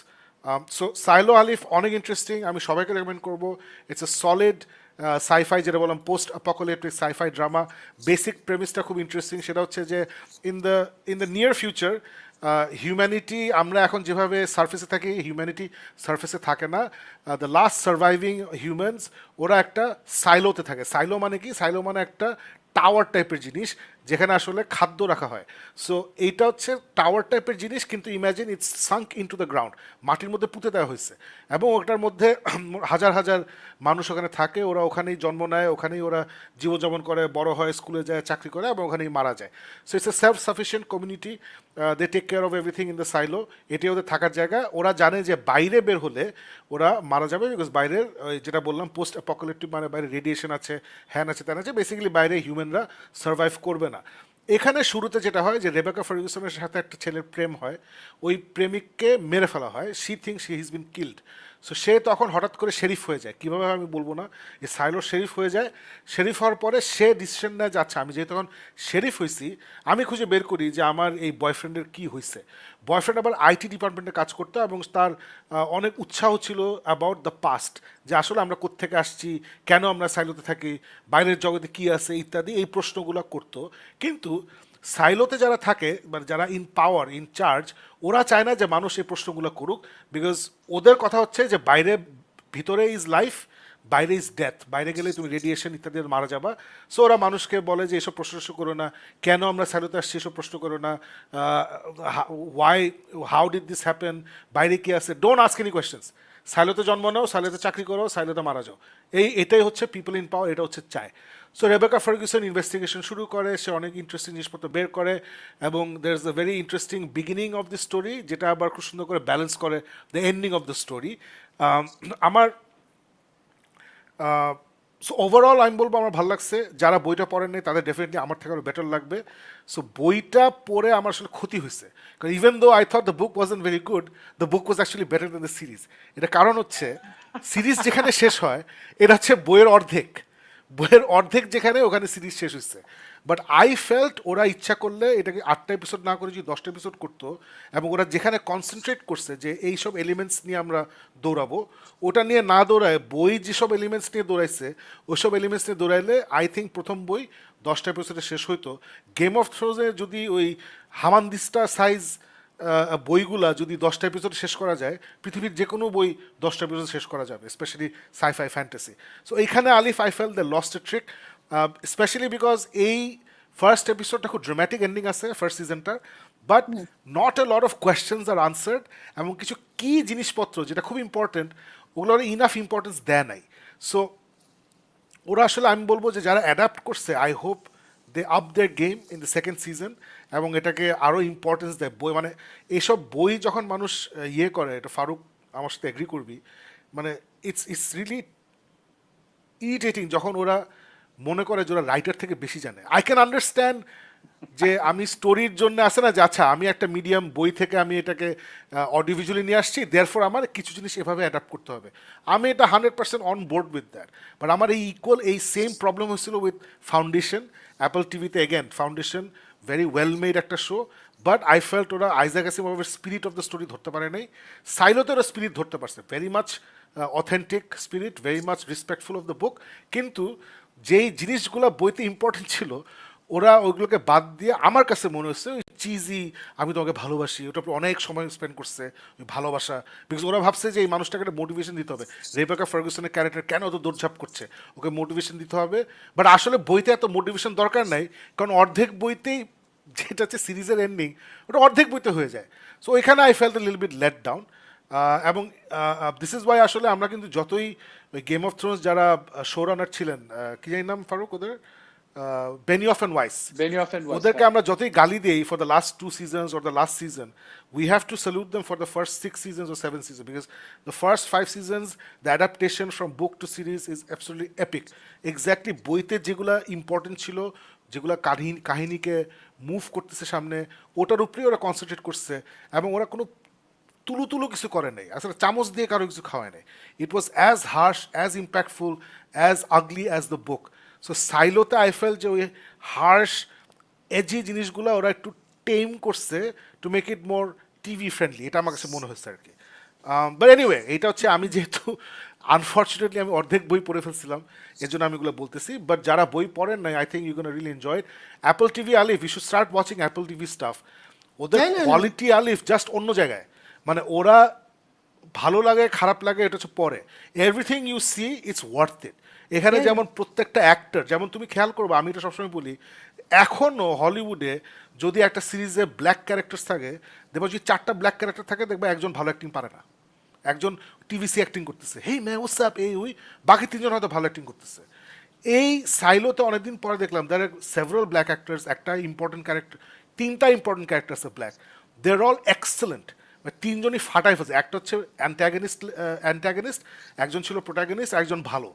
So Silo Alif অনেক ইন্টারেস্টিং, আমি সবাইকে রেকমেন্ড করবো। ইটস এ সলিড সাইফাই, যেটা বললাম পোস্ট অ্যাপোকালিপটিক সাইফাই ড্রামা। বেসিক প্রেমিসটা খুব ইন্টারেস্টিং, সেটা হচ্ছে যে in the near future humanity, আমরা এখন যেভাবে সারফেসে থাকি হিউম্যানিটি সারফেসে থাকে না। দ্য লাস্ট সার্ভাইভিং হিউম্যানস ওরা একটা সাইলোতে থাকে। সাইলো মানে কি? সাইলো মানে একটা টাওয়ার টাইপের জিনিস যেখানে আসলে খাদ্য রাখা হয়। সো এইটা হচ্ছে টাওয়ার টাইপের জিনিস, কিন্তু imagine it's sunk into the ground, মাটির মধ্যে পুঁতে দেওয়া হয়েছে, এবং ওটার মধ্যে হাজার হাজার মানুষ ওখানে থাকে, ওরা ওখানেই জন্ম নেয়, ওখানেই ওরা জীবনযাপন করে, বড় হয়, স্কুলে যায়, চাকরি করে, এবং ওখানেই মারা যায়। So it's a self sufficient community, they take care of everything in the silo. এটি ওদের থাকার জায়গা। ওরা জানে যে বাইরে বের হলে ওরা মারা যাবে, বিকজ বাইরের যেটা বললাম পোস্ট অ্যাপোকালিপটিক, মানে বাইরে রেডিয়েশন আছে, হ্যান আছে, ত্যান আছে, বেসিক্যালি বাইরে হিউম্যানরা সার্ভাইভ করবে না। এখানে শুরুতে যেটা হয় যে রেবেকা ফার্গুসনের সাথে একটা ছেলের প্রেম হয়, ওই প্রেমিককে মেরে ফেলা হয়, she thinks she he's been killed. So সে তখন হঠাৎ করে শেরিফ হয়ে যায়, কীভাবে আমি বলবো না, এই সাইলোর শেরিফ হয়ে যায়। শেরিফ হওয়ার পরে সে ডিসিশন নেয় যে আচ্ছা, আমি যেহেতু তখন শেরিফ হয়েছি, আমি খুঁজে বের করি যে আমার এই বয়ফ্রেন্ডের কী হয়েছে। বয়ফ্রেন্ড আবার আইটি ডিপার্টমেন্টে কাজ করতো, এবং তার অনেক উৎসাহ ছিল অ্যাবাউট দ্য পাস্ট, যে আসলে আমরা কোত্থেকে আসছি, কেন আমরা সাইলোতে থাকি, বাইরের জগতে কী আছে ইত্যাদি, এই প্রশ্নগুলো করতো। কিন্তু সাইলোতে যারা থাকে, মানে যারা ইন পাওয়ার, ইন চার্জ, ওরা চায় না যে মানুষ এই প্রশ্নগুলো করুক, বিকজ ওদের কথা হচ্ছে যে বাইরে, ভিতরে ইজ লাইফ, বাইরে ইজ ডেথ, বাইরে গেলে তুমি রেডিয়েশন ইত্যাদি মারা যাবা। সো ওরা মানুষকে বলে যে এসব প্রশ্ন করো না, কেন আমরা সাইলোতে আসছি এসব প্রশ্ন করো না, why, how did this happen, বাইরে কি আছে, ডোন্ট আস্ক এনি কোয়েশ্চেন্স, সাইলোতে জন্ম নাও, সাইলোতে চাকরি করো, সাইলোতে মারা যাও। এটাই হচ্ছে পিপল ইন পাওয়ার, এটা হচ্ছে চায়। সো রেবেকা ফার্গুসন ইনভেস্টিগেশন শুরু করে, সে অনেক ইন্টারেস্টিং জিনিসপত্র বের করে, এবং there is a very interesting beginning of the story, যেটা আবার খুব সুন্দর করে ব্যালেন্স করে the ending of the story. আমার সো ওভারঅল আমি বলবো আমার ভালো লাগছে। যারা বইটা পড়েন নাই তাদের ডেফিনেটলি আমার থেকে আরও বেটার লাগবে। সো বইটা পড়ে আমার আসলে ক্ষতি হয়েছে, কারণ even though I thought the book wasn't very good, the book was actually better than the series. এটা কারণ হচ্ছে সিরিজ যেখানে শেষ হয়, এটা হচ্ছে বইয়ের অর্ধেক, বইয়ের অর্ধেক যেখানে, ওখানে সিরিজ শেষ হয়েছে। বাট আই ফেল্ট ওরা ইচ্ছা করলে এটাকে 8টা এপিসোড না করে যদি 10টা এপিসোড করতো, এবং ওরা যেখানে কনসেন্ট্রেট করছে যে এই সব এলিমেন্টস নিয়ে আমরা দৌড়াবো, ওটা নিয়ে না দৌড়ায় বই যেসব এলিমেন্টস নিয়ে দৌড়াইছে, ওইসব এলিমেন্টস নিয়ে দৌড়াইলে আই থিঙ্ক প্রথম বই 10টা এপিসোডে শেষ হইতো। গেম অফ থ্রোজে যদি ওই হামানদিস্তা সাইজ বইগুলা যদি 10টা এপিসোড শেষ করা যায়, পৃথিবীর যে কোনো বই 10টা এপিসোড শেষ করা যাবে, স্পেশালি সাইফাই ফ্যান্টাসি। সো এইখানে Alif I felt the lost a trick, specially because এই ফার্স্ট এপিসোডটা খুব ড্রামাটিক এন্ডিং আছে ফার্স্ট সিজনটার, but not a lot of questions are answered, এবং কিছু কি জিনিসপত্র যেটা খুব ইম্পর্টেন্ট, ওগুলো ইনাফ ইম্পর্টেন্স দেয় নাই। সো ওরা আসলে, আমি বলবো যে যারা অ্যাডাপ্ট করছে, I hope they up their game in the second season, এবং এটাকে আরও ইম্পর্টেন্স দেয়। বই মানে এইসব বই যখন মানুষ ইয়ে করে, এটা ফারুক আমার সাথে এগ্রি করবি, মানে ইটস রিয়েলি ইরিটেটিং যখন ওরা মনে করে যে ওরা রাইটার থেকে বেশি জানে। আই ক্যান আন্ডারস্ট্যান্ড যে আমি স্টোরির জন্য আসে না যে আচ্ছা আমি একটা মিডিয়াম বই থেকে আমি এটাকে অডিও ভিজুয়ালি নিয়ে আসছি, দেয়ারফর আমার কিছু জিনিস এভাবে অ্যাডাপ্ট করতে হবে, আমি এটা 100% on board with that. But আমার এই ইকুয়াল এই সেম প্রবলেম হয়েছিল উইথ ফাউন্ডেশন, অ্যাপল টিভিতে। Again Foundation very well made একটা শো, বাট আই ফেল্ট ওরা আইজাক আসিমোভের স্পিরিট অফ দ্য স্টোরি ধরতে পারে নাই। সাইলোতে ওরা স্পিরিট ধরতে পারছে, very much authentic spirit, very much respectful of the book, কিন্তু যেই জিনিসগুলো বইতে ইম্পর্টেন্ট ছিল ওরা ওইগুলোকে বাদ দিয়ে আমার কাছে মনে হচ্ছে ওই চিজি, আমি তোমাকে ভালোবাসি, ওটা অনেক সময় স্পেন্ড করছে ওই ভালোবাসা, বিকজ ওরা ভাবছে যে এই মানুষটাকে একটা মোটিভেশন দিতে হবে, রেবেকা ফার্গুসনের ক্যারেক্টার কেন অত দৌড়ঝাঁপ করছে, ওকে মোটিভেশন দিতে হবে। বাট আসলে বইতে এত মোটিভেশন দরকার নাই, কারণ অর্ধেক বইতেই যেটা হচ্ছে সিরিজের এন্ডিং, ওটা অর্ধেক বইতে হয়ে যায়। সো ওইখানে I felt little bit let down. এবং দিস ইজ ওয়াই আসলে আমরা কিন্তু যতই ওই গেম অফ থ্রোনস যারা শো রানার ছিলেন, কি জানি নাম ফারুক ওদের, বেনিয়ফ অ্যান্ড ওয়াইস, ওদেরকে আমরা যতই গালি দিই for the last 2 seasons or the last season, we have to salute them for the first 6 seasons or 7 seasons, because the first 5 seasons the adaptation from book to series is absolutely epic. Exactly বইতে যেগুলা important ছিল, যেগুলা কাহিনীকে move করতেছে সামনে, ওটার উপরেই ওরা concentrate করছে, এবং ওরা কোনো তুলু কিছু করে নাই, আসলে চামচ দিয়ে কারো কিছু খাওয়ায় নাই। It was as harsh, as impactful, as ugly as the book. So সাইলোতে আই ফেল যে ওই হার্শ এজি জিনিসগুলো ওরা একটু টেম করছে to make it more TV friendly, এটা আমার কাছে মনে হচ্ছে আর কি। বাট এনিওয়ে, এইটা হচ্ছে আমি যেহেতু আনফর্চুনেটলি আমি অর্ধেক বই পড়ে ফেলছিলাম, এর জন্য আমি এগুলো বলতেছি। বাট যারা বই পড়েন নাই, I think you gonna really enjoy it. Apple TV Alif, you should start watching Apple TV stuff. ওদের কোয়ালিটি আলিফ জাস্ট অন্য জায়গায়, মানে ওরা ভালো লাগে খারাপ লাগে এটা হচ্ছে পরে, everything you see it's worth it. এখানে Yeah. যেমন প্রত্যেকটা অ্যাক্টর, যেমন তুমি খেয়াল করবে, আমি এটা সবসময় বলি, এখনও হলিউডে যদি একটা সিরিজে ব্ল্যাক ক্যারেক্টার্স থাকে, দেখবো যদি 4টা ব্ল্যাক ক্যারেক্টার থাকে, দেখবে একজন ভালো অ্যাক্টিং পারে না, একজন টিভিসি অ্যাক্টিং করতেছে, হেই ম্যান হোয়াটস আপ, এই ওই, বাকি 3জন হয়তো ভালো অ্যাক্টিং করতেছে। এই সাইলোতে অনেকদিন পরে দেখলাম there are several black actors, একটা ইম্পর্টেন্ট ক্যারেক্টার, 3টা important characters black, they are all excellent. 3জনই ফাটাই ফেলছে, একটা হচ্ছে অ্যান্টাগনিস্ট, একজন ছিল প্রোটাগনিস্ট, একজন ভালো,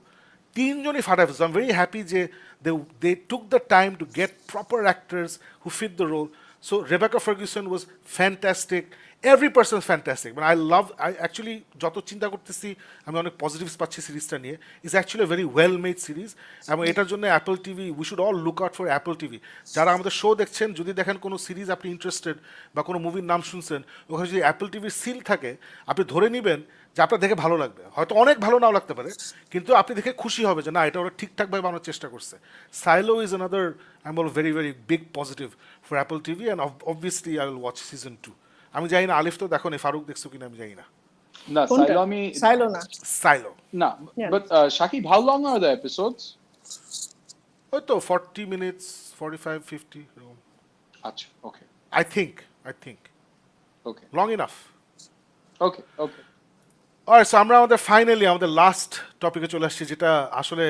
3জনই ফাটাই ফেলছে। আই এম ভেরি হ্যাপি যে they took the time to get proper actors who fit the role. So Rebecca Ferguson was fantastic, every person fantastic, মানে আই অ্যাকচুয়ালি যত চিন্তা করতেছি আমি অনেক পজিটিভস পাচ্ছি সিরিজটা নিয়ে। It's actually very well made series, এবং এটার জন্য Apple TV, we should all look out for Apple TV. যারা আমাদের শো দেখছেন, যদি দেখেন কোনো সিরিজ আপনি ইন্টারেস্টেড বা কোনো মুভির নাম শুনছেন, ওখানে যদি অ্যাপল টিভির সিল থাকে, আপনি ধরে নেবেন যে আপনার দেখে ভালো লাগবে, হয়তো অনেক ভালো নাও লাগতে পারে, কিন্তু আপনি দেখে খুশি হবে যে না, এটা ওরা ঠিকঠাকভাবে বানানোর চেষ্টা করছে। Silo is another, I am বল, very very big positive for Apple TV, and obviously I will watch season 2। আমি জানি না আলিফ তো দেখো নি, ফারুক দেখছো কিনা আমি জানি না। না, সাইলো আমি সাইলো না। সাইলো না, Yeah. but Shakib, how long are the episodes? হয়তো 40 minutes, 45, 50 এরকম। আচ্ছা, okay, I think okay, long enough. okay, okay. Alright, so আমরা আমাদের ফাইনালি আমাদের লাস্ট টপিকে চলে আসছি, যেটা আসলে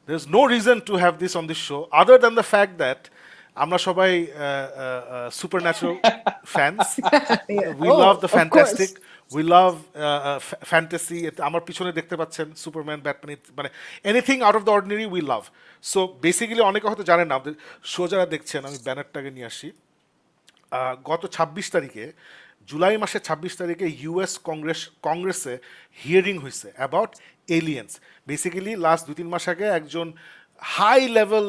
there is no reason to have this on this show other than the fact that আমরা সবাই supernatural fans. We Oh, love the of fantastic, course. we love fantasy. আমার পিছনে দেখতে পাচ্ছেন সুপারম্যান, ব্যাটম্যান, মানে anything out of the ordinary we love. So basically অনেকে হয়তো জানেন না, আমাদের শো যারা দেখছেন, আমি ব্যানারটাকে নিয়ে আসি। গত 26 তারিখে, জুলাই মাসের 26 তারিখে ইউএস কংগ্রেসে হিয়ারিং হয়েছে অ্যাবাউট এলিয়েন্স। বেসিক্যালি লাস্ট 2-3 মাস আগে একজন হাই লেভেল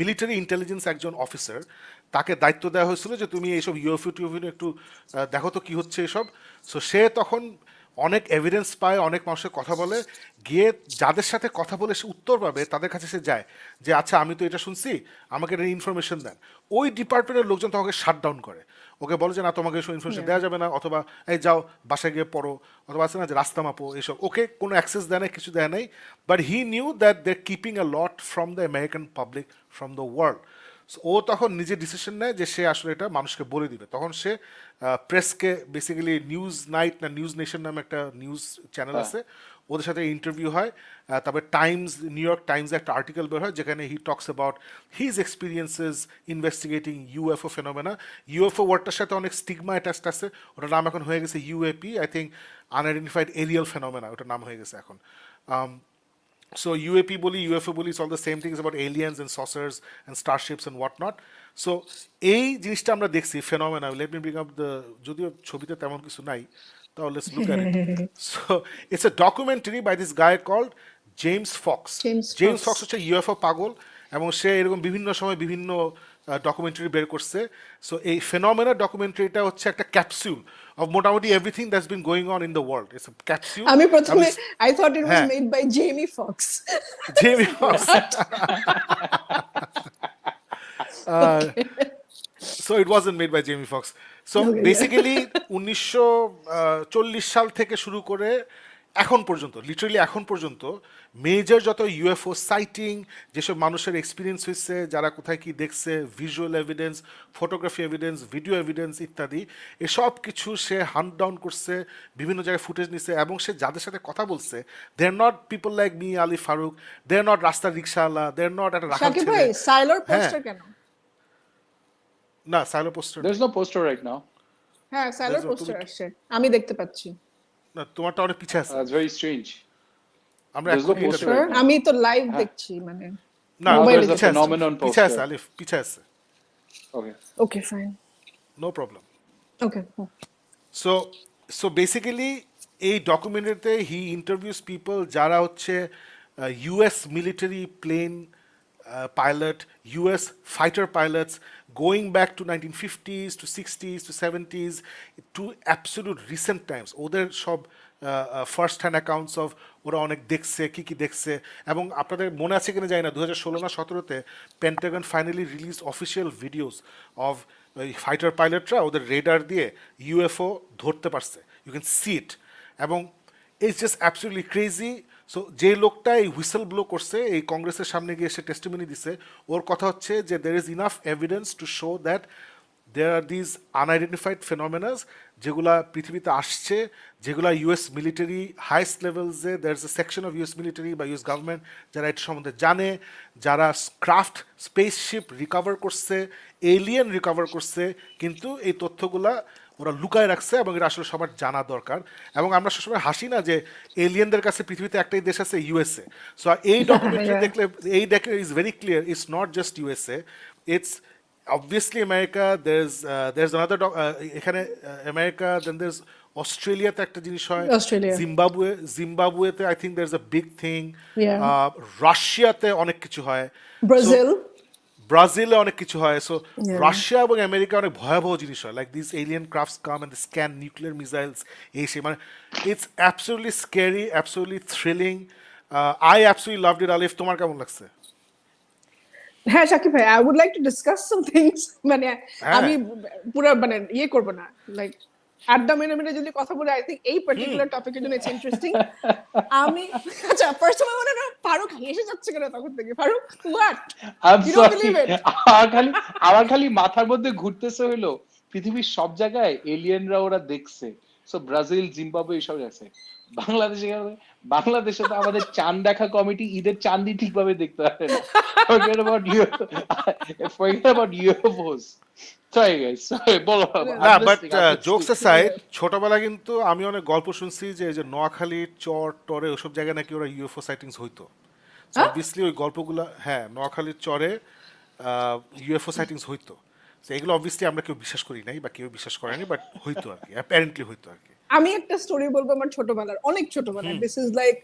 মিলিটারি ইন্টেলিজেন্স একজন অফিসার, তাকে দায়িত্ব দেওয়া হয়েছিল যে তুমি এইসব ইউএফও টিউএফও একটু দেখো তো কী হচ্ছে এসব। সো সে তখন অনেক এভিডেন্স পায়, অনেক মানুষের কথা বলে, গিয়ে যাদের সাথে কথা বলে সে উত্তর পাবে তাদের কাছে সে যায় যে আচ্ছা আমি তো এটা শুনছি, আমাকে এটা ইনফরমেশন দেন। ওই ডিপার্টমেন্টের লোকজন তখন শাটডাউন করে, ওকে বলে যে না তোমাকে এসব ইনফরমেশন দেওয়া যাবে না, অথবা এই যাও বাসায় গিয়ে পড়ো, অথবা আছে না যে রাস্তা মাপো, এসব ওকে কোনো অ্যাক্সেস দেয় নাই, কিছু দেয় নাই। But he knew that they are keeping a lot from the American public, from the world. ও তখন নিজে ডিসিশন নেয় যে সে আসলে এটা মানুষকে বলে দিবে। তখন সে প্রেসকে, বেসিক্যালি নিউজ নাইট না নিউজ নেশন নামে একটা নিউজ চ্যানেল আছে, ওদের সাথে ইন্টারভিউ হয়। তারপরে টাইমস, নিউ ইয়র্ক টাইমসে একটা আর্টিকেল বের হয় যেখানে he talks about his experiences investigating UFO phenomena. UFO ওয়ার্ডটার সাথে অনেক স্টিগমা অ্যাটাচড আছে, ওটার নাম এখন হয়ে গেছে UAP, I think unidentified aerial phenomena, ওটার নাম হয়ে গেছে এখন। So UAP boli, UFO boli, it's all the same things about aliens and saucers and starships and whatnot. So এই জিনিসটা আমরা দেখছি phenomena. Let me bring up the, যদিও ছবিতে তেমন কিছু নাই, তাও let's look at it. So it's a documentary by this guy called James Fox. James Fox হচ্ছে ইউএফও পাগল, এবং সে এরকম বিভিন্ন সময় বিভিন্ন ডকুমেন্টারি বের করছে। সো এই ফেনোমেনা ডকুমেন্টারিটা হচ্ছে একটা ক্যাপসুল of মোটামুটি everything that's been going on in the world. It's a capsule. আমি প্রথমে I thought it was হ্যাঁ। made by Jamie Foxx. Jamie Foxx. So it wasn't made by Jamie Foxx. So Okay, basically 1940 সাল থেকে শুরু করে এখন পর্যন্ত, literally এখন পর্যন্ত মেজর যত ইউএফও সাইটিং, যেসব মানুষের এক্সপিরিয়েন্স হয়েছে, যারা কোথায় কি দেখছে, visual evidence, photography evidence, video evidence ইত্যাদি, এসব কিছু সে হান্ট ডাউন করছে, বিভিন্ন জায়গায় ফুটেজ নিছে, এবং সে যাদের সাথে কথা বলছে they are not people like me, Ali Faruk, they are not রাস্তার রিক্সাওয়ালা, দে আর নট একটা রাখাল শাকিব ছেলে। ভাই, সাইলোর হ্যাঁ। পোস্টার কেন? না, silo poster There's no poster right now. হ্যাঁ, সাইলোর There's no- পোস্টার আসছে, আমি দেখতে পাচ্ছি। না, তোমারটা অনেক পিছে আছে। It's very strange. আমরা there's no এখনই এটা poster দেখব। right now. আমি তো লাইভ হ্যাঁ। দেখছি, মানে না, Now মোবাইলে there's a পিছে আছে, phenomenon পিছে আছে poster. আলিফ, পিছে আছে, Okay. Okay fine, no problem. Okay. So basically এই ডকুমেন্টারিতে হি ইন্টারভিউস পিপল যারা হচ্ছে US military plane pilot, US fighter pilots, going back to 1950s to 60s to 70s to absolute recent times, ওদের সব first hand accounts of ওরা অনেক দেখছে, কী কী দেখছে। এবং আপনাদের মনে আছে কিনা জানি না, 2016 না 17-তে Pentagon finally release official videos of ওই ফাইটার পাইলটরা ওদের রেডার দিয়ে ইউএফও ধরতে পারছে, ইউ ক্যান সি ইট, এবং it's just absolutely crazy. So যে লোকটা এই হুইসেল ব্লো করছে, এই কংগ্রেসের সামনে গিয়ে সে টেস্টিমনি দিছে, ওর কথা হচ্ছে যে there is enough evidence to show that there are these unidentified phenomenas যেগুলা পৃথিবীতে আসছে, যেগুলা ইউএস মিলিটারি হাইস্ট লেভেলসে, there is a section of US military বা ইউএস গভর্নমেন্ট যারা এটা সম্বন্ধে জানে, যারা ক্রাফট স্পেসশিপ রিকভার করছে, এলিয়েন রিকভার করছে, কিন্তু এই তথ্যগুলা ওরা লুকায় রাখছে এবং এটা আসলে সবার জানা দরকার। এবং আমরা সবসময় হাসি না যে এলিয়েনদের কাছে পৃথিবীতে একটাই দেশ আছে, ইউএসএ। সো এই ডকুমেন্টারি দেখলে এই দেখলে is very clear, it's not just USA, it's obviously America, there's another এখানে আমেরিকা, দেন there's অস্ট্রেলিয়াতে একটা জিনিস হয়, Australia. জিম্বাবুয়েতে আই থিঙ্ক there's a big thing, Yeah. রাশিয়াতে অনেক কিছু হয়, Brazil. ব্রাজিলে অনেক কিছু হয়। So Yeah. রাশিয়া এবং আমেরিকা অনেক ভয়াবহ জিনিস হয়, like this alien crafts come and scan nuclear missiles, এই সে মানে it's absolutely scary, absolutely thrilling. I absolutely loved it. Alif, তোমার কেমন লাগছে? হ্যাঁ শাকিব ভাই, I would like to discuss some things. মানে আমি পুরো মানে ইয়ে করবো না, লাইক আড্ডা মেনে মেনে যদি কথা বলে, আই থিঙ্ক এই পার্টিকুলার টপিকের জন্য ইটস ইন্টারেস্টিং। আমি আচ্ছা ফার্স্ট অফ অল ফারুক হেসে যাচ্ছে কেন তখন থেকে? Faruk what, you don't believe it? আমার খালি মাথার মধ্যে ঘুরতেছে হলো পৃথিবীর সব জায়গায় এলিয়েনরা ওরা দেখছে। সো ব্রাজিল, জিম্বাবুয়ে এইসব আছে। বাংলাদেশে তো আমাদের চাঁদ দেখা কমিটি ঈদের চাঁদই ঠিকভাবে দেখতে পারে না। Forget about UFOs. Sorry guys, sorry, বলো। না, বাট জোকস অ্যাসাইড, ছোটবেলা কিন্তু আমি অনেক গল্প শুনছি যে এই যে নোয়াখালী চর টরে ওসব জায়গায় নাকি ওরা ইউএফও সাইটিংস হইতো। অবভিয়াসলি ওই গল্পগুলো, হ্যাঁ, নোয়াখালীর চরে ইউএফও সাইটিংস হইতো। তো এগুলো অবভিয়াসলি আমরা কেউ বিশ্বাস করি নাই বা কেউ বিশ্বাস করেনি, বাট হইতো আর কি, অ্যাপারেন্টলি হইতো আর কি। আমি একটা স্টোরি বলবো আমার ছোটবেলার, অনেক ছোটবেলার। দিস ইজ লাইক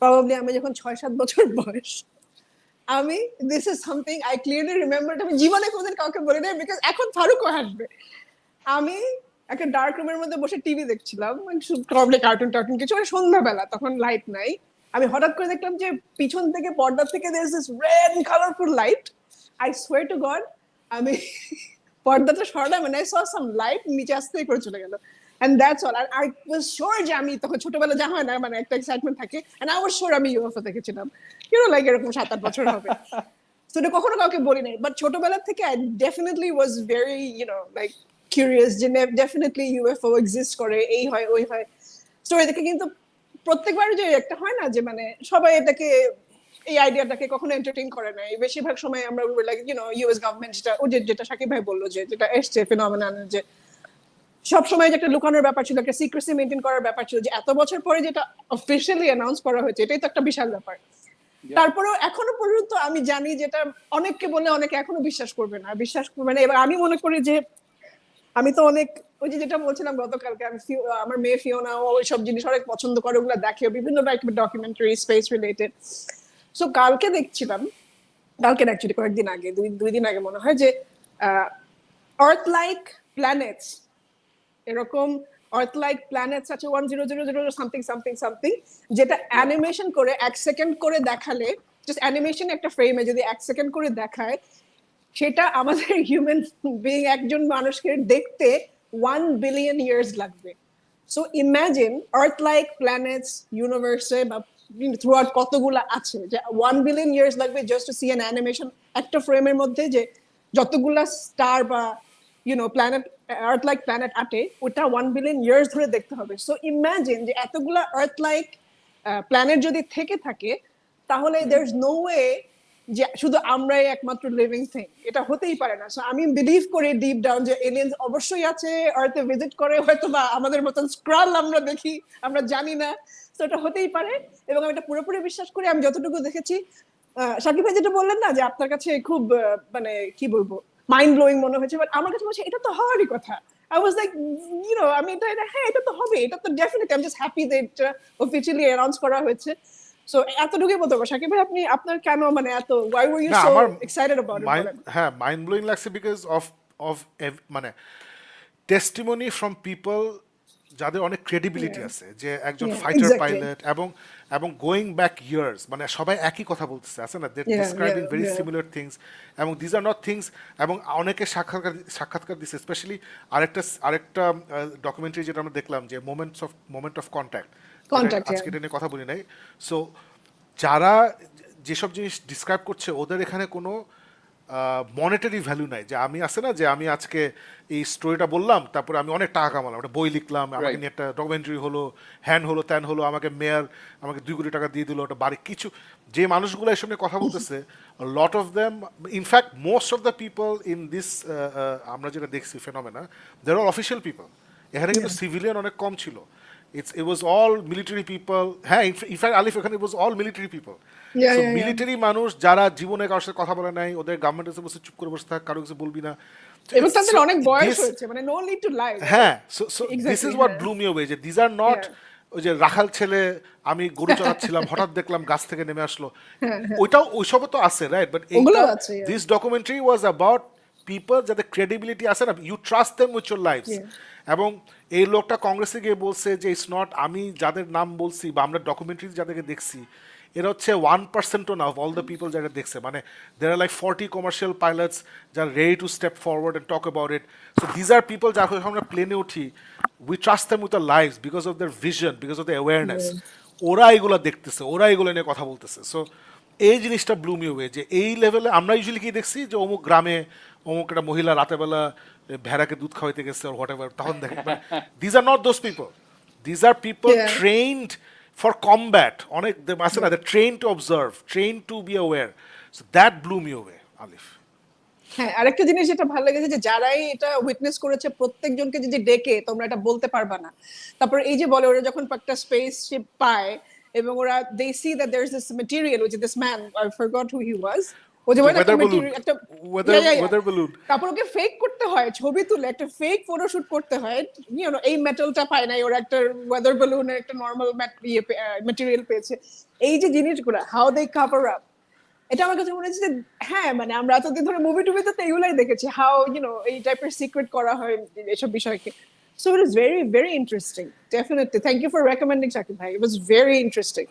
প্রবাবলি আমি যখন 6-7 বছর বয়স। আমি this is something I clearly remember, আমি জীবনে কোনোদিন কাউকে বলি নাই বিকজ এখন ফারুকও হাসবে। আমি একটা ডার্ক রুমের মধ্যে বসে টিভি দেখছিলাম, প্রবাবলি কার্টুন কিছু, মানে সন্ধ্যাবেলা, তখন লাইট নাই। আমি হঠাৎ করে দেখলাম যে পিছন থেকে, পর্দা থেকে there is this red colorful light. I swear to God, আমি পর্দাটা সরালাম and I saw some light নিচে আসতেই করে চলে গেল, and that's all. And I was sure যে আমি তখন ছোটবেলা যা হয় না, মানে একটা এক্সাইটমেন্ট থাকে, and I was sure আমি ইউএফও দেখেছিলাম, লাইক এরকম 7-8 বছর হবে। তো এটা কখনো কাউকে বলি নাই, বাট ছোটবেলা থেকে I definitely was very like curious যে definitely UFO exist করে, এই হয় ওই হয় স্টোরি দেখে। কিন্তু প্রত্যেকবার যে একটা হয় না যে মানে সবাই এটাকে, এই আইডিয়াটাকে কখনো এন্টারটেইন করে না। বেশিরভাগ সময় আমরা লাইক ইউএস গভর্নমেন্ট যেটা শাকিব ভাই বললো যে যেটা এসছে ফিনোমেনন, যে সবসময় যে একটা লুকানোর ব্যাপার ছিল, একটা সিক্রেসি মেনটেন করার ব্যাপার ছিল, যে এত বছর পরে যেটা অফিসিয়ালি অ্যানাউন্স করা হয়েছে, এটাই তো একটা বিশাল ব্যাপার। তারপরেও এখনো পর্যন্ত আমি জানি যেটা অনেককে বলে অনেকে এখনো বিশ্বাস করবে না, বিশ্বাস করবে না। এবার আমি মনে করি যে আমি তো অনেক, ওই যে যেটা বলছিলাম গতকালকে, আমি আমার মেয়ে ফিওনা ওই সব জিনিস অনেক পছন্দ করে, ওগুলো দেখে, বিভিন্ন ডকুমেন্টারি স্পেস রিলেটেড। সো কালকে দেখছিলাম, কালকে অ্যাকচুয়ালি কয়েকদিন আগে, দুই দিন আগে মনে হয়, যে আর্থ লাইক প্ল্যানেটস, এরকম আর্থ লাইক প্ল্যানেটস আছে 1000 সামথিং সামথিং সামথিং, যেটা অ্যানিমেশন করে 1 সেকেন্ড করে দেখালে, জাস্ট অ্যানিমেশন একটা ফ্রেমে যদি 1 সেকেন্ড করে দেখায়, সেটা আমাদের হিউম্যান বিং একজন মানুষকে দেখতে 1 বিলিয়ন ইয়ার্স লাগবে। So imagine earth like planets ইউনিভার্সে বা থ্রু আউট কতগুলো আছে, যে 1 বিলিয়ন ইয়ার্স লাগবে just to see an animation একটা ফ্রেমের মধ্যে, যে যতগুলা স্টার বা প্ল্যানেট, আর্থ লাইক প্ল্যানেট আটে, ওটা 1 বিলিয়ন ইয়ার্স ধরে দেখতে হবে। সো ইমাজিন যে এতগুলা আর্থ লাইক প্ল্যানেট যদি থেকে থাকে, তাহলে দের ইজ নো ওয়ে যে শুধু আমরাই একমাত্র লিভিং থিং, এটা হতেই পারে না। সো আমি বিলিভ করি ডিপ ডাউন যে এলিয়েন্স অবশ্যই আছে, আর্থে ভিজিট করে, হয়তো বা আমাদের মতন স্ক্রাল আমরা দেখি, আমরা জানি না। তো এটা হতেই পারে, এবং আমি এটা পুরোপুরি বিশ্বাস করি। আমি যতটুকু দেখেছি, শাকিব ভাই যেটা বললেন না যে আপনার কাছে খুব মানে কি বলবো মাইন্ড ব্লোয়িং মনে হয়েছে, বাট আমার কাছে মনে হচ্ছে এটা তো হওয়ারই কথা। I was like, আমি হ্যাঁ এটা তো হবে, এটা তো definitely, I'm just happy that এটা অফিশিয়ালি অ্যানাউন্স করা হয়েছে। সো এতটুকুই বলতে পারবো। শাকিব ভাই, আপনার কেন মানে এত, why were you so excited about it? হ্যাঁ, মাইন্ড ব্লোয়িং লাগছে বিকজ অফ মানে টেস্টিমনি ফ্রম পিপল যাদের অনেক ক্রেডিবিলিটি Yeah. আছে, যে একজন Yeah, ফাইটার exactly. পাইলট এবং এবং গোয়িং ব্যাক ইয়ার্স, মানে সবাই একই কথা বলতেছে, আছে না, দে Yeah, describing yeah, very yeah. Similar things, এবং দিজ আর নট থিংস, এবং অনেকে সাক্ষাৎকার দিচ্ছে, স্পেশালি আরেকটা ডকুমেন্টারি যেটা আমরা দেখলাম, যে মোমেন্ট অফ কন্ট্যাক্ট, Contact, আজকে yeah. এটা নিয়ে কথা বলি নাই। সো যারা যেসব জিনিস ডিসক্রাইব করছে, ওদের এখানে কোনো মনিটারি ভ্যালু নাই, যে আমি আছে না, যে আমি আজকে এই স্টোরিটা বললাম, তারপরে আমি অনেক টাকা কামালাম, একটা বই লিখলাম, আমাকে Right. নিয়ে একটা ডকুমেন্টারি হলো, হ্যান হলো, ত্যান হলো, আমাকে মেয়র আমাকে 2 কোটি টাকা দিয়ে দিল, ওটা বাড়ি কিছু। যে মানুষগুলো এসব নিয়ে কথা বলতেছে, lot of them, in fact most of the people in this, আমরা যেটা দেখছি ফেনোমেনা, দেয়ার আর অফিসিয়াল পিপল। এখানে কিন্তু সিভিলিয়ান অনেক কম ছিল। It was all military people. হ্যাঁ, ইনফ্যাক্ট আলিফ, এখানে it was all military people. Yeah, So yeah, yeah. Military মানুষ যারা জীবনে কারোর সাথে কথা বলে নাই, ওদের গভর্নমেন্ট এসে বসে চুপ করে বসে থাক, কারো কিছু বলবি না। So এবং it's- তাদের so অনেক বয়স this- হয়েছে, মানে নো নিড টু লাই। হ্যাঁ, so this Exactly, is what হ্যাঁ। blew me away, যে these are not ওই যে রাখাল ছেলে, আমি গরু চড়াচ্ছিলাম, হঠাৎ দেখলাম গাছ থেকে নেমে আসলো, ওইটাও ওইসবও তো আছে, রাইট? বাট ওগুলো এইটা, আছে, yeah. This documentary was about people যাদের ক্রেডিবিলিটি আছে না, you trust them with your lives. এবং এই লোকটা কংগ্রেসে গিয়ে বলছে যে ইটস নট, আমি যাদের নাম বলছি বা আমরা ডকুমেন্টারি যাদেরকে দেখছি, এরা হচ্ছে 1%ও না অফ অল দ্য পিপল যারা দেখছে, মানে there are like 40 commercial pilots যারা ready to step forward and talk about it. So these are people যারা আমরা প্লেনে উঠি, we trust them with our life because of their vision, because of the awareness. ওরা এগুলো দেখতেছে, ওরা এগুলো নিয়ে কথা বলতেছে। সো এই জিনিসটা ব্লু মি ওয়ে, যে এই লেভেলে আমরা ইউজুয়ালি কি দেখছি, যে অমুক গ্রামে অমুক একটা মহিলা রাতেবেলা ভেড়াকে দুধ খাওয়াইতে গেছে or whatever, তখন দেখে। These are not those people, these are people Yeah. Trained for combat. অনেক আছে না, train to observe, train to be aware. So that blew me away, Alif. হ্যাঁ, আরেকটা জিনিস যেটা ভালো লেগেছে, যে যারাই এটা উইটনেস করেছে প্রত্যেকজনকে যদি ডেকে তোমরা এটা বলতে পারবা না, তারপর এই যে বলে ওরা যখন একটা স্পেসশিপ পায় এবং ওরা they see that there is this material, which is this man, I forgot who he was, ও যে বলে একটা Weather balloon. material, একটা Weather balloon. তারপর ওকে ফেক করতে হয়, ছবি তুলে একটা ফেক ফটোশুট করতে হয়, ইউ নো, এই মেটালটা পায় নাই, ওরা একটা ওয়েদার বেলুনের একটা নরমাল ম্যাটেরিয়াল পেয়েছে। এই যে জিনিসগুলো, হাউ দে কভার আপ, এটা আমার কাছে মনে হচ্ছে যে হ্যাঁ, মানে আমরা এতদিন ধরে মুভি টুভিতে তো এগুলাই দেখেছি, হাউ ইউ নো এই টাইপের সিক্রেট করা হয় এসব বিষয়কে। So it is very very interesting, definitely. Thank you for recommending Shakib ভাই, ইট ওয়াজ ভেরি ইন্টারেস্টিং।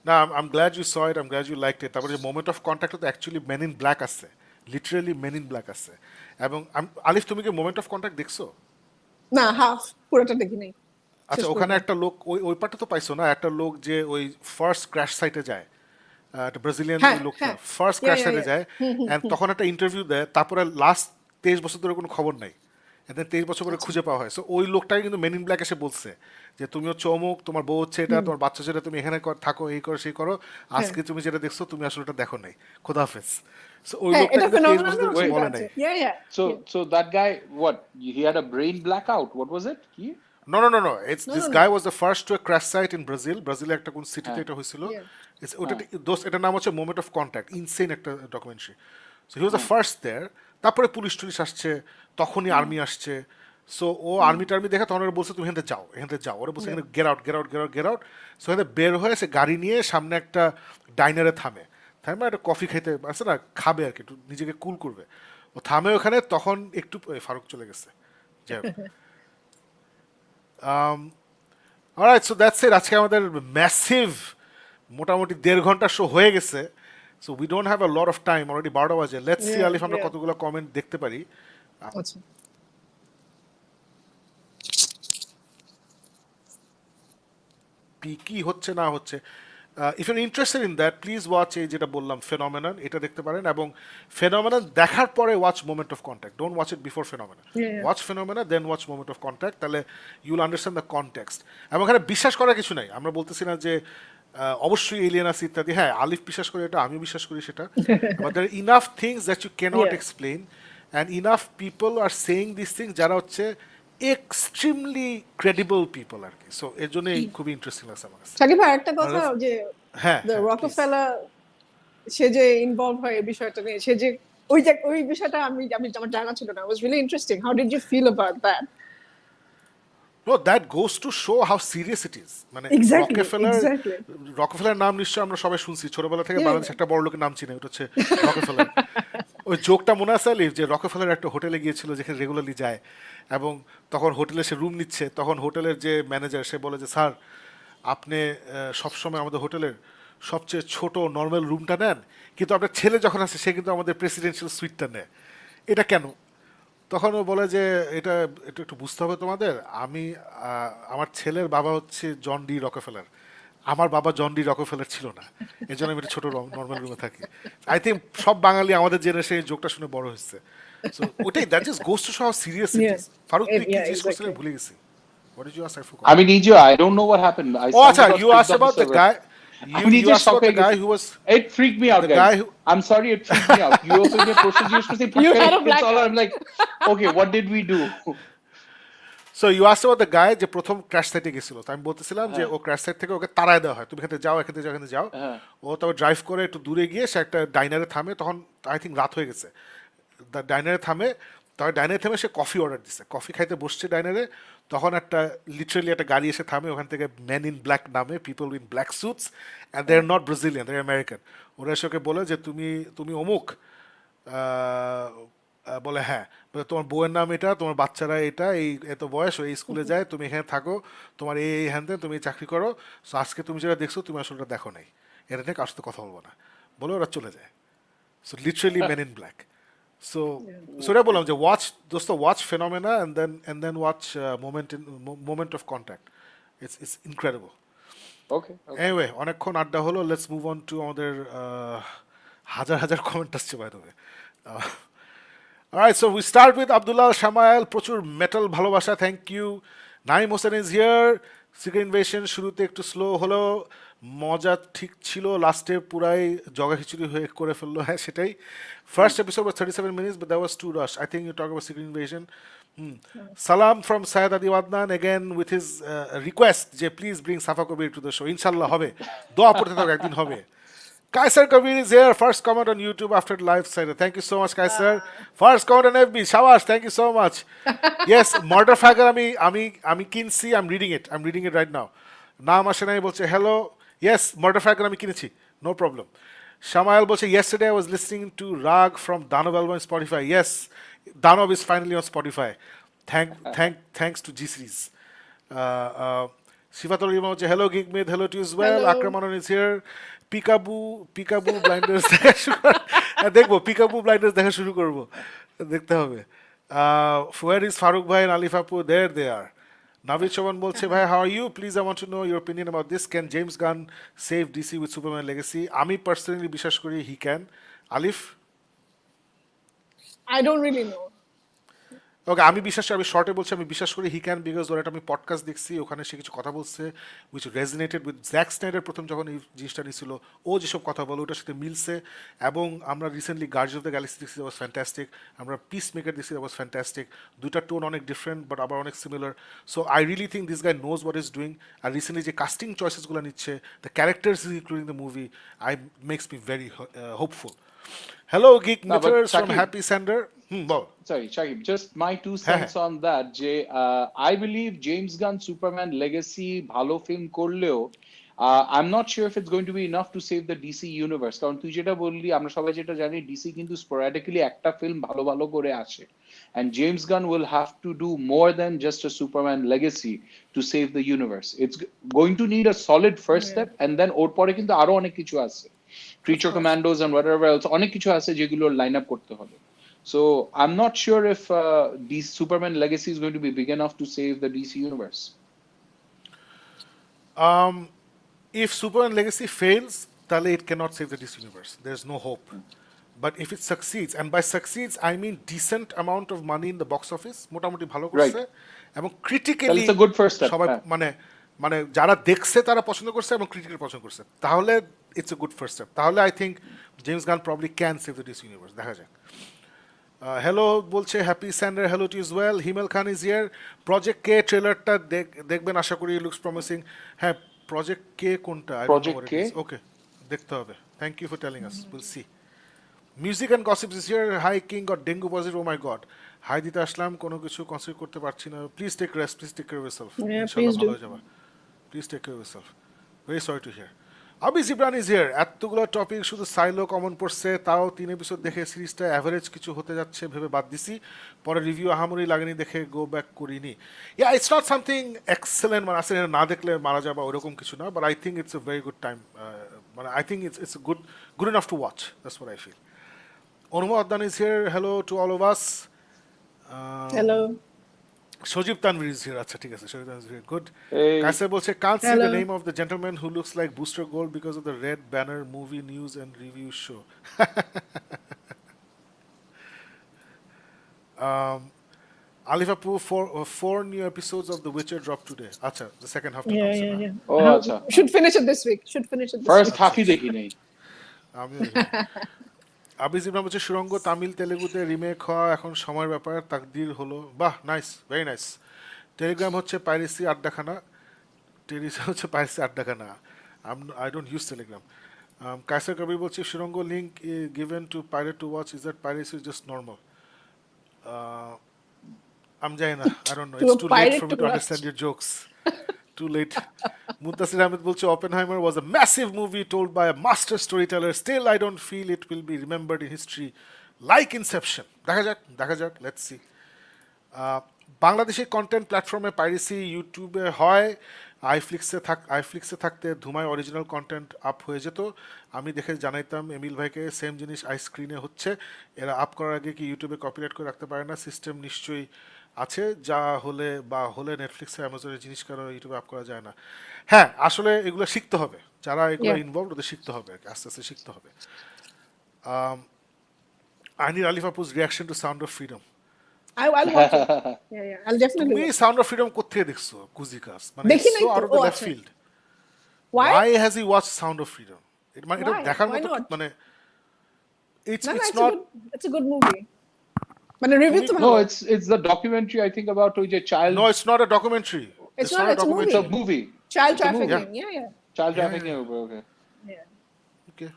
না, I'm glad you saw it, I'm glad you liked it. তারপরে যে মোমেন্ট অফ কন্ট্যাক্ট তো অ্যাকচুয়ালি মেন ইন ব্ল্যাক আছে, literally men in black আছে। এবং আলিফ, তুমি কি মোমেন্ট অফ কন্ট্যাক্ট দেখছো? না, হাফ, পুরোটা দেখি নাই। আচ্ছা, ওখানে একটা লোক, ওই পার্টটা তো পাইছো না, একটা লোক যে ওই ফার্স্ট ক্র্যাশ সাইটে যায়, একটা ব্রাজিলিয়ান হ্যাঁ, লোক, হ্যাঁ। ফার্স্ট Yeah, ক্র্যাশ yeah, সাইটে yeah. যায়, এন্ড তখন একটা ইন্টারভিউ দেয়, তারপরে লাস্ট 23 বছর ধরে কোনো খবর নাই, এতে 23 বছর পরে খুঁজে পাওয়া হয়। সো ওই লোকটাকে কিন্তু মেন ইন ব্ল্যাক এসে বলছে যে তুমি হচ্ছে অমুক, তোমার বউ হচ্ছে এটা, তোমার বাচ্চা যেটা, তুমি এখানে থাকো, এই করো সেই করো, আজকে তুমি যেটা দেখছো তুমি আসলে এটা দেখো নাই, খোদাহাফেজ। সো ওই হ্যাঁ, লোকটা এটা কিন্তু 23 phenomenon বছর ধরে ও কিছু বলে আছে। নাই। Yeah, yeah. So that guy, what? He had a brain blackout. What was it? He? No. It's this guy was the first to a crash site in Brazil. Brazil একটা কোন সিটিতে এটা হয়েছিল। ওটা এটার নাম হচ্ছে মোমেন্ট অফ কন্ট্যাক্ট, ইনসেন একটা documentary. So he was the first there. তারপরে পুলিশ টুলিশ আসছে, তখনই আর্মি আসছে। সো ও আর্মি টার্মি দেখে তখন ওরা বলছে তুমি এখান থেকে যাও, ওরা বলছে এখানে গেট আউট। সো এখানে বের হয়ে সে গাড়ি নিয়ে সামনে একটা ডাইনারে থামে একটা কফি খাইতে আছে না, খাবে আর কি, একটু নিজেকে কুল করবে। ও থামে ওখানে, তখন একটু ফারুক চলে গেছে, যাই হোক। Alright, so that's it. আজকে আমাদের ম্যাসিভ মোটামুটি 1.5 ঘন্টা শো হয়ে গেছে। So we don't have a lot of time, already 12টা বাজে। লেটস সি আলিফ আমরা কতগুলো কমেন্ট দেখতে পারি। আচ্ছা, কি হচ্ছে না হচ্ছে, if your interested in that please watch, এই যেটা বললাম ফেনোমেনন, এটা দেখতে পারেন। এবং ফেনোমেনন দেখার পরে watch moment of contact, don't watch it before phenomenon, watch phenomenon then watch moment of contact, তাহলে ইউল আন্ডারস্ট্যান্ড দ্য কনটেক্সট। এবং এখানে বিশ্বাস করার কিছু নাই, আমরা বলতেছি না যে অবশ্যই এলিয়েন আছে ইত্যাদি। হ্যাঁ, আলিফ বিশ্বাস করে এটা, আমিও বিশ্বাস করি সেটা, but there enough things that you can't explain and enough people are saying this things যারা হচ্ছে এক্সট্রিমলি ক্রেডিবল পিপল আর কি। সো এর জন্যই খুবই ইন্টারেস্টিং লাগছে আমার কাছে। শাকিব ভাই একটা কথা, যে হ্যাঁ, রকফেলার সে যে ইনভলভ হয় এই বিষয়টা নিয়ে, সে যে ওই বিষয়টা আমার জানা ছিল না। It was really interesting. How did you feel about that? No, that goes to show how serious it is. মানে Exactly. রকফেলার নাম নিশ্চয় আমরা সবাই শুনছি ছোটবেলা থেকে, বাংলাদেশ একটা বড় লোকের নাম চিনে, ওটা হচ্ছে রকফেলার। ওই জোকটা মনে আছে আলিফ, যে রকফেলার একটা হোটেলে গিয়েছিল যেখানে রেগুলারলি যায়, এবং তখন হোটেলে সে রুম নিচ্ছে, তখন হোটেলের যে ম্যানেজার সে বলে যে স্যার আপনি সবসময় আমাদের হোটেলের সবচেয়ে ছোট নর্মাল রুমটা নেন, কিন্তু আপনার ছেলে যখন আসে সে কিন্তু আমাদের প্রেসিডেন্সিয়াল সুইটটা নেয়, এটা কেন? তখন ও বলে যে এটা এটা একটু বুঝতে হবে তোমাদের, আমি আমার ছেলের বাবা হচ্ছে জন ডি রকফেলার, আমার বাবা জন ডি রকফেলার ছিল না, এই জন্য আমি একটা ছোট নর্মাল রুমে থাকি। আই থিঙ্ক সব বাঙালি আমাদের জেনারেশন এই জোকটা শুনে বড় হচ্ছে। সো ওটাই, that just goes to show how serious it Yeah. Is. Faruk তুই কি Yeah, জিজ্ঞেস করছিলি exactly. ভুলে গেছি। What did you ask? I forgot. I mean, Nija, I don't know what happened. I Oh, stumbled acha, across you clips asked of the about the server. guy. আমি You নিজে asked shock about the হয়ে guy গেছি. who was It freaked me out, the guy guys. who. I'm sorry, it freaked me out. You opened your প্রশ্ন জিজ্ঞেস করছি, You had a it's all blackout. I'm like, okay, what did we do? So you asked about the guy যে প্রথম crash সাইটে গেছিল, তো আমি বলতেছিলাম যে হ্যাঁ। ও ক্র্যাশ সাইট থেকে ওকে তাড়ায় দেওয়া হয়, তুমি এখানে যাও, এখানে যাও, এখানে যাও। হ্যাঁ। ও তবে ড্রাইভ করে একটু দূরে গিয়ে সে একটা ডাইনারে থামে, তখন আই থিঙ্ক রাত হয়ে গেছে, ডাইনারে থামে, তবে ডাইনারে থেমে সে কফি অর্ডার দিচ্ছে, কফি খাইতে বসছে ডাইনারে, তখন একটা লিটারেলি একটা গাড়ি এসে থামে, ওখান থেকে ম্যান ইন ব্ল্যাক নামে, people in black suits, and they are not Brazilian, they are American. ওরা এসে ওকে বলে যে তুমি তুমি অমুক, বলে হ্যাঁ, বলে তোমার বউয়ের নাম এটা, তোমার বাচ্চারা এটা, এই এত বয়স, এই স্কুলে যায়, তুমি এখানে থাকো, তোমার এই হ্যান দেন, তুমি এই চাকরি করো, সো আজকে তুমি যেটা দেখছো তুমি আসলে ওটা দেখো নাই, এটা নিয়ে কার সাথে কথা বলবো না, বলে ওরা চলে যায়। So literally men in black. So ওটা বললাম যে ওয়াচ দোস্ত, watch phenomena and then watch moment of contact. It's incredible. Okay. Anyway, অনেকক্ষণ আড্ডা হলো, লেটস মুভ অন টু আমাদের হাজার হাজার কমেন্ট আসছে by the way. Alright, so we start with Abdullah Shamael, প্রচুর মেটাল ভালোবাসা, thank you. Naim Hossain is here, secret invasion শুরুতে একটু স্লো হলো, মজা ঠিক ছিল, লাস্টে পুরাই জগা খিচুড়ি হয়ে করে ফেললো, হ্যাঁ সেটাই। First episode was 37 minutes, but that was too rush. I think you talk about Secret Invasion. Salam from Syed Adiwadnan again with his request যে please bring Safa Kabir to the show. ইনশাল্লাহ হবে, দোয়া পড়তে থাকো, একদিন হবে। Kaiser Kabir is here. First comment on YouTube after the live side. Thank you so much, Kaiser. First comment on FB. Shabash, thank you so much. Yes, Murder Fagger, আমি কিনছি, I'm reading it. I'm reading it right now. নাম আসে নাই বলছে hello. Yes, Murder Fagger আমি কিনেছি. No problem. Shamael বলছে yesterday I was listening to Rag from Danav album on Spotify. Yes, Danav is finally on Spotify. Thanks to G Series. Shivatul Rima বলছে hello Geek Myth, hello to you as well. Hello. Akram Anon is here. Peekaboo Blinders দেখা শুরু দেখবো, peekaboo Blinders দেখা শুরু করবো, দেখতে হবে। War is Faruk ভাই and আলিফ আপু? দেয়ার দে আর। নাভিদ শোভন বলছে ভাই how are you, please I want to know your opinion about this, can James Gunn save DC with Superman legacy? আমি পার্সোনালি বিশ্বাস করি he can. Alif? I don't really know. Okay, আমি শর্টে বলছি, আমি বিশ্বাস করি হি ক্যান, বিকজ ওর একটা আমি পডকাস্ট দেখছি, ওখানে সে কিছু কথা বলছে উইচ রেজনেটেড উইথ জ্যাক স্নাইডার প্রথম যখন এই জিনিসটা নিয়েছিল, ও যেসব কথা বলে ওটার সাথে মিলছে, এবং আমরা recently Guardians of the Galaxy দেখছি, দ্যাট ওয়াজ ফ্যান্টাস্টিক, আমরা পিস মেকার দেখছি, দ্যাট ওয়াজ ফ্যান্টাস্টিক, দুইটা টোন অনেক ডিফারেন্ট বাট আবার অনেক similar. So I really think this guy knows what is doing, আর রিসেন্টলি যে কাস্টিং চয়েসেসগুলো নিচ্ছে, the characters is including the movie, makes me very hopeful. Hello geek mithers from Happy Sander. বল। Sorry, Shahib, just my 2 cents on that. I believe James Gunn Superman Legacy ভালো film করলেও I'm not sure if it's going to be enough to save the DC universe. কারণ তুই যেটা বললি, আমরা সবাই যেটা জানি, DC কিন্তু sporadically একটা ফিল্ম ভালো ভালো করে আসে, and James Gunn will have to do more than just a Superman Legacy to save the universe. It's going to need a solid first step, and then ওর পরে কিন্তু আরো অনেক কিছু আছে, Creature Commandos and whatever else, অনেক কিছু আছে যেগুলো লাইন আপ করতে হবে। So I'm not sure if this Superman Legacy is going to be big enough to save the DC universe. If Superman Legacy fails, then it cannot save the DC universe. There's no hope. But if it succeeds, and by succeeds I mean decent amount of money in the box office, মোটামুটি ভালো করছে, এবং critically That's a good first step. সবাই মানে যারা দেখছে তারা পছন্দ করছে এবং ক্রিটিক্যাল পছন্দ করছে, তাহলে it's a good first step. তাহলে I think James Gunn probably can save the DC universe, দেখা যাক। হ্যালো বলছে Happy Sander, hello to is well. Himel Khan is here. Project K ট্রেলারটা দেখবেন আশা করি, লুকস প্রমিসিং। হ্যাঁ, প্রজেক্ট কে কোনটা? Project K? ওকে, দেখতে হবে। Thank you for telling us, will see. Music and gossips is here. Hi king got dengue positive, oh my god. Hi দিতে আসলাম, কোনো কিছু কনসিডার করতে পারছি না। Please take rest, please take care of yourself. Yeah, ইনশাআল্লাহ please ভালো do. হয়ে যাবে। Please take care of yourself. Very sorry to hear. আবি জিবরান ইজ হিয়ার। এতগুলো টপিক শুধু সাইলো কমন পড়ছে, তাও 3 এপিসোড দেখে সিরিজটা অ্যাভারেজ কিছু হতে যাচ্ছে ভেবে বাদ দিছি, পরে রিভিউ আহামরি লাগেনি দেখে গো ব্যাক করিনি। Yeah, it's not something excellent, মানে আসলে না দেখলে মারা যাবা ওরকম কিছু না, but I think it's a very good time, মানে I think it's good good enough to watch, that's what I feel. Anubhav Adnan is here, hello to all of us. Hello Sajib Tanvir is here, আচ্ছা ঠিক আছে, সজীব তানভীর গুড। এই কাইসার বলছে can't see hello the name of the gentleman who looks like Booster Gold because of the red banner movie news and review show. um, Alif Apu, four new episodes of The Witcher dropped today. Acha, the second half to come. ও আচ্ছা, should finish it this week first হাফই দেখি নাই। আমি আবিজ ইবরাহিম বলছে সুরঙ্গ Tamil তেলেগুতে remake হওয়া এখন সময়ের ব্যাপার, তাকদির হলো। বাহ, নাইস, ভেরি নাইস। টেলিগ্রাম হচ্ছে পাইরেসি আড্ডাখানা, হচ্ছে পাইরেসি আড্ডাখানা। I don't use Telegram. Kaiser Kabir বলছে সুরঙ্গ link given to pirate to watch, is that piracy just normal? আমি জানি না, I don't know, To it's a too late pirate for me to to watch. Understand your jokes. Too late. Muntasir Ahmed বলছে Oppenheimer was a massive movie told by a master storyteller. Still, I don't feel it will be remembered in history like Inception. দেখা যাক, let's see. Bangladeshi content প্ল্যাটফর্মে piracy ইউটিউবে হয়, আইফ্লিক্সে থাকতে ধুমায় original content up হয়ে যেত, আমি দেখে জানাইতাম এমিল ভাইকে। সেম জিনিস আইস্ক্রিনে হচ্ছে, এরা আপ করার আগে কি ইউটিউবে কপিরাইট করে রাখতে পারে না? সিস্টেম নিশ্চয়ই আছে, যা হলে নেটফ্লিক্সে অ্যামাজনের জিনিস কারণ ইউটিউবে আপ করা যায় না। হ্যাঁ, আসলে এগুলো শিখতে হবে, যারা এগুলো Yeah. ইনভলভ ওদের শিখতে হবে, আস্তে আস্তে শিখতে হবে। আইনির আলিফ আপুজ reaction to sound of freedom. I'll watch it. Yeah, I'll definitely তুমি watch it. Sound of freedom কোত্থেকে দেখছো কুজিকাস? মানে দেখি নাই সো তো, আউট অফ দ্য ও লেফট আচ্ছা। Field. Why? Why has he watched Sound of Freedom? মানে এটা Why? দেখার Why মতো not? মানে it's No, it's it's not a good movie. মানে রিভিউ তো No, ভালো। it's the documentary I think about ওই যে child. no, it's not a documentary. It's not, it's a movie. It's a movie. Child It's a movie. trafficking. Yeah. Child Yeah, trafficking yeah. over, okay. Okay.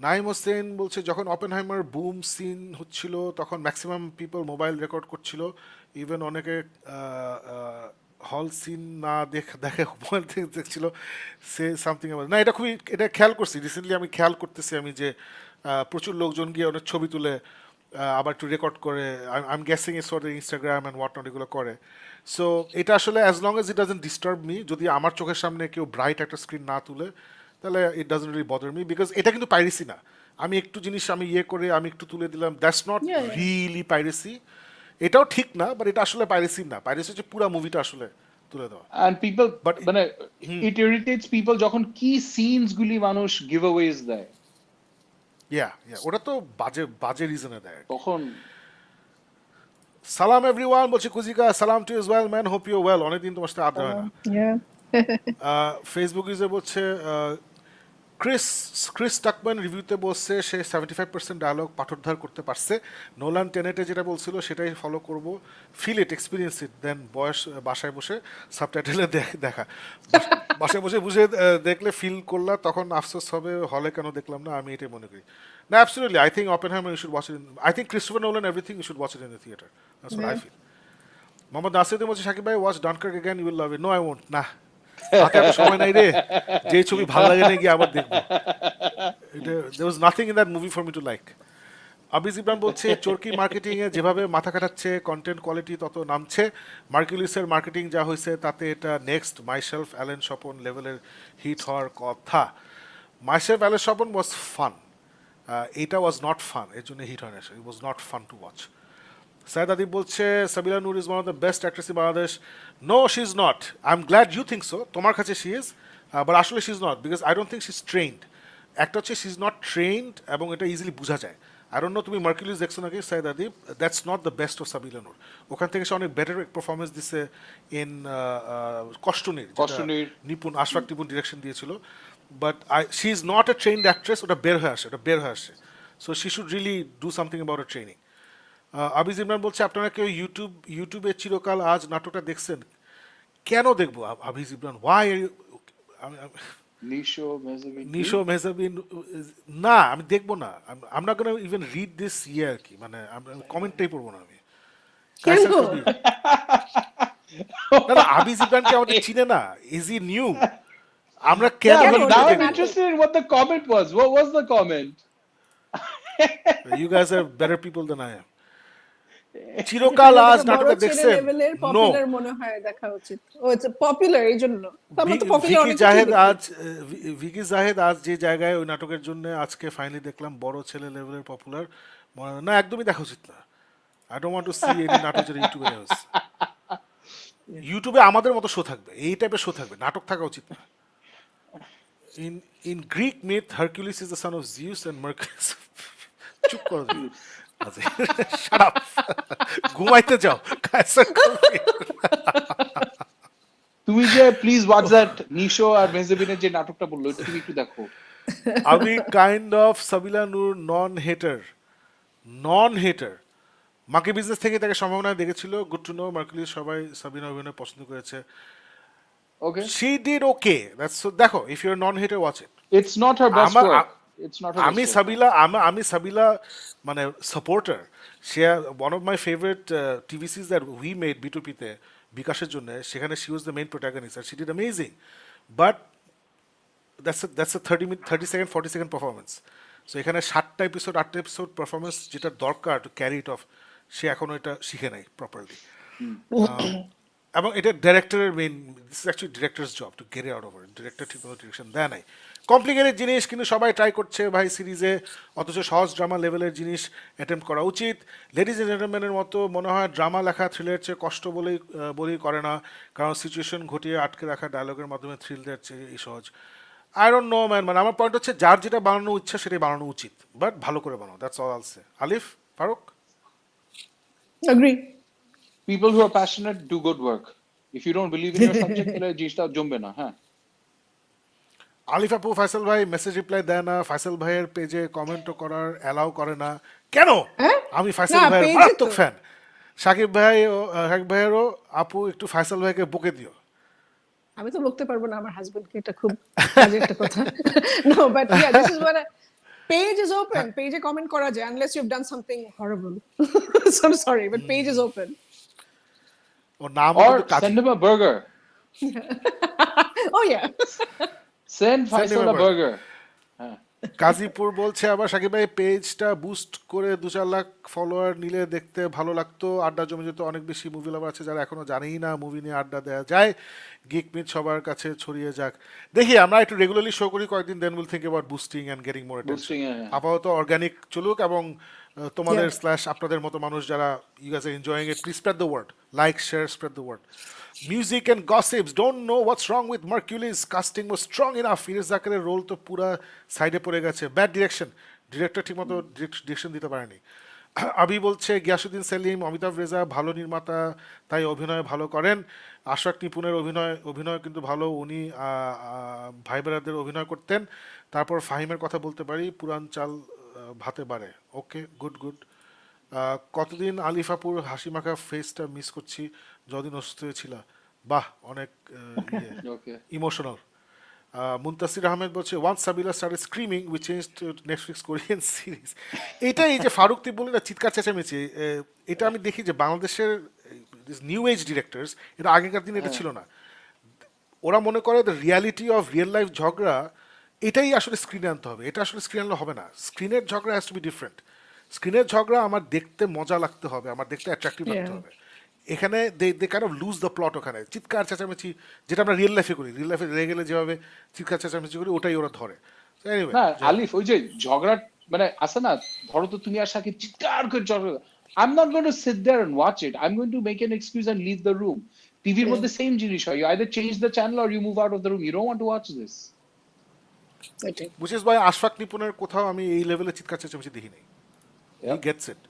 Naim Hossain বলছে যখন অপেনহাইমার broom scene হচ্ছিল তখন maximum people mobile record করছিল, even অনেকে হল scene না দেখে mobile থেকে দেখছিল। সে সামথিং না, এটা খেয়াল করছি রিসেন্টলি, আমি খেয়াল করতেছি আমি যে প্রচুর লোকজন গিয়ে অনেক ছবি তুলে আবার একটু রেকর্ড করে, I am guessing it's for Instagram and what not, এগুলো করে। সো এটা আসলে as long as it doesn't disturb me, যদি আমার চোখের সামনে কেউ ব্রাইট একটা স্ক্রিন না তুলে, তাহলে it doesn't really bother me, because এটা কিন্তু পাইরেসি না। আমি একটু জিনিস আমি করে আমি একটু তুলে দিলাম, that's not Yeah. Really piracy. এটাও ঠিক না, বাট এটা আসলে পাইরেসি না। পাইরেসি হচ্ছে পুরো মুভিটা আসলে তুলে দেওয়া। And people, But মানে it irritates people যখন কি scenes গুলি মানুষ giveaways দেয়, ইয়া ওটা তো বাজে রিজনে দেয়। তখন সালাম এভরিওয়ান বলছে কুজিকা, সালাম to is well man, hope you well, অনেকদিন তোমার সাথে আড্ডা হয় না। Yeah. ফেসবুক ইউজার বলছে ক্রিস টাকম্যান রিভিউতে বলছে সে 75% ডায়লগ পাঠোদ্ধার করতে পারছে। নোলান টেনেটে যেটা বলছিল সেটাই ফলো করব, ফিল ইট, এক্সপিরিয়েন্স ইট, দেন বাসায় বসে সাবটাইটেলে দেখা, বাসায় বসে বুঝে দেখলে ফিল করলা, তখন আফসোস হবে হলে কেন দেখলাম না, আমি এটাই মনে করি। না, absolutely, I think Oppenheimer you should watch it in, I think Christopher Nolan everything you should watch it in the theater, that's what I feel. Mohammad Nasiruddin বলছে শাকিব ভাই watch Dunkirk again, you will love it. No, I won't. না, হাতে এত সময় নাই রে, যে ছবি ভালো লাগে না গিয়ে আবার দেখবো। There was nothing in that movie for me to like. আবিজ ইবরান বলছে চরকি মার্কেটিং এ যেভাবে মাথা কাটাচ্ছে, কন্টেন্ট কোয়ালিটি তত নামছে। মার্কুলিসের মার্কেটিং যা হয়েছে তাতে এটা নেক্সট মাইসেলফ অ্যালেন স্বপন লেভেলের হিট হওয়ার কথা। Myself Allen Swapan was fun, এটা ওয়াজ নট ফান, এর জন্য হিট হয় না, it was not fun to watch. Saeed Adib বলছে Sabila Noor is one of the best actress in Bangladesh. No, she is not. I am glad you think so, তোমার কাছে she is, but আসলে she is not, because I don't think she is trend. একটা হচ্ছে she is not trend এবং এটা easily বোঝা যায়। I don't no তুমি মার্কুলিস দেখছো নাকি Saeed Adib, that's not the best of Sabila Noor. ওখান থেকে সে অনেক বেটার পারফরমেন্স দিছে ইন কষ্টনীর, নিপুণ আশফাক নিপুণ ডিরেকশন দিয়েছিল। But she is not a trend actress, ওটা বের হয়ে আসে। So she should really do something about a training. Abiz Imran বলছে আপনারা কেউ ইউটিউবে চিরকাল আজ নাটকটা দেখছেন? কেন দেখবো আবিজ ইমরান, ওয়াই নিশো মেহজাবিন? না, আমি দেখবো না, I'm not gonna even read this আর কি, মানে কমেন্টটাই পড়বো না আমি। না, আবিজ ইমরানকে আমাদের চিনে না, ইজ ই নিউ? আমরা কেন Yeah, কেন but ইউটিউবে now I'm দেখবো? interested in what the comment was. What was the comment? You guys are better people than I am. চিরকাল আজ যেখানে বড় নাটকটা ছেলে দেখছেন? লেভেলের নো। পপুলার মনে হয় দেখা উচিত। ও এটা পপুলার এই জন্য। তো আমরা তো পপুলার ভিকি অনেক কিছুই জাহেদ দেখি। আজ ভিকি জাহেদ আজ যে জায়গায় ওই নাটকের জন্য আজকে ফাইনালি দেখলাম বড় ছেলে লেভেলের পপুলার, না একদমই দেখা উচিত না। I don't want to C any নাটক যেটা ইউটিউবে দেওয়া হচ্ছে। ইউটিউবে আমাদের মতো শো থাকবে, এই টাইপের শো থাকবে, নাটক থাকা উচিত না। In in Greek myth Hercules is the son of Zeus and মার্কুলিস। চুপ করো তুমি। Shut up. ঘুমাইতে যাও। কায়সার কফি। তুমি যে প্লিজ ওয়াচ দ্যাট নিশো আর মেহজাবিনের যে নাটকটা বললো এটা তুমি একটু দেখো। আমি কাইন্ড অফ সাবিলা নূর নন হেটার মাকে বিজনেস থেকে তাকে সম্ভাবনা দেখেছিল। গুড টু নো মার্কুলিস সবাই সাবিনা অভিনয় পছন্দ করেছে। Okay, she did okay, that's দেখো if you are non hater watch it. It's not her best আমার ওয়ার্ক, ইটস নট হার আমি বেস্ট সাবিলা আমি সাবিলা মানে সাপোর্টার। সে one of my favourite TV series that we made বিটুপিতে বিকাশের জন্য, সেখানে she was the main protagonist আর she did amazing, but that's a 30 second 40 second performance. So এখানে 7টা এপিসোড 8টা এপিসোড পারফরমেন্স যেটা দরকার টু ক্যারি ইট অফ, সে এখনো এটা শিখে নাই প্রপারলি। এবং এটা ডিরেক্টরের main, this is actually directors job to get out of it. Director ঠিকমতো ডিরেকশন দেয় নাই। কমপ্লিকেটেড জিনিস কিন্তু সবাই ট্রাই করছে ভাই সিরিজে, অথচ সহজ ড্রামা লেভেলের জিনিস অ্যাটেম্প্ট করা উচিত। লেডিজ এন্ড জেন্টলম্যানের মতো মনে হয় ড্রামা লেখা থ্রিলের চেয়ে কষ্ট বলেই করে না, কারণ সিচুয়েশন ঘটিয়ে আটকে রাখা ডায়লগের মাধ্যমে থ্রিল দেওয়ার চেয়ে এই সহজ। আই ডোন্ট নো ম্যান, মানে আমার পয়েন্ট হচ্ছে যার যেটা বানানো ইচ্ছা সেটাই বানানো উচিত, বাট ভালো করে বানাও, দ্যাটস অল আল সে। Alif Faruk? Agree. People who are passionate do good work. If you don't believe in your subject তাহলে জিনিসটা জমবে না। হ্যাঁ, আলিফ আপু ফাইসাল ভাই মেসেজ রিপ্লাই দেয় না, ফাইসাল ভাইয়ের পেজে কমেন্টও করার অ্যালাউ করে না কেন? হ্যাঁ? আমি ফাইসাল না, ভাইয়ের পেজে মারাত্মক তো। ফ্যান। সাকিব ভাইয়েরও আপু একটু ফাইসাল ভাইকে বকে দিও। আমি তো বলতে পারবো না আমার হাজবেন্ডকে, এটা খুব কাজের একটা কথা। No but yeah this is what page is open, page এ কমেন্ট করা যায় unless you've done something horrible. So I'm sorry but page is open. ওর নাম or কিন্তু কাজী। send him a burger. Oh yeah. Send him Faisal a a burger. হ্যাঁ, কাজীপুর বলছে আবার সাকিব ভাই পেজটা বুস্ট করে 2-4 লাখ ফলোয়ার নিলে দেখতে ভালো লাগতো, আড্ডা জমে যেত। অনেক বেশি মুভি লাভার আছে যারা এখনো জানেই না মুভি নিয়ে আড্ডা দেওয়া যায়। গিক মিথ সবার কাছে ছড়িয়ে যাক। দেখি আমরা একটু রেগুলারলি শো করি কয়েকদিন, then will think about boosting and getting more attention. Boosting, হ্যাঁ। আপাতত অর্গানিক চলুক, এবং তোমাদের Yeah. স্ল্যাশ আপনাদের মতো মানুষ যারা you guys are enjoying it, please spread the word, like share, spread the word. Music and gossips. Don't know what's wrong with MERCULES. Casting was strong enough. Firoz জাকেরের রোল তো পুরা সাইডে পড়ে গেছে। ব্যাড ডিরেকশন, ডিরেক্টর ঠিকমতো direction দিতে পারেনি। আবি বলছে গিয়াসুদ্দিন সেলিম, অমিতাভ রেজা ভালো নির্মাতা, তাই অভিনয় ভালো করেন। আশরাক নিপুণের অভিনয় কিন্তু ভালো, উনি ভাই বেড়াদের অভিনয় করতেন। তারপর ফাহিমের কথা বলতে পারি, পুরান চাল ভাতে বাড়ে। ওকে, গুড গুড। কতদিন আলিফাপুর হাসি মাখা ফেসটা মিস করছি, যতদিন অসুস্থ হয়েছিল। বাহ, অনেক Okay. ইমোশনাল। মুনতাসির আহমেদ বলছে once Sabila started screaming we change to Netflix Korean series. এটাই এই যে ফারুক তুই বলি না চিৎকার চেঁচামেচি, এটা আমি দেখি যে বাংলাদেশের নিউ এজ ডিরেক্টরস, এটা আগেকার দিনে এটা ছিল না। ওরা মনে করে the reality of real life ঝগড়া এটাই আসলে স্ক্রিনে আনতে হবে, এটা আসলে স্ক্রিনে আনলে হবে না। স্ক্রিনের ঝগড়া হ্যাজ টু বি ডিফারেন্ট। স্ক্রিনের ঝগড়া আমার দেখতে মজা লাগতে হবে, আমার দেখতে অ্যাট্রাকটিভ লাগতে Yeah. হবে। এখানে they kind of lose the plot. ওখানে চিৎকার চেঁচামেচি যেটা আমরা রিয়েল লাইফে করি, রিয়েল লাইফে রেগে গেলে যেভাবে চিৎকার চেঁচামেচি করি ওটাই ওরা ধরে। এনিওয়ে, না আলিফ, ওই যে ঝগড়া মানে আছে না, ধরো তো তুমি আর সাকিব চিৎকার করে ঝগড়া, I'm not going to sit there and watch it. I'm going to make an excuse and leave the room. টিভির মধ্যে সেম জিনিস হয়, you either change the channel or you move out of the room. You don't want to watch this. এটাই। which is why Ashfaq নিপুণের কোথাও আমি এই লেভেলে চিৎকার চেঁচামেচি দেখি নাই। He gets it.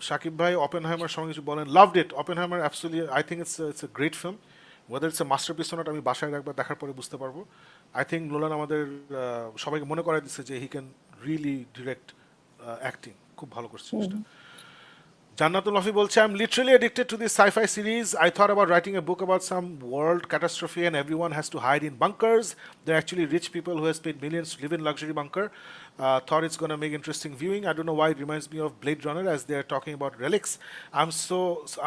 Shakib bhai, Oppenheimer সঙ্গে কিছু বলেন। Loved it. Oppenheimer absolutely, I think it's a great film. Whether it's a masterpiece or not আমি বাসায় একবার দেখার পরে বুঝতে পারবো। I think নোলান আমাদের সবাইকে মনে করাই দিচ্ছে যে he can really direct acting, খুব ভালো করছে জিনিসটা। Jannatul Lafi bolche, I'm literally addicted to this sci-fi series. I thought about writing a book about some world catastrophe and everyone has to hide in bunkers. They're actually rich people who has paid millions to live in luxury bunker. Thought it's going to make interesting viewing. I don't know why it reminds me of Blade Runner as they're talking about relics.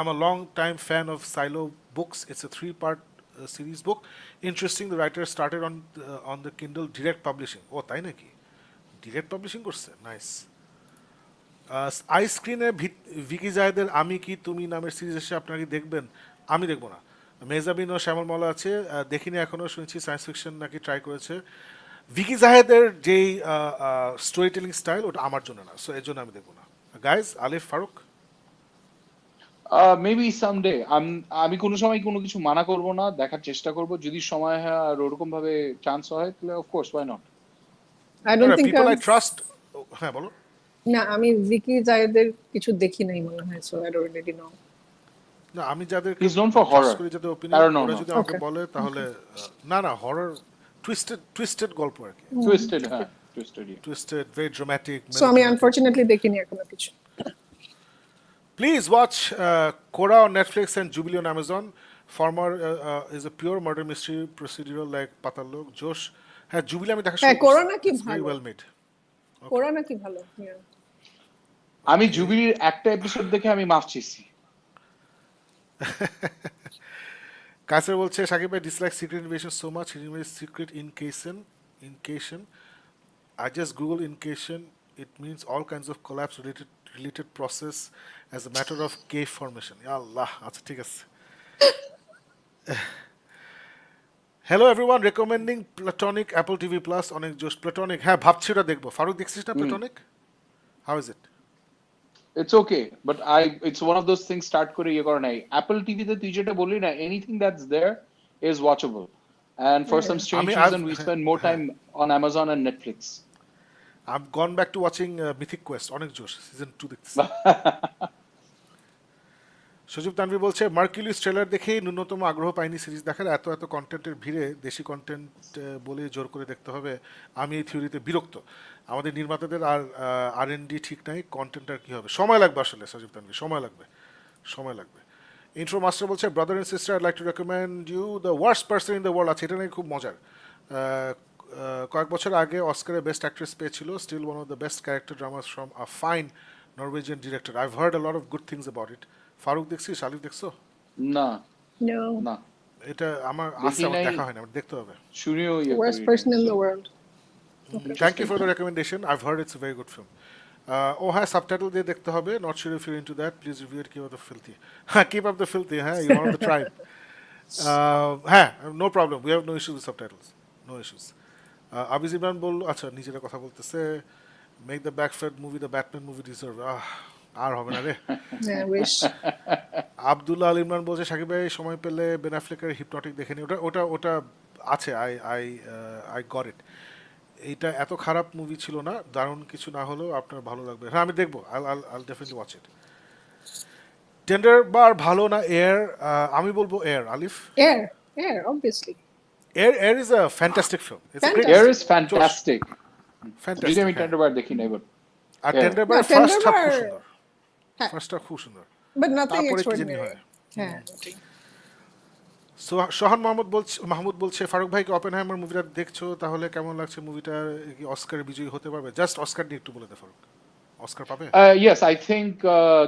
I'm a long time fan of Silo books. It's a 3-part series book. Interesting. The writer started on the Kindle direct publishing. Oh, তাই নাকি? Direct publishing করছে? Nice. আইস্ক্রিনে Vicky জায়েদের আমি কি তুমি নামের series এসে আপনারা কি দেখবেন? আমি দেখবো না। মেজাবিন ও শ্যামল মালা আছে, দেখিনি এখনো, শুনছি সায়েন্স ফিকশন নাকি ট্রাই করেছে। ভিকি জাহেদের যেই স্টোরি টেলিং স্টাইল ওটা আমার জন্য না, সো এর জন্য আমি দেখবো না। গাইজ, আলিফ, ফারুক? মেবি সামডে আমি কোনো সময় কোনো কিছু মানা করব না, দেখার চেষ্টা করব, যদি সময় হয় আর ওরকম ভাবে চান্স হয় তাহলে of course why not. I don't think people I trust. হ্যাঁ বলো। না, আমি ভিকি জায়েদের কিছু দেখি নাই মনে হয়, so I don't really know. না, আমি যাদের He's known for horror. যাদের I অপিনিয়ন don't know, ওরা no. যদি আমাকে Okay. বলে তাহলে না হরর টুইস্টেড গল্প আর কি, টুইস্টেড, হ্যাঁ twisted. Twisted, very dramatic. So আমি আনফরচুনেটলি দেখিনি এখনো কিছু। Please watch Cora on Netflix and Jubilee on Amazon. Former is a pure murder mystery procedural like Patal Lok. Josh, হ্যাঁ জুবিলি আমি দেখা শুরু হ্যাঁ, করছি। Cora নাকি It's very ভালো? well made. কোরা নাকি ভালো? Yeah. আমি জুবিলির একটা এপিসোড দেখে আমি মাফ চেয়েছি। কাসের বলছে সাকিব ভাই dislike secret invasion so much. He removes secret incation. I just Google incation. It means all kinds of collapse related process as a matter of cave formation. Ya Allah, আচ্ছা ঠিক আছে। Hello everyone, recommending Platonic Apple TV Plus. অনেক জোশ Platonic, হ্যাঁ ভাবছি ওটা দেখবো। ফারুক দেখছিস না Platonic? How is it? It's okay, but it's one of those things start করে ইয়ে করে নাই। Apple TV তে তুই যেটা বললি না, anything that's there is watchable. And for some strange reason we spend more time on Amazon and Netflix. I've gone back to watching Mythic Quest. অনেক জোশ, সিজন 2 দেখতেছি। সজীব তানভীর বলছে মার্কিউলিস ট্রেলার দেখেই ন্যূনতম আগ্রহ পাইনি সিরিজ দেখার, এত কন্টেন্টের ভিড়ে দেশি কন্টেন্ট বলে জোর করে দেখতে হবে। আমি এই থিওরিতে বিরক্ত। আমাদের নির্মাতাদের আর R&D ঠিক নাই, কন্টেন্ট আর কি হবে? সময় লাগবে আসলে সজীব তানভীর, সময় লাগবে। ইন্ট্রো মাস্টার বলছে brother and sister I like to recommend you the worst person in the world. আছে, এটা নাকি খুব মজার। কয়েক বছর আগে অস্কারে বেস্ট অ্যাক্ট্রেস পেয়েছিল, still one of the best character dramas from a fine Norwegian director. I've heard a lot of good things about it. Faruk দেখছিস? আলিফ দেখছো? না No. না, এটা আমার আছে, আমার দেখা হয় না, আমার দেখতে হবে। শুনিও ইয়ে Worst করি person in নাই, the so- world. Thank you for the recommendation. I've heard it's a very good film. Oh, হ্যাঁ, সাবটাইটেল দিয়ে দেখতে হবে। Not sure if you're into that. Please review it. Keep up the filthy. Keep up the filthy. হ্যাঁ, you're one of the tribe. হ্যাঁ, no problem. We have no issues with subtitles. No issues. আবিজ Imran আচ্ছা নিজেরা কথা বলতেছে। Make the Backfed movie the Batman movie deserve. আর হবে না রে। Yeah, I wish. Abdullah Al Imran বলছে সাকিব ভাই সময় পেলে বেন অ্যাফ্লেকের হিপনটিক দেখে নি। ওটা আছে, আই গট ইট। এইটা এত খারাপ মুভি ছিল না, দারুণ কিছু না হলেও আপনার ভালো লাগবে। হ্যাঁ, আমি দেখবো। I'll definitely watch it. Tender Bar ভালো না এয়ার? আমি বলবো Air. Alif? Air, obviously. Air is a fantastic film. Fantastic. Air is fantastic. যদি ফ্যান্টাস্টিক। আমি টেন্ডারবার দেখি নাই, but আর Air. Tender Bar No, first half Tenderbar- খুব সুন্দর। হ্যাঁ। ফার্স্ট হাফ খুব সুন্দর, But nothing তারপরে কি জানি extraordinary. হয়। হ্যাঁ। সোহান মাহমুদ বলছে ফারুক ভাই কি অপেনহাইমার মুভিটা দেখছো? তাহলে কেমন লাগছে মুভিটা? কি অস্কার বিজয়ী হতে পারবে? জাস্ট অস্কার নিয়ে একটু বলে দে ফারুক। অস্কার পাবে? Yes, I think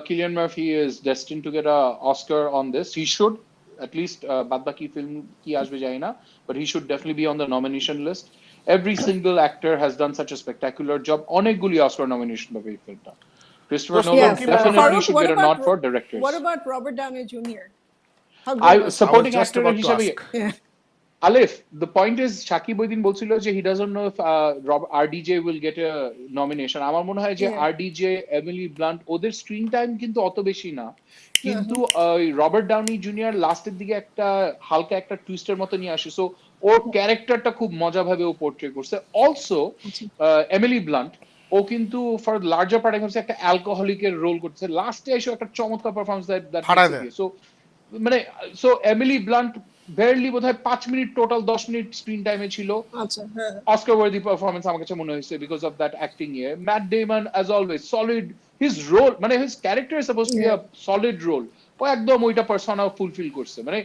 Cillian Murphy is destined to get a Oscar on this. He should, at least বাদ বাকি ফিল্ম কি আসবে জানি না, but he should definitely be on the nomination list. Every single actor has done such a spectacular job. অনেকগুলি Oscar nomination পাবে এই ফিল্মটা। Christopher Yeah, Nolan definitely Farooq, should what get a about nod for directors. What about Robert Downey Jr.? How I good was supporting I was just actor about to হিসাবে ask. Yeah. Alif, the point is Shakib ওইদিন বলছিল যে he doesn't know if RDJ will get a nomination. আমার মনে হয় যে Yeah. RDJ, Emily Blunt ওদের screen time কিন্তু অত বেশি না, কিন্তু রবার্ট ডাউনি জুনিয়র লাস্টের দিকে একটা হালকা একটা টুইস্টের মতো নিয়ে আসে, সো ওর ক্যারেক্টারটা খুব মজা ভাবে ও পোর্ট্রে করছে। অলসো এমিলি ব্লান্ট, ও কিন্তু ফর লার্জার পার্ট একটা অ্যালকোহলিকের রোল করতেছে, লাস্টে এসে একটা চমৎকার পারফরম্যান্স ফাটায় দেয়। সো মানে সো এমিলি ব্লান্ট বেয়ারলি বোধহয় 5 মিনিট টোটাল 10 মিনিট স্ক্রিন টাইমে ছিল। আচ্ছা, হ্যাঁ। Oscar worthy performance আমার কাছে মনে হয়েছে because of that acting here. Matt Damon as always solid, his role মানে his character is supposed to be a solid role, ও একদম ওইটা পারসোনা ফুলফিল করছে। মানে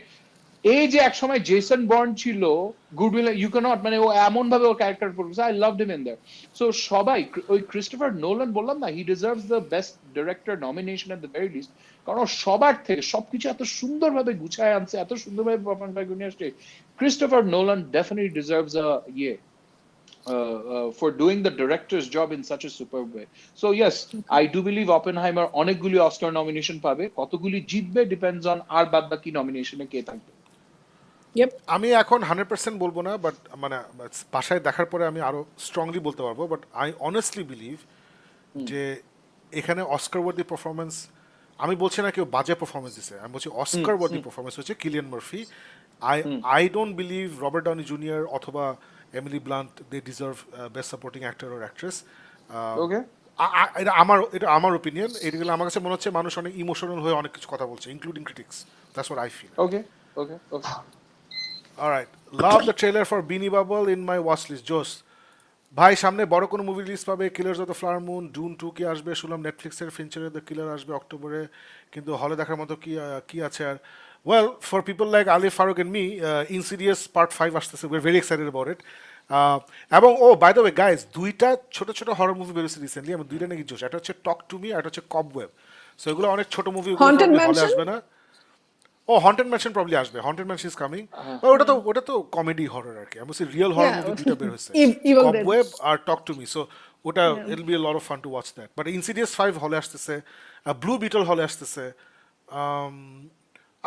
এই যে এক সময় জেসন বন্ড ছিল, গুডউইল ইউ ক্যানট, মানে ও এমন ভাবে ওর ক্যারেক্টার করছে, I loved him in that. So সবাই ওই ক্রিস্টোফার নোলান বললাম না, he deserves the best director nomination at the very list, কারণ ও সবার থেকে সবকিছু এত সুন্দরভাবে গুছায় আনছে, এত সুন্দরভাবে পারফরমেন্স করে নিয়ে আসছে। Christopher Nolan definitely deserves a for doing the director's job in such a superb way. So yes, I do believe Oppenheimer অনেকগুলি অস্কার নমিনেশন পাবে, কতগুলি জিতবে ডিপেন্ডস অন আর বাদ বাকি নমিনেশনে কে থাকবে। Yep. আমি এখন 100% বলবো না, বাট মানে বাসায় দেখার পরে আমি আরো স্ট্রংলি বলতে পারবো, বাট আই অনেস্টলি বিলিভ যে এখানে অস্কার ওয়ার্দি পারফরমেন্স, আমি বলছি না কেউ বাজে পারফরমেন্স দিছে, আমি বলছি অস্কার ওয়ার্দি পারফরমেন্স হচ্ছে Cillian Murphy. I don't believe Robert Downey junior অথবা Emily Blunt they deserve best supporting actor or actress. Okay, এটা আমার ওপিনিয়ন। এগুলো আমার কাছে মনে হচ্ছে মানুষ অনেক ইমোশনাল হয়ে অনেক কিছু কথা বলছে, including critics. That's what I feel. Okay, okay, okay. Alright, love the trailer for Beanie Bubble in my watch list. জোস ভাই, সামনে বড় কোনো মুভি রিলিজ পাবে, Killers of the Flower Moon, June 2 কি আসবে, শুনলাম নেটফ্লিক্সের ফিঞ্চারের দ্য কিলার আসবে অক্টোবরে, কিন্তু হলে দেখার মতো কি আছে আর? Well, for people like Alif Faruk and me, insidious part 5 আসতেছে, we are very excited about it. এবং ও বাই দ্য ওয়ে গাইজ, দুইটা ছোট ছোট হরর মুভি বেরোচ্ছে রিসেন্টলি, আমি দুইটা নাকি জোশ, একটা হচ্ছে টক টু মি আর একটা হচ্ছে কবওয়েব। সো এগুলো অনেক ছোট মুভি, Haunted হলে Mansion? আসবে না। ও হন্টেড ম্যানশন প্রবলি আসবে, হন্টেড ম্যানশন ইজ কামিং। ওটা তো কমেডি হরর আর কি, আমি বলছি রিয়েল হরর Yeah. মুভি দুইটা বের হয়েছে, Evil Dead. কবওয়েব আর টক টু মি। সো ওটা it will be a lot of fun to watch that. But Insidious 5 হলে আসতেছে, ব্লু বিটল হলে আসতেছে,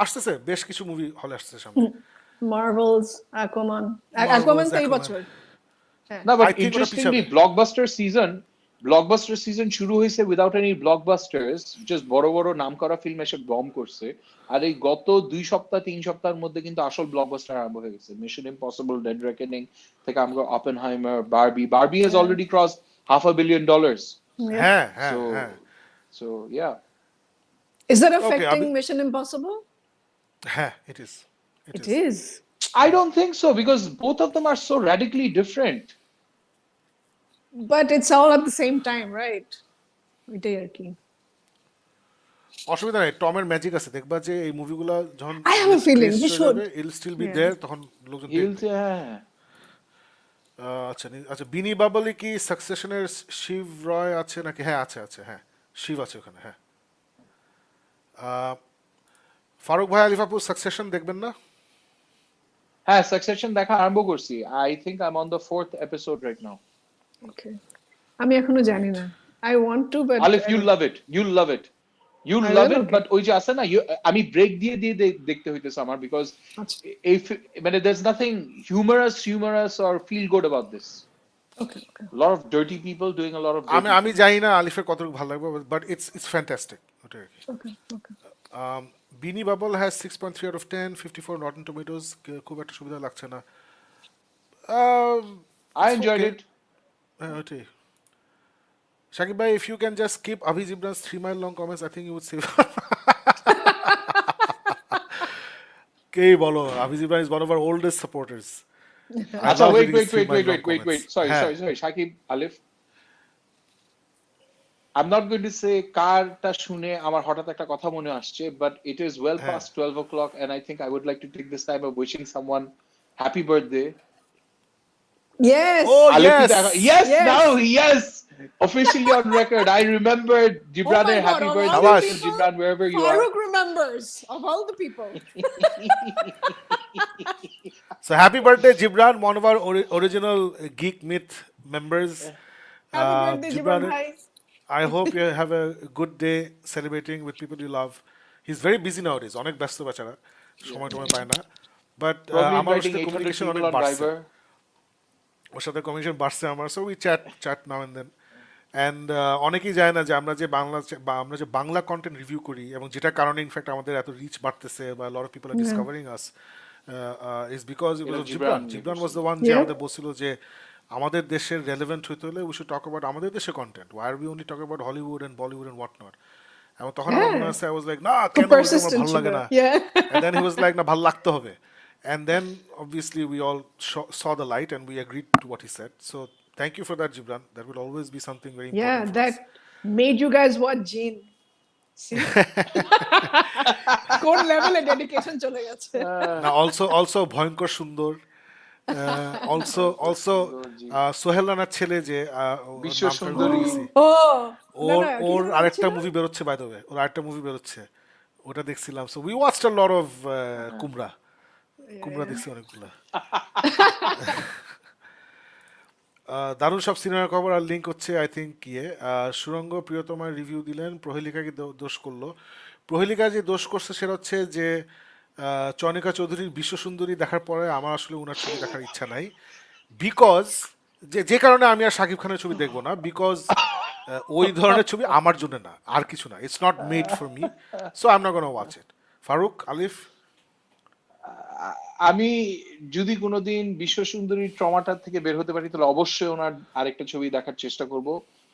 আসতেছে বেশ কিছু মুভি হলে আসতেছে সামনে। Marvels, Aquaman. Marvels, Aquaman তো এই Aquaman. বছর। না, বাট I think ওটা ইন্টারেস্টিংলি পিছাবে। ব্লকবাস্টার সিজন শুরু হয়েছে উইদাউট এনি ব্লকবাস্টার্স, জাস্ট বড় বড় নামকরা ফিল্ম এসে বম করছে। আর এই গত 3 সপ্তাহের মধ্যে কিন্তু আসল ব্লকবাস্টার আরম্ভ হয়ে গেছে। মিশন ইম্পসিবল ডেড রেকনিং থেকে আমরা অপেনহাইমার, Barbie has already cross $500 million. হ্যাঁ হ্যাঁ So, হ্যাঁ so yeah. Is that Okay, affecting Abhi- Mission Impossible? হ্যাঁ, it is. It is. I don't think so because both of them are so radically different. But it's all at the same time, right? ওইটাই আর কি। অসুবিধা নেই, টমের magic আছে, দেখবা যে এই মুভিগুলো যখন I have a feeling he should. I'll still be Yeah. There, তখন লোকজন দেখবে। Yeah. আচ্ছা, বিনি বাবলি কি সাকসেশনের শিব রয় আছে নাকি? হ্যাঁ আছে, হ্যাঁ শিব আছে ওখানে, হ্যাঁ। ফারুক ভাই, আলিফাপুর সাকসেশন দেখবেন না? হ্যাঁ, সাকসেশন দেখা আরম্ভ করছি। I think I'm on the 4th episode right now. Okay. আমি এখনো জানি না। I want to, but Alif, you'll love it. You'll love it. You'll I love will, it, okay. but ওই যে আছে না, আমি ব্রেক দিয়ে দেখতে হইতেছে আমার, because আচ্ছা। মানে there's nothing humorous or feel good about this. Okay. A lot of dirty people doing a lot of dirty আমি জানি না আলিফের কতটুকু ভালো লাগবে, বাট ইটস ফ্যান্টাস্টিক ওটা আর কি। Okay. বিনি bubble has 6.3 out of 10, 54 Rotten Tomatoes, খুব একটা সুবিধা লাগছে না। I enjoyed it. হ্যাঁ, ওটাই। Shakib bhai, if you can just skip Abhi Jibran's 3 mile long comments, I think you would save. কেই বলো, Abhi Jibran is one of our oldest supporters. I আচ্ছা, love wait. reading his 3 mile long comments. Sorry. Shakib, Alif. I'm not going to say কারটা শুনে আমার হঠাৎ একটা কথা মনে আসছে, but it is well past 12 o'clock and I think I would like to take this time of wishing someone happy birthday. Yes. Oh, Alif, yes. yes. Officially on record. I remember Gibran, Oh my God, happy of birthday all the to people, Gibran wherever you are. Farooq remembers of all the people. So happy birthday, Jibran, one of our original Geek Myth members. Happy birthday, Jibran bhai. I hope you have a good day celebrating with people you love. He's very busy nowadays. অনেক ব্যস্ত বেচারা, সময় পায় না। But Probably আমার inviting সাথে 800 communication people অনেক on বাড়ছে। Viber. ওর সাথে কমিউনিকেশন বাড়ছে আমার, so we chat now and then. And অনেকেই জানে না যে আমরা যে বাংলা কন্টেন্ট রিভিউ করি, এবং যেটার কারণে ইনফ্যাক্ট আমাদের এত রিচ বাড়তেছে বা lot of people are discovering us, is because it was Jibran. Jibran was the one যে আমাদের বলছিল যে আমাদের দেশের রেলেভেন্ট হইতে হলে উই শুড টক অ্যাবাউট আমাদের দেশের content, why are we only talk about Hollywood and Bollywood and what not. এবং তখন আমার মনে আছে, আই ওয়াজ লাইক, না কেন আমার Persistent ভালো লাগে না, Yeah. and then he was like, না ভালো লাগতে হবে, and then obviously we all saw the light and we agreed to what he said. So thank you for that, Gibran. That will always be something very important Yeah, for that us. made you guys watch Gene. See? কোন লেভেলে dedication চলে গেছে। না also ভয়ঙ্কর সুন্দর, also Sohel রানার ছেলে যে বিশ্ব নামটা আমি ভুলে সুন্দরী। গেছি, ও না ওর না কি ওর যেন আরেকটা ছিল? মুভি বেরোচ্ছে বাই দ্য ওয়ে, ওর আরেকটা মুভি বেরোচ্ছে, ওটা দেখছিলাম। So we watched a lot of কুমড়া কুমড়া দেখছি অনেকগুলা। দারুণ সব সিনেমার খবর আর লিঙ্ক হচ্ছে আই থিঙ্ক সুরঙ্গ প্রিয়তমার রিভিউ দিলেন, প্রহেলিকাকে দোষ করলো। প্রহেলিকা যে দোষ করছে সেটা হচ্ছে যে চয়নিকা চৌধুরীর বিশ্বসুন্দরী দেখার পরে আমার আসলে ওনার ছবি দেখার ইচ্ছা নাই, বিকজ যে কারণে আমি আর শাকিব খানের ছবি দেখবো না, বিকজ ওই ধরনের ছবি আমার জন্য না, আর কিছু না, it's not made for me, so I am not gonna watch it. Faruk, Alif? আমি যদি কোনোদিন বিশ্ব সুন্দরীর ট্রমাটার থেকে বের হতে পারি তাহলে অবশ্যই ওনার আরেকটা ছবি দেখার চেষ্টা করব।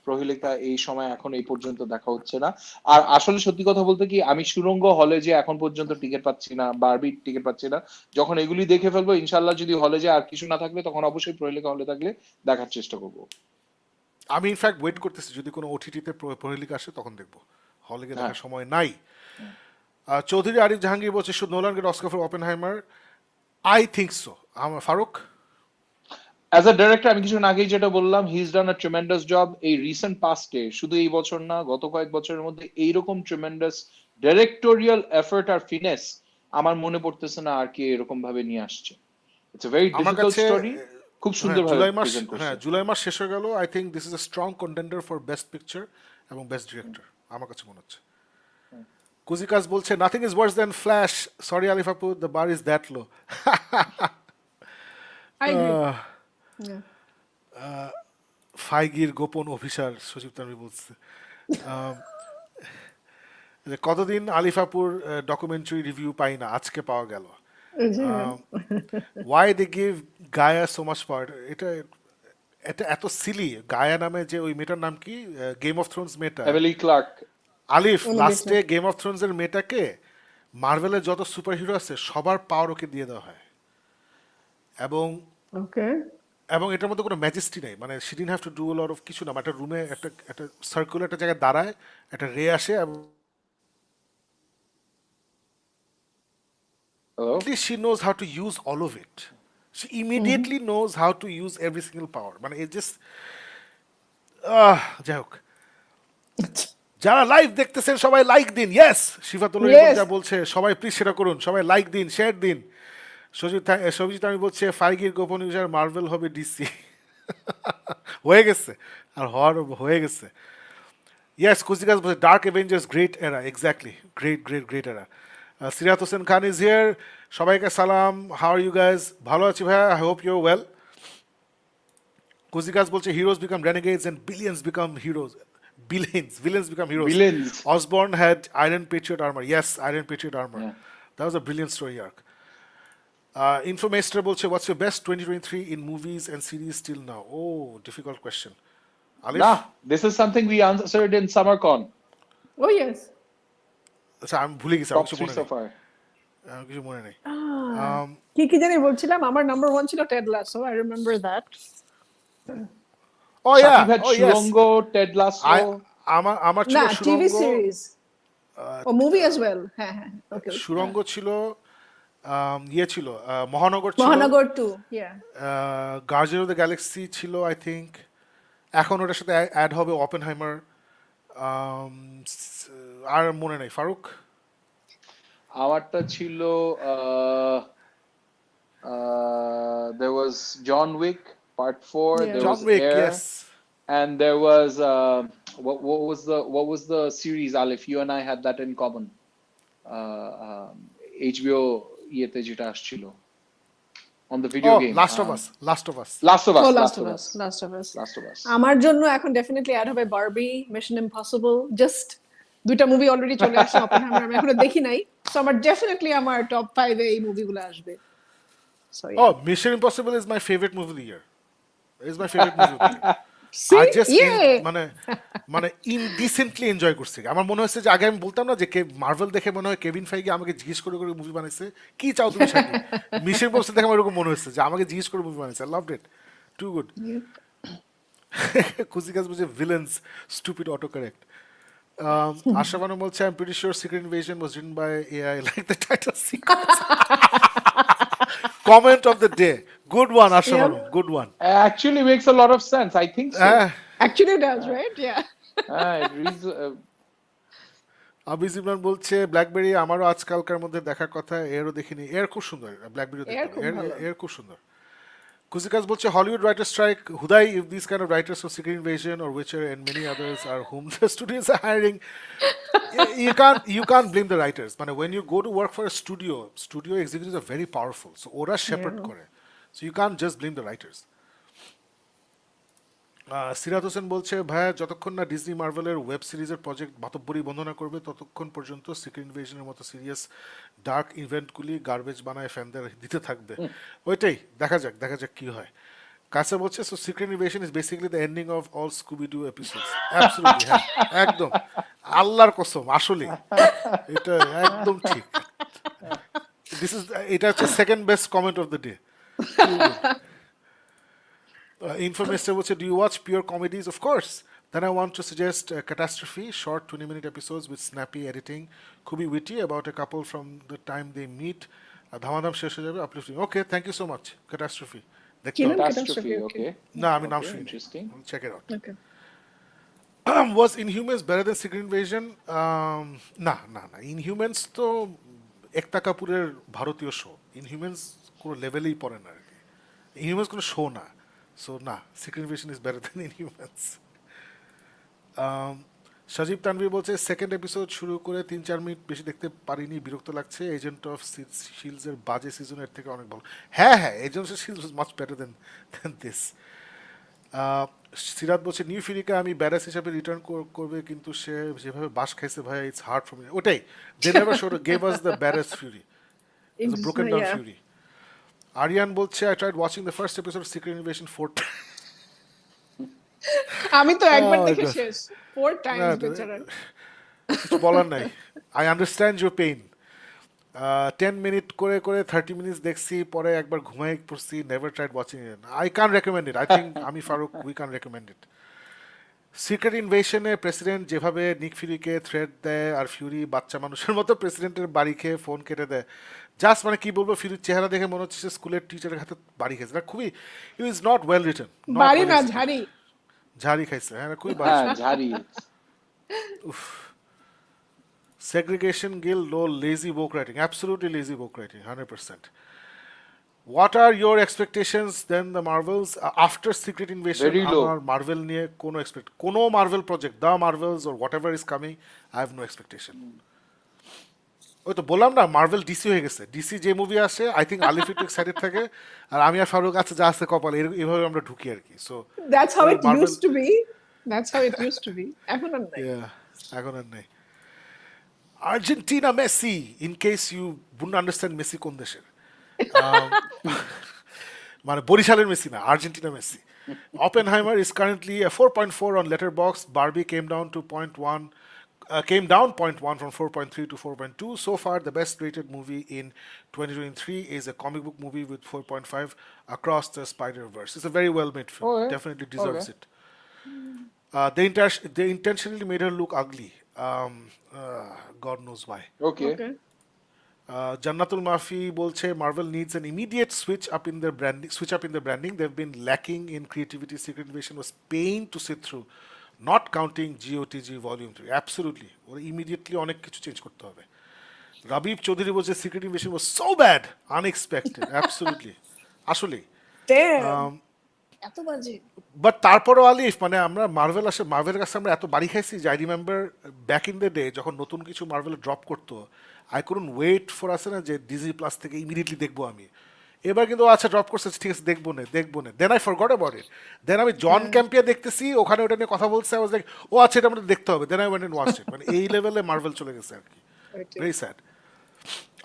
প্রহেলিকা এই সময় এখন এই পর্যন্ত দেখা হচ্ছে না। আর আসলে সত্যি কথা বলতে কি, আমি সুরঙ্গ হলে যে এখন পর্যন্ত টিকিট পাচ্ছি না, বারবি টিকিট পাচ্ছি না, যখন এগুলি দেখে ফেলবো ইনশাল্লাহ যদি হলে যে আর কিছু না থাকলে তখন অবশ্যই প্রহেলিকা হলে থাকলে দেখার চেষ্টা করব। আমি ইনফ্যাক্ট ওয়েট করতেছি যদি কোনো ওটিটিতে প্রহেলিকা আসে তখন দেখবো, হলে গিয়ে দেখার সময় নাই। চৌধুরী আরিফ জাহাঙ্গীর বলছে should Nolan get Oscar for Oppenheimer? I think so. Faruk? As a director আমি কিছুক্ষণ আগেই যেটা বললাম, he is done a tremendous job. এই রিসেন্ট পাস্টে, শুধু এই বছর না, গত কয়েক বছরের মধ্যে এইরকম ট্রিমেন্ডাস ডিরেক্টোরিয়াল এফর্ট আর ফিনেস আমার মনে পড়তেছে না আর কি এরকম ভাবে নিয়ে আসছে। ইটস এ ভেরি আমার ডিফিকাল্ট কাছে স্টোরি, খুব সুন্দরভাবে জুলাই মাস, প্রেজেন্ট করছে। জুলাই মাস শেষ হয়ে গেল, I think this is a strong contender for best picture এবং বেস্ট ডিরেক্টর, আমার কাছে মনে হচ্ছে। কুজিকাস বলছে nothing is worse then flash, sorry Alif আপু, the bar is that low. I agree. Yeah. ফাইগির গোপন অভিসার, সচিব তানভীর বলছে। যে কতদিন আলিফাপুর ডকুমেন্টারি রিভিউ পাই না, আজকে পাওয়া গেল। Why they give G'iah so much power, এটা এটা এত সিলি। গায়া নামে যে ওই মেয়েটার নাম কি, গেম অফ থ্রোনস মেয়েটা, এমিলি ক্লার্ক। আলিফ Emily লাস্টে গেম অফ থ্রোনস এর মেয়েটাকে মার্ভেলের যত সুপার হিরো আছে সবার পাওয়ার ওকে দিয়ে দেওয়া হয়, এবং Okay. এবং এটার মধ্যে কোনো ম্যাজেস্টি নাই, মানে she didn't have to do a lot of কিছু না, একটা রুমে একটা একটা সার্কুলার একটা জায়গায় দাঁড়ায়, একটা রে আসে, এবং hello, she knows how to use all of it. She immediately knows how to use every single power. মানে it just যাই হোক, যারা লাইভ দেখতেছেন সবাই লাইক দিন। Yes, Shifatullah Ripon Yes. যা বলছে সবাই প্লিজ সেটা করুন, সবাই লাইক দিন, শেয়ার দিন। সবজিৎ আমি বলছে ফাইগির গোপন ইউজার মার্ভেল হবে ডিসি। হয়ে গেছে, আর হয়ে গেছে। Yes, Kuzikas was a Dark Avengers great era. Exactly. Great era. Sirat Hossein Khan is here. Shabaike salam. How are you guys? Bhalo achi bhaiya. I hope you're well. Kuzikas bolche heroes become renegades and villains become heroes. Villains become heroes. Villains. Osborn had Iron Patriot armor. Yes, Iron Patriot armor. Yeah. That was a brilliant story arc. Infomaster bolche, what's your best 2023 in movies and series till now? Oh, difficult question. Alif? Nah, this is something we answered in SummerCon. Oh yes. আচ্ছা আমি ভুলে গেছি, Top 3 so far. আমার কিছু মনে নেই। কি জানি বলছিলাম, আমার নাম্বার 1 ছিল Ted Lasso, I remember that. Oh yeah, Shakib had Shurongo, Ted Lasso. আমার ছিল না, টিভি সুরঙ্গ, সিরিজ ও মুভি অ্যাজ ওয়েল। হ্যাঁ হ্যাঁ, ওকে। সুরঙ্গ ছিল, ইয়ে ছিল মহানগর ছিল, মহানগর 2, ইয়া। গার্জিয়ান অফ দ্য গ্যালাক্সি ছিল আই থিঙ্ক, এখন ওটার সাথে অ্যাড হবে অপেনহাইমার, আর মনে নেই। ফারুক? আমারটা ছিল there was John Wick Part 4, Yeah. there John was Wick, Air, yes. and there was what was the series, Alif? You and I had that in common. HBO ইয়েতে যেটা আসছিল on the video game. Last of Us. Last of Us. ও Last of Last Us, Last of Us. of Us. আমার জন্য এখন definitely add হবে Barbie, Mission Impossible. Just দুইটা movie already চলে আসছে, অপেনহাইমার আমি এখনো দেখি নাই, সো আমার ডেফিনেটলি আমার টপ 5 এ এই মুভিগুলো আসবে। সো ও Mission Impossible is my favourite movie of the year, is my favourite movie of the year. I just মানে ইনডিসেন্টলি এনজয় করছি। আমার মনে হচ্ছে যে আগে আমি বলতাম না যে মার্ভেল দেখে মনে হয় কেভিন ফাইগি আমাকে জিজ্ঞেস করে করে মুভি বানাইছে, কি চাও তুমি সাথে। মিশন ইম্পসিবল দেখে আমার এরকম মনে হচ্ছে যে আমাকে জিজ্ঞেস করে মুভি বানাইছে। I loved it, too good. কুজিকাস বলছে villains stupid autocorrect. Asha Banu বলছে I'm pretty sure Secret Invasion was written by AI like the title sequence. Comment of the day. Good one, Asha Yeah. Banu. Good one. Actually makes a lot of sense. I think so. হ্যাঁ Actually does, right? Yeah. It reads, আবিজ Imran বলছে blackberry আমারও আজকালকার মধ্যে দেখার কথা, এরও দেখিনি, এর খুব সুন্দর, ব্ল্যাকবেরিও দেখতে এর হবে, খুব ভালো। এর খুব সুন্দর। কুসিকাস বলছে হলিউড রাইটার স্ট্রাইক হুদাই if this kind of writers for Secret Invasion or Witcher and many others are whom the studios are hiring you can't blame the writers, মানে when you go to work for a studio executives are very powerful, so ওরা shepherd করে, so you can't just blame the writers. সিরাত হোসেন বলছে ভাইয়া যতক্ষণ না Disney মার্ভেলের web সিরিজের project মাতব্বরি বন্ধ না করবে ততক্ষণ পর্যন্ত সিক্রেট ইনভেশনের মতো সিরিয়াস ডার্ক ইভেন্টগুলি গার্বেজ বানায় ফ্যানদের দিতে থাকবে। ওইটাই দেখা যাক কি হয়। কাছে বলছে so secret invasion is basically the ending of all Scooby do episodes. Absolutely, হ্যাঁ একদম, আল্লাহর কসম আসলে এটা একদম ঠিক। এটা হচ্ছে second best comment of the day. Information would say, do you watch pure comedies? Of course. Then I want to suggest Catastrophe, short 20-minute episodes with snappy editing. Could be witty about a couple from the time they meet. Dhamadam শেষ হয়ে যাবে, uplifting. Okay, thank you so much. Catastrophe. দেখতে কি হবে। নাম? catastrophe. Okay. না, আমি নাম Okay, শুনি। interesting. Check it out. Okay. Was Inhumans better than Secret Invasion? না। Inhumans তো একতা কাপুরের ভারতীয় শো। Inhumans কোনো লেভেলেই পড়ে না আর কি। Inhumans কোনো শো না। So না, Secret Invasion is better than Inhumans. সজীব তানভীর বলছে সেকেন্ড এপিসোড শুরু করে 3-4 মিনিট বেশি দেখতে পারিনি, বিরক্ত লাগছে। এজেন্ট অফ শিলডস এর বাজে সিজনের থেকে অনেক ভালো। হ্যাঁ, Agent of Shields was much better than this. Sirat বলছে নিউ ফিউরিকে আমি ব্যারাস হিসাবে রিটার্ন করবে, কিন্তু সে যেভাবে বাস খাইছে ভাই, ইটস হার্ড ফর মি। ওটাই, they never showed gave us the badass Fury, it's broken down Yeah. Fury. Ariyan বলছে I tried watching the first episode of Secret Invasion 4 আমি তো একবার Oh, দেখে God. শেষ 4 না, টাইমস বেচারা। কিছু বলার নাই। I understand your pain. 10 minute করে 30 মিনিটস দেখছি, পরে একবার ঘুমাই পড়ছি। Never tried watching it. I can recommend it. I think আমি Faruk we can recommend it. Secret ইনভেশনে প্রেসিডেন্ট যেভাবে নিক ফিউরিকে থ্রেট দেয়, আর ফিউরি বাচ্চা মানুষের মতো প্রেসিডেন্টের বাড়ি খেয়ে ফোন কেটে দেয়, জাস্ট মানে কি বলবো, ফিউরির চেহারা দেখে মনে হচ্ছে সে স্কুলের টিচারের হাতে বাড়ি খেয়েছে। এটা খুবই, it is not well written. বাড়ি না ঝাড়ি। ঝাড়ি খাইছে, হ্যাঁ খুবই বাড়ি। হ্যাঁ, ঝাড়ি। Segregation Guild, low, lazy book writing. Absolutely lazy book writing, 100%. What are your expectations then the Marvels after Secret Invasion? Very low. আমার Marvel নিয়ে কোনো Marvel project, the Marvels or whatever is coming, I have no expectation. ওই তো বললাম না, Marvel DC হয়ে গেছে। DC যে মুভি আসে, আই থিঙ্ক আলিফ একটু এক্সাইটেড থাকে, আর আমি আর ফারুক আছে যা আছে কপালে, এইভাবে আমরা ঢুকি আর কি। So That's how it Marvel- used to be. That's how it used to be. এখন আর নাই। এখন আর নেই। Argentina Messi, in case you wouldn't understand Messi কোন দেশের, মানে বরিশালের মেসি না, Argentina Messi. Oppenheimer is currently a 4.4 on Letterboxd. Barbie came down 0.1 from 4.3 to 4.2. So far, the best rated movie in 2023 is a comic book movie with 4.5, Across the Spider-Verse. It's a very well made film. Okay. Definitely deserves Okay. it. They intentionally made her look ugly. God knows why. Okay. Okay. Jannatul Mafi bolche Marvel needs an immediate switch up in their branding. They've been lacking in creativity. Secret Invasion was pain to sit through, not counting GOTG Volume 3. Absolutely, ওরা immediately অনেক কিছু change করতে হবে। Rabib Chaudhary বলছে Secret Invasion was so bad, unexpected. Absolutely, আসলে। Damn. এত বাজে। But তারপরও আলিফ, মানে আমরা মার্ভেলের কাছে আমরা এত বাড়ি খাইছি যে I remember back in the day যখন নতুন কিছু মার্ভেল ড্রপ করতো, আই কুডন্ট ওয়েট ফর আছে না যে ডিজনি প্লাস থেকে ইমিডিয়েটলি দেখবো আমি। এবার কিন্তু আচ্ছা ড্রপ করছে, ঠিক আছে দেখবো না। Then I forgot about it. Then আমি জন ক্যাম্পিয়া দেখতেছি, ওখানে ওটা নিয়ে কথা বলছে, আই ওয়াজ লাইক ও আচ্ছা এটা আমাদের দেখতে হবে। Then I went and watched it. মানে এই লেভেলে মার্ভেল চলে গেছে আর কি। Very sad.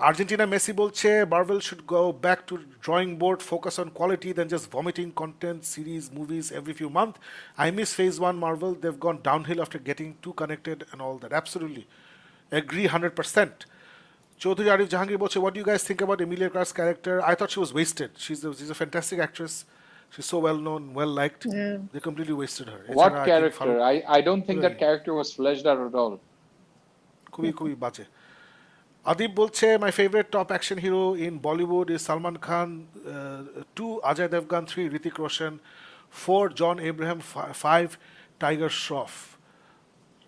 Argentina Messi bolche Marvel should go back to drawing board, focus on quality than just vomiting content, series, movies every few months. I miss Phase 1 Marvel. They've gone downhill after getting too connected and all that. Absolutely. Agree 100%. Chaudhary Arif Jahangir bolche, what do you guys think about Emilia Clarke's character? I thought she was wasted. She's a fantastic actress. She's so well known, well liked. Yeah. They completely wasted her. What এছাড়া I think character? I don't think that Right. character was fleshed out at all. খুবই খুবই বাজে। Adib বলছে my favorite top action hero in Bollywood is Salman Khan, 2 Ajay Devgan, 3 Hrithik Roshan, 4 John Abraham, 5 Tiger Shroff.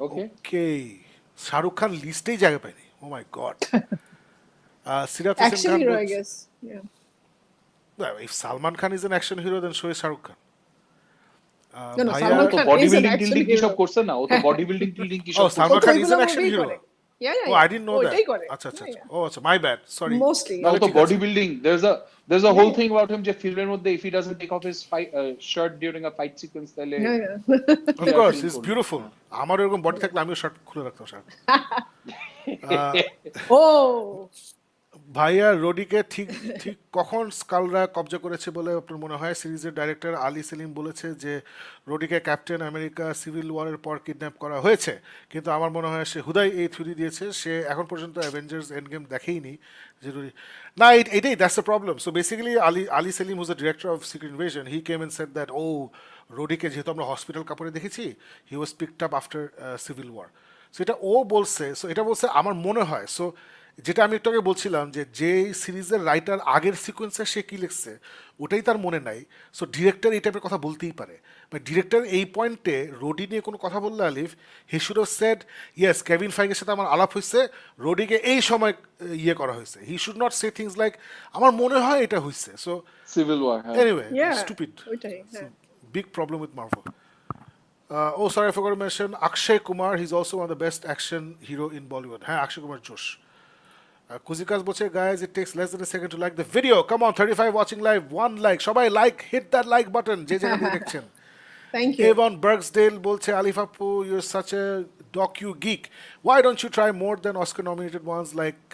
Okay. Okay. Shahrukh Khan লিস্টেই জায়গা পায়নি। Oh my god. Sirat Hossain Action Khan hero, I বলছে- guess. Yeah. Well, if Salman Khan is an action hero, then so is Shahrukh Khan. No, no, ভাইয়া- Salman তো Khan body is an building action tilting কি সব hero. করছে না? ও তো body building tilting কি Oh, সব করছে? Salman ও তো Khan is ওইগুলো an action movie hero. করে। Yeah, yeah, Oh, yeah. I didn't know O that. এটাই করে। আচ্ছা আচ্ছা Yeah, আচ্ছা। yeah. Oh, আচ্ছা, my bad. Sorry. Mostly. না, ও তো ঠিক আছে। Body building there's a whole Yeah. thing about him যে ফিল্মের মধ্যে if he doesn't take off his fight shirt during a fight sequence তাহলে Yeah, yeah. Of Yeah, course, feel he's good. beautiful. আমার এরকম বডি থাকলে আমিও shirt খুলে রাখতাম শার্ট। Oh. ভাইয়া রোডিকে ঠিক ঠিক কখন স্কালরা কবজা করেছে বলে আপনার মনে হয়? সিরিজের ডাইরেক্টর আলী সেলিম বলেছে যে রোডিকে ক্যাপ্টেন আমেরিকা সিভিল ওয়ারের পর কিডন্যাপ করা হয়েছে, কিন্তু আমার মনে হয় সে হুদাই এই থিওরি দিয়েছে। সে এখন পর্যন্ত অ্যাভেঞ্জার্স এন্ড গেম দেখেইনি যে রোডি না, এটাই that's the problem. So basically Ali Selim who's the director of Secret Invasion, he came and said that ও রোডিকে যেহেতু আমরা হসপিটাল কাপড়ে দেখেছি, he was picked up after Civil War. So এটা ও বলছে, সো এটা বলছে আমার মনে হয়। সো যেটা আমি একটু আগে বলছিলাম যে সিরিজের রাইটার আগের সিকোয়েন্সে সে কি লিখছে ওটাই তার মনে নাই। সো ডিরেক্টর এই টাইপের কথা বলতেই পারে, বাট ডিরেক্টর এই পয়েন্টে রোডি নিয়ে কোনো কথা বললে Alif, he should have said yes Kevin ফাইগের সাথে আমার আলাপ হয়েছে, রোডিকে এই সময় ইয়ে করা হয়েছে। He should not say things like আমার মনে হয় এটা হয়েছে। So civil war. Anyway Yeah. Stupid, ওইটাই, হ্যাঁ। big problem with Marvel. Oh, sorry, I forgot to mention Akshay Kumar. He's also one of the best action hero in Bollywood. Hey, Akshay Kumar Josh. Kuzikas boche, guys, it takes less than a second to like the video. Come on, 35 watching live, 1 like. Shobai like, hit that like button. JJ direction. Thank you. Avon Bergsdale bolche, Alif Appu, you're such a docu geek. Why don't you try more than Oscar-nominated ones, like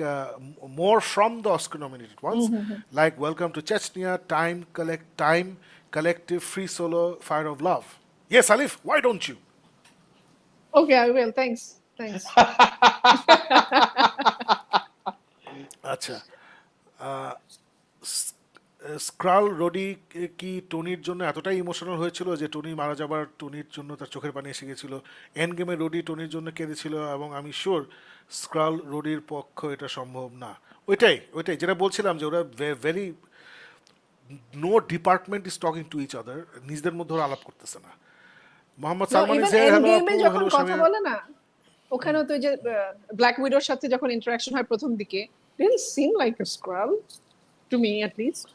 more from the Oscar-nominated ones, like Welcome to Chechnya, Time, Collective, Free Solo, Fire of Love. Yes, Alif, why don't you? Okay, I will. Thanks. Thanks. আচ্ছা, Skrull রোডি কি টনির জন্য এতটাই emotional হয়েছিল যে Tony মারা যাবার টনির জন্য তার চোখের পানি এসে গেছিল? এন্ড গেমে রোডি টনির জন্য কেঁদেছিল এবং আমি শিওর স্ক্রাল রোডির পক্ষ এটা সম্ভব না। ওইটাই যেটা বলছিলাম যে ওরা very no department is talking to each other, নিজেদের মধ্যে ওরা আলাপ করতেছে না। Mohammad No, Salman even is here, hello Endgame-এ আপু, যখন হ্যালো কথা শামিয়া। বলে না, ওখানেও তো ওই যে ব্ল্যাক উইডোর সাথে যখন ইন্টারাকশন হয় প্রথম দিকে, didn't seem like a Skrull to me at least.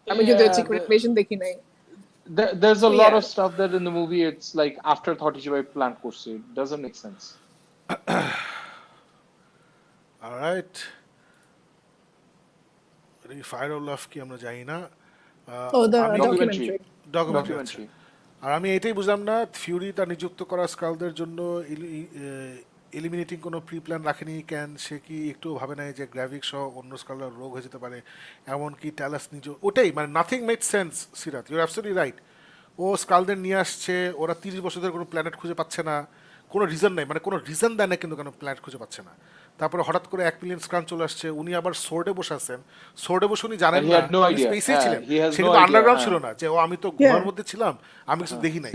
আমি যদি Yeah, সিক্রেট ইনভেশন দেখি নাই। there's a lot Yeah. of stuff that in the movie it's like afterthought হিসেবে প্ল্যান করছে. It doesn't make sense. Alright, fire of love কি আমরা জানি না। Oh, the আমি- Documentary. ডকুমেন্টারি আছে। Documentary. আর আমি এটাই বুঝলাম না, ফিউরি তার নিযুক্ত করা স্কালদের জন্য এলিমিনেটিং কোনো প্রি প্ল্যান রাখেনি কেন? সে কি একটু ভাবে নাই যে গ্রাভিক সহ অন্য স্কালদের রোগ হয়ে যেতে পারে? এমনকি ট্যালাস নিজে, ওটাই মানে nothing make sense. Sirat, your absolutely right. ও স্কালদের নিয়ে আসছে, ওরা 30 বছর ধরে কোনো প্ল্যানেট খুঁজে পাচ্ছে না, কোনো রিজন নাই, মানে কোনো রিজন দেয় না কিন্তু কেন প্ল্যানেট খুঁজে পাচ্ছে না। তারপরে হঠাৎ করে 1 মিলিয়ন স্ক্রান চলে আসছে, উনি আবার সোর্ডে বসে আছেন। সোর্ডে বসে উনি জানেন And he না had no idea. স্পেসে হ্যাঁ, ছিলেন, he has সে no কিন্তু idea, আন্ডারগ্রাউন্ড হ্যাঁ। ছিল না, যে ও আমি তো গুহার মধ্যে ছিলাম, আমি কিছু দেখি নাই।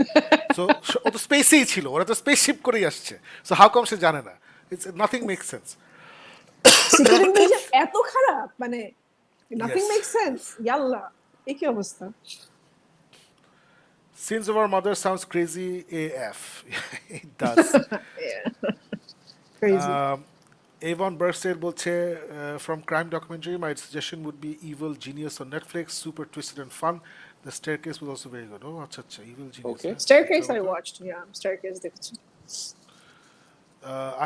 সো ও তো স্পেসেই ছিল, ওরা তো স্পেসশিপ করেই আসছে। সো হাউ কম সে জানে না? It's nothing make sense. Secret invasion এত খারাপ, মানে নাথিং Yes. Make sense. ইয়াল্লা, এই কি অবস্থা? Sins of Our Mother sounds crazy AF. It does. Crazy. Avon Bergsdale বলছে, from crime documentary, my suggestion would be Evil Genius on Netflix, super twisted and fun. The Staircase was also very good. Oh, acha, Evil Genius. Okay. হ্যাঁ। Staircase I watched. Yeah, Staircase দেখেছি।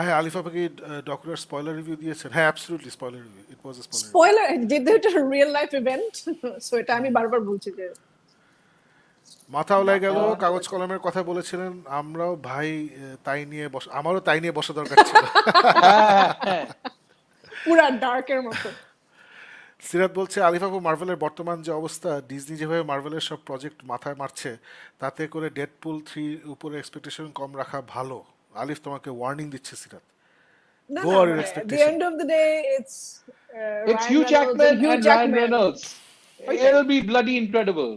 হ্যাঁ, আলিফা পাকি documentary spoiler review দিয়েছেন। হ্যাঁ, absolutely spoiler review, it was a spoiler. Spoiler, did they do a real life event? So এটা আমি বারবার বলছি যে মাথা ওলাই গেল, কাগজ কলমের কথা বলেছিলেন, আমরাও ভাই তাই নিয়ে আমারও তাই নিয়ে বসা দরকার ছিল। পুরা ডার্কের মতো। সিরাত বলছে, আলিফ আপু, মার্ভেলের বর্তমান যে অবস্থা, ডিজনি যেভাবে মার্ভেলের সব প্রজেক্ট মাথায় মারছে, তাতে করে ডেডপুল 3 উপরে এক্সপেকটেশন কম রাখা ভালো। আলিফ তোমাকে ওয়ার্নিং দিচ্ছে সিরাত। না, Go না, on your at the expectation. end of the day, it's It's Ryan Hugh Reynolds Jackman and Hugh and Ryan Jackman. Reynolds. Okay. It'll be bloody incredible.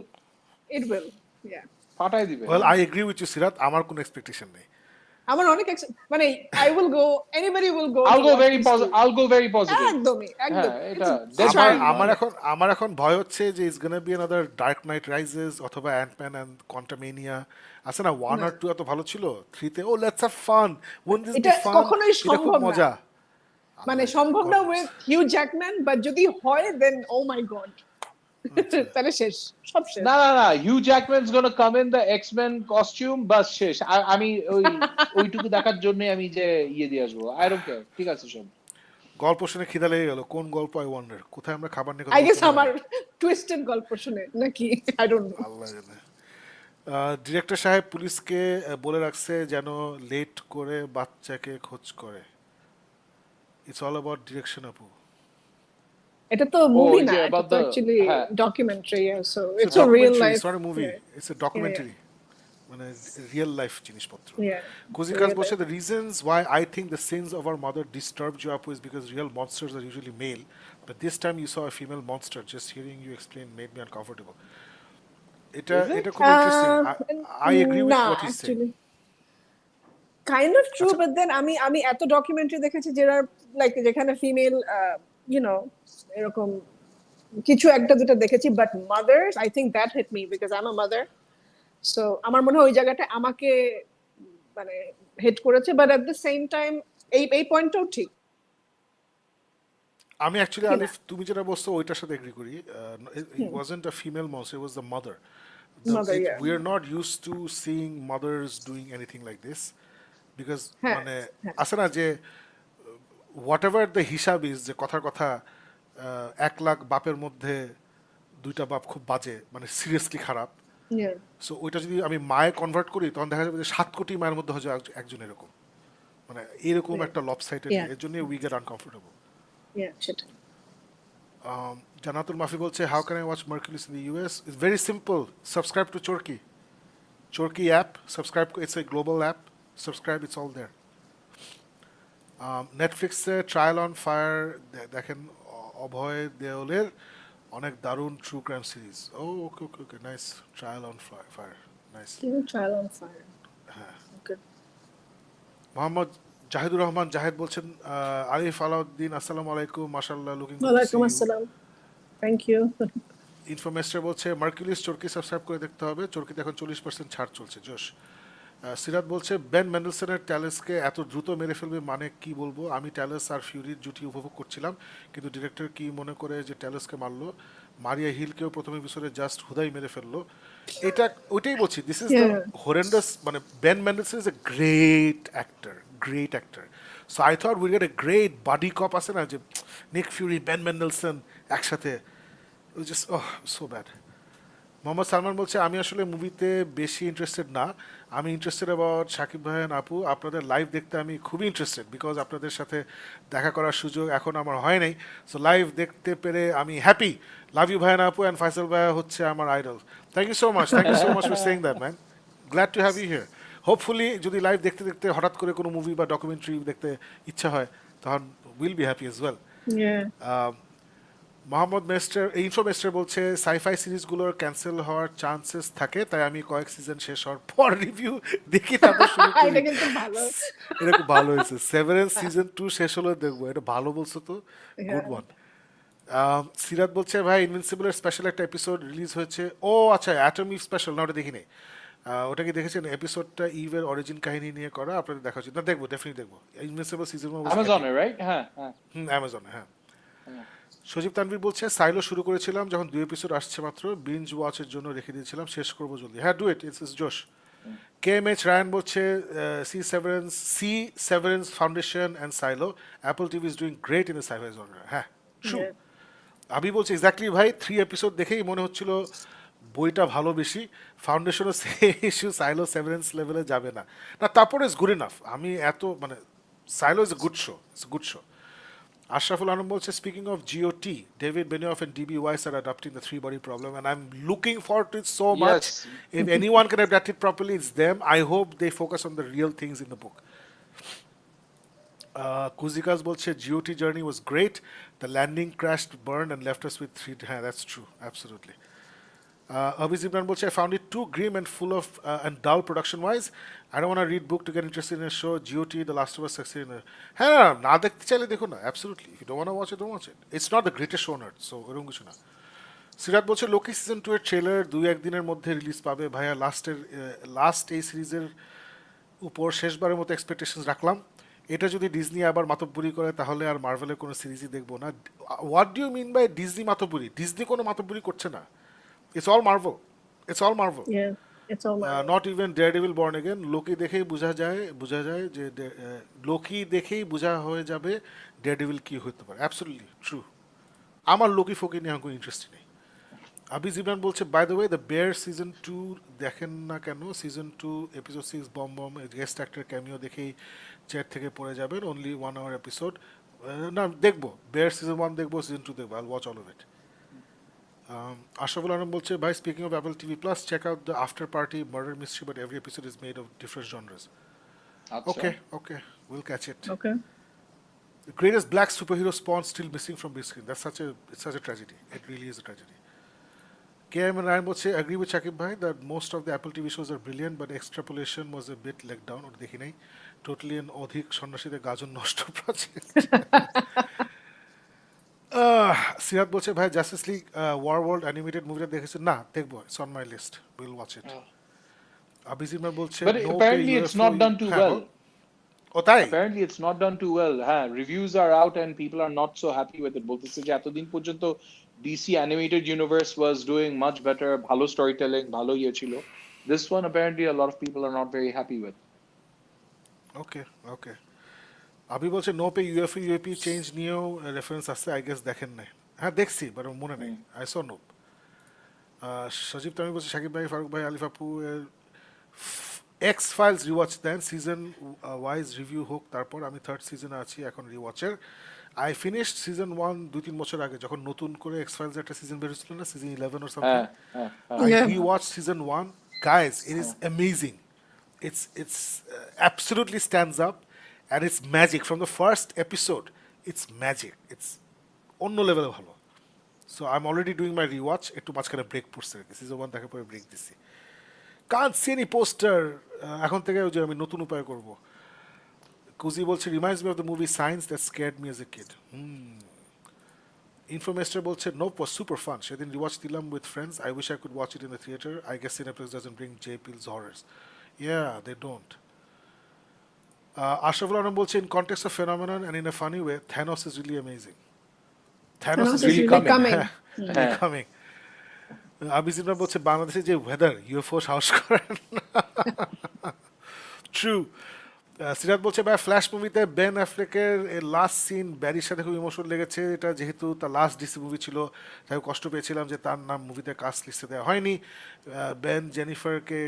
It will. Yeah. ফাটাই দিবে। Well I agree with you Sirat, আমার কোনো expectation নেই। আমার অনেক মানে I will go, anybody will go I'll to go watch very these positive. two. I'll go very positive. একদমই হ্যাঁ, এটা It's dead আমার fine, আমার man. আমার এখন ভয় হচ্ছে যে it's gonna be another dark night rises অথবা অ্যান্টম্যান অ্যান্ড কোয়ান্টামেনিয়া আছে না, 1 আর 2 এত ভালো ছিল, 3 তে ও let's have fun, when this be এটা ফান, কখনোই এটা খুব সম্ভব না। মজা। মানে সম্ভব না উইথ হিউ জ্যাকম্যান, বাট যদি হয় দেন ও মাই গড, তাহলে শেষ, সব শেষ। না, Hugh Jackman's gonna come in the X-Men costume, বাস শেষ। আমি ওইটুকু দেখার জন্য আমি যে দিয়ে আসবো, আই ডোন্ট কেয়ার, ঠিক আছে সব। গল্প শুনে খিদা লেগে গেল, কোন গল্প আই ওয়ান্ডার, কোথায় আমরা খাবার নিয়ে কথা আই গেস বলতে আমার পারি? টুইস্টেড গল্প শুনে নাকি, আই ডোন্ট নো। আল্লাহ জানে। ডিরেক্টর সাহেব পুলিশকে বলে রাখছে যেন লেট করে বাচ্চাকে খোঁজ করে। ইটস অল অ্যাবাউট ডিরেকশন আপু। এটা তো মুভি ওই না, যে এটা about তো the- অ্যাকচুয়ালি হ্যাঁ। Documentary, so It's it's a a real documentary, life. it's not a movie, it's a documentary. মানে রিয়েল লাইফ জিনিসপত্র। Yeah. কুজিকাজ Real বলছে life. the reasons why I think the sins of our mother disturbed you Apu is because real monsters are usually male, but this time you saw a female monster. Just hearing you explain made me uncomfortable. এটা Is it? এটা খুব interesting. I agree with না, what he's saying. actually kind of true, আচ্ছা। but then আমি এত documentary দেখেছি যারা like যেখানে ফিমেল ইউ নো এরকম কিছু একটা দুটো দেখেছি, but mothers I think that hit me because I am a mother, so আমার মনে হয় ওই জায়গাটা আমাকে মানে হিট করেছে, but at the same time এই পয়েন্টটাও ঠিক। আমি অ্যাকচুয়ালি কি না? আলিফ তুমি যেটা বলছো ওইটার সাথে এগ্রি করি। It wasn't a female monster, it was the mother. Mother, yeah. We are not used to seeing mothers doing anything like this because হ্যাঁ, মানে হ্যাঁ। আছে না যে হোয়াট এভার দ্য হিসাব ইজ, যে কথার কথা 1 লাখ বাপের মধ্যে 2টা বাপ খুব বাজে, মানে সিরিয়াসলি খারাপ। Yeah. সো ওইটা যদি আমি মায়ে কনভার্ট করি তখন দেখা যাবে যে 7 কোটি মায়ের মধ্যে হয়তো একজন এরকম, মানে এরকম Yeah. একটা লবসাইটেড, Yeah. এর জন্য উই গেট আনকমফোর্টেবল। Yeah, সেটাই। জানাতুল মাফি বলছে how can I watch Mercules in the US? It's very simple, subscribe to Chorki app, subscribe, it's a global app, subscribe, it's all there. নেটফ্লিক্সে ট্রায়াল অন ফায়ার দেখেন, অভয় দেওলের অনেক দারুণ ট্রু ক্রাইম সিরিজ। ও okay okay okay, nice, Trial on Fire, nice. Trial on Fire. হ্যাঁ। Good. Mohammad Zahidur Rahman Zahed বলছেন আরিফ আলাউদ্দিন আসসালামু আলাইকুম, মাশাআল্লাহ, লুকিং ওয়ালাইকুম আসসালাম। Thank you. ইনফরমেস্টার বলছে মার্কুলিস চরকি সাবস্ক্রাইব করে দেখতে হবে, চরকিতে এখন 40% ছাড় চলছে, জোশ। সিরাত বলছে বেন মেন্ডেলসনের ট্যালেসকে এত দ্রুত মেরে ফেলবে মানে কি বলবো, আমি ট্যালেস আর ফিউরির জুটি উপভোগ করছিলাম, কিন্তু ডিরেক্টর কি মনে করে যে ট্যালেসকে মারলো, মারিয়া হিলকেও প্রথম এপিসোডে জাস্ট হুদাই মেরে ফেললো। এটা ওইটাই বলছি, দিস ইজ দ্য হরেন্ডাস, মানে Ben Mendelsohn is a great actor, so I thought we get a great buddy cop, আছে না যে নিক ফিউরি বেন মেন্ডেলসন একসাথে, just oh so bad. Mohammad Salman বলছে আমি আসলে মুভিতে বেশি ইন্টারেস্টেড না, আমি ইন্টারেস্টেড অ্যাবাউট শাকিব ভাইয়ান আপু, আপনাদের লাইভ দেখতে আমি খুবই ইন্টারেস্টেড, বিকজ আপনাদের সাথে দেখা করার সুযোগ এখন আমার হয় নাই, সো লাইভ দেখতে পেরে আমি হ্যাপি। লাভ ইউ ভাইয়ান আপু, অ্যান্ড ফাইসাল ভাইয়া হচ্ছে আমার idol. Thank you so much for saying that man, glad to have you here. Hopefully যদি লাইভ দেখতে দেখতে হঠাৎ করে কোনো মুভি বা ডকুমেন্টারি দেখতে ইচ্ছা হয় তখন will be happy as well. Mohammad Mester Info Mester বলছে সাইফাই সিরিজগুলোর ক্যান্সেল হওয়ার চান্সেস থাকে, তাই আমি কয়েক সিজন শেষ হওয়ার পর রিভিউ দেখি, তারপর শুরু করি। এটা কিন্তু ভালো। এটা খুব ভালো হয়েছে, সেভারেন্স সিজন 2 শেষ হলো দেখবো, এটা ভালো বলছো তো, গুড ওয়ান। সিরাত বলছে ভাই ইনভিনসিবলের স্পেশাল একটা এপিসোড রিলিজ হয়েছে, ও আচ্ছা অ্যাটম ইভ স্পেশাল, না ওটা দেখিনি, ওটা কি দেখেছেন? এপিসোডটা ইভের অরিজিন কাহিনী নিয়ে করা, আপনাদের দেখা উচিত, না দেখবো, ডেফিনেটলি দেখবো। ইনভিনসিবল সিজন 1 অ্যামাজনে, রাইট? হ্যাঁ হ্যাঁ, অ্যামাজনে, হ্যাঁ। সজীব তানভীর বলছে সাইলো শুরু করেছিলাম, যখন 2 এপিসোড আসছে মাত্র, বিঞ্জ ওয়াচের জন্য রেখে দিয়েছিলাম, শেষ করবো জলদি। হ্যাঁ, ডু ইট, ইটস জোশ। কে এম এইচ রায়ান বলছে see Severance Foundation and Silo, Apple TV is doing great in the sci-fi genre. হ্যাঁ, ট্রু। আমি বলছি এক্স্যাক্টলি ভাই, 3 এপিসোড দেখেই মনে হচ্ছিল বইটা ভালো বেশি, ফাউন্ডেশনও সেই ইস্যু, সাইলো সেভারেন্স লেভেলে যাবে না, তারপরে ইজ গুড ইনাফ। আমি এত মানে silo is a good show, it's good show. Ashraful Anam বলছে speaking of GOT, David Benioff and DB Weiss are adapting the 3-body problem and I'm looking forward to it so much. Yes. If anyone can adapt it properly, it's them. I hope they focus on the real things in the book. Kuzikas বলছে GOT journey was great. The landing crashed, burned and left us with 3. That's true, absolutely. Abhijit Ibran বলছে, I found it too grim and full of and dull production wise. I don't want to read book to get interested in a show. GOT, The Last of Us succeeded in a... হ্যাঁ, না দেখতে চাইলে দেখো না, absolutely. If you don't want to watch it, don't watch it. It's not the greatest show on earth, so এরকম কিছু না। সিরাত বলছে, লোকি সিজন 2 এর ট্রেলার 2-1 দিনের মধ্যে রিলিজ পাবে ভাইয়া। লাস্ট এই সিরিজের উপর শেষবারের মতো এক্সপেকটেশনস রাখলাম। এটা যদি ডিজনি আবার মাতব্বরি করে তাহলে আর মার্ভেলের কোনো সিরিজই দেখবো না। What do you mean by Disney মাতব্বরি? ডিজনি কোনো মাতব্বরি করছে না। It's all Marvel. It's all Marvel. Yeah, it's all Marvel. Not even Daredevil Born Again. Loki দেখেই বোঝা যায় যে লোকি দেখেই বোঝা হয়ে যাবে ডেয়ারডেভিল কি হতে পারে। Absolutely true. আমার লোকি ফোকি নিয়ে আমার কোনো ইন্টারেস্ট নেই। আবিজ ইমরান বলছে, by the way the Bear season 2 দেখেন না কেন? Season 2 episode 6 bomb guest actor cameo দেখেই চেয়ার থেকে পড়ে যাবেন। Only 1 hour episode. না, দেখবো বেয়ার সিজন 1 দেখবো, সিজন 2 দেখবো। I watch all of it. Ashraful Alam বলছে, ভাই speaking of Apple TV plus, check out the after party murder mystery, but every episode is made of different genres. Okay, we'll catch it. Okay. The greatest black superhero spawn still missing from big screen. It's such a tragedy. It really is a tragedy. KM and Ryan বলছে, agree with Shakib bhai that most of the Apple TV shows are brilliant, but extrapolation was a bit let down. ওটা দেখি নাই। Totally an অধিক সন্ন্যাসীদের গাজন নষ্ট project. Sirat বলছে, ভাই Justice League War World animated মুভিটা দেখেছেন? না, দেখবো। It's on my list, will watch it. আবিজিমার বলছে, But apparently it's not done too well. ও তাই? Apparently it's not done too well. হ্যাঁ, reviews are out and people are not so happy with it. বলতেছে যে এতদিন পর্যন্ত DC animated universe was doing much better, ভালো storytelling, ভালো ইয়ে ছিল. This one apparently a lot of people are not very happy with. ওকে। আবি বলছে, নো পে ইউএপি চেঞ্জ নিয়েও রেফারেন্স আসছে, আই গেস দেখেন নাই। হ্যাঁ, দেখছি, বাট মনে নেই। I saw no. সজীব তামি বলছে, শাকিব ভাই, ফারুক ভাই, আলিফ আপু এর এক্স ফাইলস রিওয়াচ দেন, সিজন ওয়াইজ রিভিউ হোক, তারপর আমি 3rd সিজনে আছি এখন রিওয়াচের। আই ফিনিশড সিজন 1 2-3 বছর আগে, যখন নতুন করে এক্স ফাইলস একটা সিজন বের হচ্ছিল না, season 11 or something. I rewatched season 1. Guys, it is amazing. It's absolutely stands up. And it's magic from the first episode. It's magic. It's অন্য লেভেলে ভালো। So I'm already doing my rewatch. একটু মাঝখানে break পড়ছে আর কি, season 1 দেখার পরে break দিছি। Can't see any poster. এখন থেকে ওই যে আমি নতুন উপায় করব। কুজি বলছে, reminds me of the movie Science that scared me as a kid. Infomaster বলছে, nope, was super fun. সেদিন রিওয়াচ দিলাম with friends. I wish I could watch it in the theater. I guess Cineplex doesn't bring J. Peele's horrors. Yeah, they don't. Ashraf Alam বলছে, in context of phenomenon and in a funny way, Thanos is really amazing. Thanos is really coming. Abiz Imran বলছে, বাংলাদেশে যে weather, UFO সাহস করেন। True. সিরাত বলছে, ভাই flash মুভিতে Ben অ্যাফ্লেকের last scene ব্যারির সাথে খুব ইমোশন লেগেছে। এটা যেহেতু তার লাস্ট ডিসি মুভি ছিল, তাই কষ্ট পেয়েছিলাম যে তার নাম মুভিতে কাস্ট লিস্টে দেওয়া হয়নি। বেন জেনিফারকে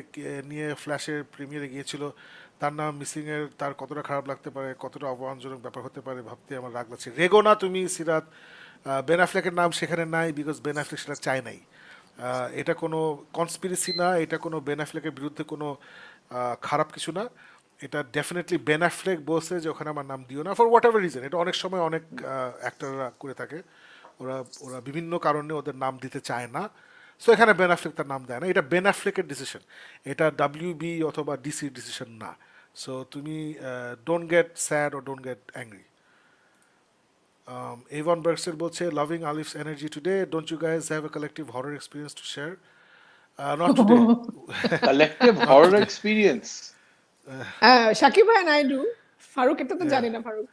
নিয়ে ফ্ল্যাশের প্রিমিয়ারে গিয়েছিল, তার নাম মিসিংয়ের তার কতটা খারাপ লাগতে পারে, কতটা অপমানজনক ব্যাপার হতে পারে ভাবতে আমার রাগ লাগছে। রেগো না তুমি সিরাত, বেন অ্যাফ্লেকের নাম সেখানে নাই বিকজ বেন অ্যাফ্লেক সেটা চায় নাই। এটা কোনো কনস্পিরেসি না, এটা কোনো বেন অ্যাফ্লেকের বিরুদ্ধে কোনো খারাপ কিছু না। এটা ডেফিনেটলি বেন অ্যাফ্লেক বলছে যে ওখানে আমার নাম দিও না, ফর হোয়াট এভার রিজন। এটা অনেক সময় অনেক অ্যাক্টররা করে থাকে, ওরা বিভিন্ন কারণে ওদের নাম দিতে চায় না। সো এখানে বেন অ্যাফ্লেক তার নাম দেয় না, এটা বেন অ্যাফ্লেকের ডিসিশন, এটা WB অথবা ডিসির ডিসিশন না। সো তুমি ডোন্ট গেট স্যাড ও don't get angry. Avon Bergster বলছে, loving Alif's energy today. Don't you guys have a collective horror experience to share? Not today. Collective horror experience. Shakib ভাই, I do. Faruk এটা তো জানি না। ফারুক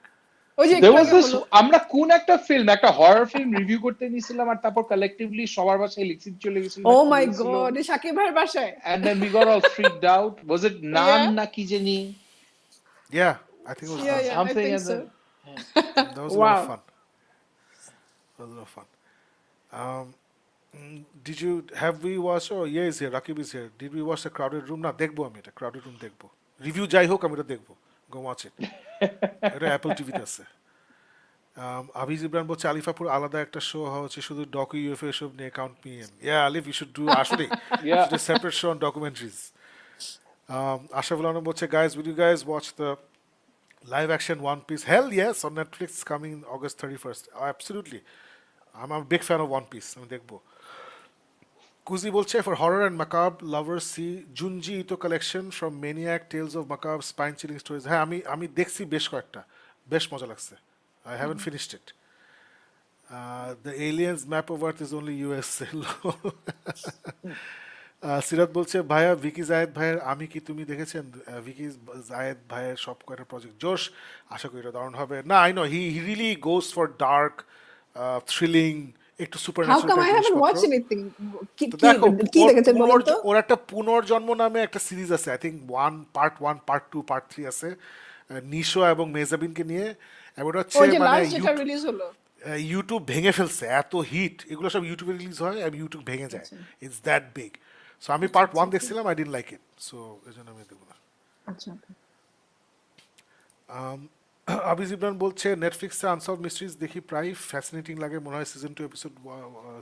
ওই যে There was this, আমরা কোন একটা ফিল্ম, একটা হরর ফিল্ম রিভিউ করতে নিয়েছিলাম আর তারপর কালেক্টিভলি সবার বাসায় লিখে চলে গেছিল। Oh my god, শাকিব ভাইয়ের বাসায়। And then we got all freaked out. Was it নাম না কি জানি? Yeah, I think it was something. I think so. That was a lot of fun. That was a lot of fun. Did you have we watched? Oh, yeah, is here. Rakib is here. Did we watch the Crowded Room? না, দেখবো আমি এটা Crowded Room দেখবো। Review যাই হোক আমি এটা দেখবো। Go watch it. এটা অ্যাপল টিভিতে আছে। আবিজ ইমরান বলছে, আলিফাপুর আলাদা একটা শো হচ্ছে শুধু ডকু ইউএফও এসব নিয়ে, count me in. Yeah, Alif, you should do আসলে a separate show on documentaries. Ashraf Alam বলছে, guys, will you guys watch the live action One Piece? Hell yes, on Netflix coming August 31st. Oh, absolutely. I'm a big fan of One Piece. আমি দেখবো। কুজি বলছে for horror and macabre lovers see Junji Ito collection from Maniac Tales of macabre spine chilling stories. হ্যাঁ, আমি দেখছি বেশ কয়েকটা, বেশ মজা লাগছে। I haven't finished it. The aliens map of earth is only USA. Sirat বলছে ভাইয়া ভিকি জায়েদ ভাইয়ের আমি কি তুমি দেখেছেন? ভিকি জায়েদ ভাইয়ের সব কয়টা প্রজেক্ট জোশ, আশা করি এটা দারুণ হবে। না, I know he really goes for dark, thrilling, একটু super How come I haven't watched anything? দেখো, কি দেখেছেন বলুন তো? ওর একটা পুনর্জন্ম নামে একটা সিরিজ আছে, I think part 1, part 2, part 3 আছে, নিশো এবং মেজাবিনকে নিয়ে। এবং ওটা হচ্ছে ওই যে মানে লাস্ট যেটা রিলিজ হলো। ইউটিউব ভেঙে ফেলছে, এত হিট, এগুলো সব ইউটিউবে রিলিজ হয় এবং ইউটিউব ভেঙে যায়, ইটস দ্যাট বিগ। সো আমি পার্ট 1 দেখছিলাম, I didn't like it, so এই জন্য আমি দেখব না। আচ্ছা, আবিজ ইমরান বলছে নেটফ্লিক্সে আনসলভ মিস্ট্রিজ দেখি প্রায় ফ্যাসিনেটিং লাগে, মনে হয় সিজন 2 এপিসোড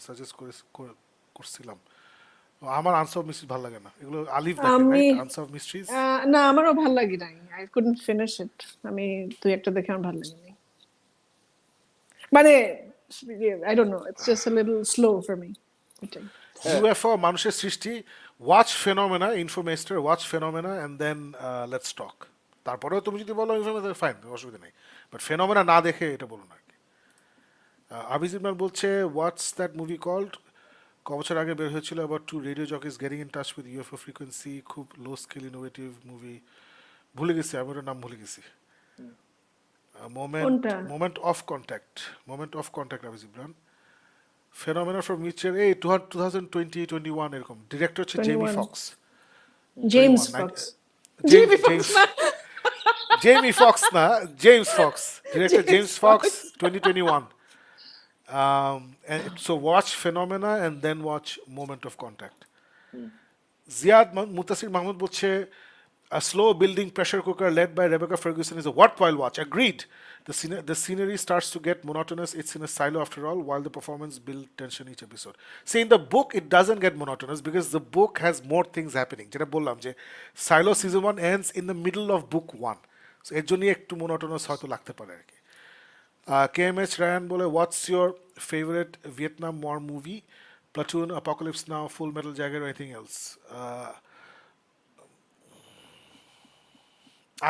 সাজেস্ট করছিলাম। আমার আনসলভ মিস্ট্রিজ ভালো লাগে না, এগুলো আলিফ দেখে আমি রাইট আনসলভ মিস্ট্রিজ। না, আমারও ভালো লাগে নাই। I couldn't finish it. আমি তুই একটা দেখে আমার ভালো লাগে নাই। মানে I don't know, it's just a little slow for me. UFO মানুষের সৃষ্টি, watch Phenomena, Info Mester, watch Phenomena and then let's talk. তারপরেও তুমি যদি বলো ইনফোমেস্টার, ফাইন, অসুবিধা নেই, বাট ফেনোমেনা না দেখে এটা বলো না আর কি। আবিজ ইমরান বলছে হোয়াটস দ্যাট মুভি কল্ড, ক বছর আগে বের হয়েছিল আবার 2 radio jockeys getting in touch with UFO frequency, খুব লো স্কেল ইনোভেটিভ মুভি, ভুলে গেছি, আমি ওটার নাম ভুলে গেছি। Moment of Contact Abiz Imran. Phenomena from মিচের এই 2020-21 এরকম, ডিরেক্টর হচ্ছে Jamie Fox. James Fox, director James Fox, 2021. So watch Phenomena and then watch Moment of Contact. Ziad Mutasir Mahmoud বলছে a slow building pressure cooker led by Rebecca Ferguson is a worthwhile watch. Agreed. The scenery starts to get monotonous. It's in a silo after all, while the performance build tension each episode. See, in the book, it doesn't get monotonous because the book has more things happening. যেটা বললাম যে Silo season 1 ends in the middle of book 1. So এর জন্যই একটু monotonous হয়তো লাগতে পারে আর কি। KMH Ryan বলে what's your favorite Vietnam War movie? Platoon, Apocalypse Now, Full Metal Jacket, or anything else?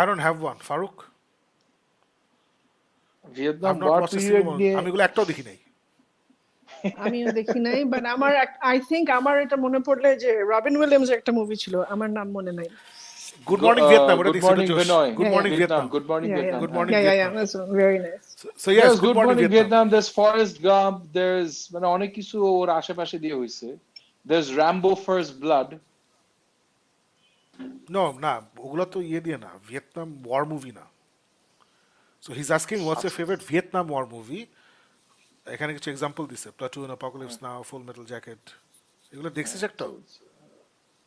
I don't have one. Farooq? Vietnam I've not war watched a period single one. নিয়ে আমি এগুলো একটাও দেখি নাই। আমিও দেখি নাই, বাট আমার আই থিংক আমার এটা মনে পড়লে যে রবিন উইলিয়ামস একটা মুভি ছিল, আমার নাম মনে নাই। Good Morning Vietnam. ওটা Good দেখছি, Morning ওটা জোশ। Hanoi. Good Morning Vietnam. Good Morning Vietnam. Good Morning Yeah, Vietnam. that's very nice. So yes, Good Morning Vietnam. There's Forrest Gump. There's মানে অনেক কিছু ওর আশেপাশে দিয়ে হইছে। There's Rambo First Blood. No, না, ওগুলো তো ইয়ে দিয়ে না, ভিয়েতনাম ওয়ার মুভি না। So he's asking what's your favorite Vietnam war movie? এখানে কিছু এক্সাম্পল দিছে, প্লাটুন, অ্যাপোকালিপস নাও, ফুল মেটাল জ্যাকেট, এগুলো দেখছিস একটা?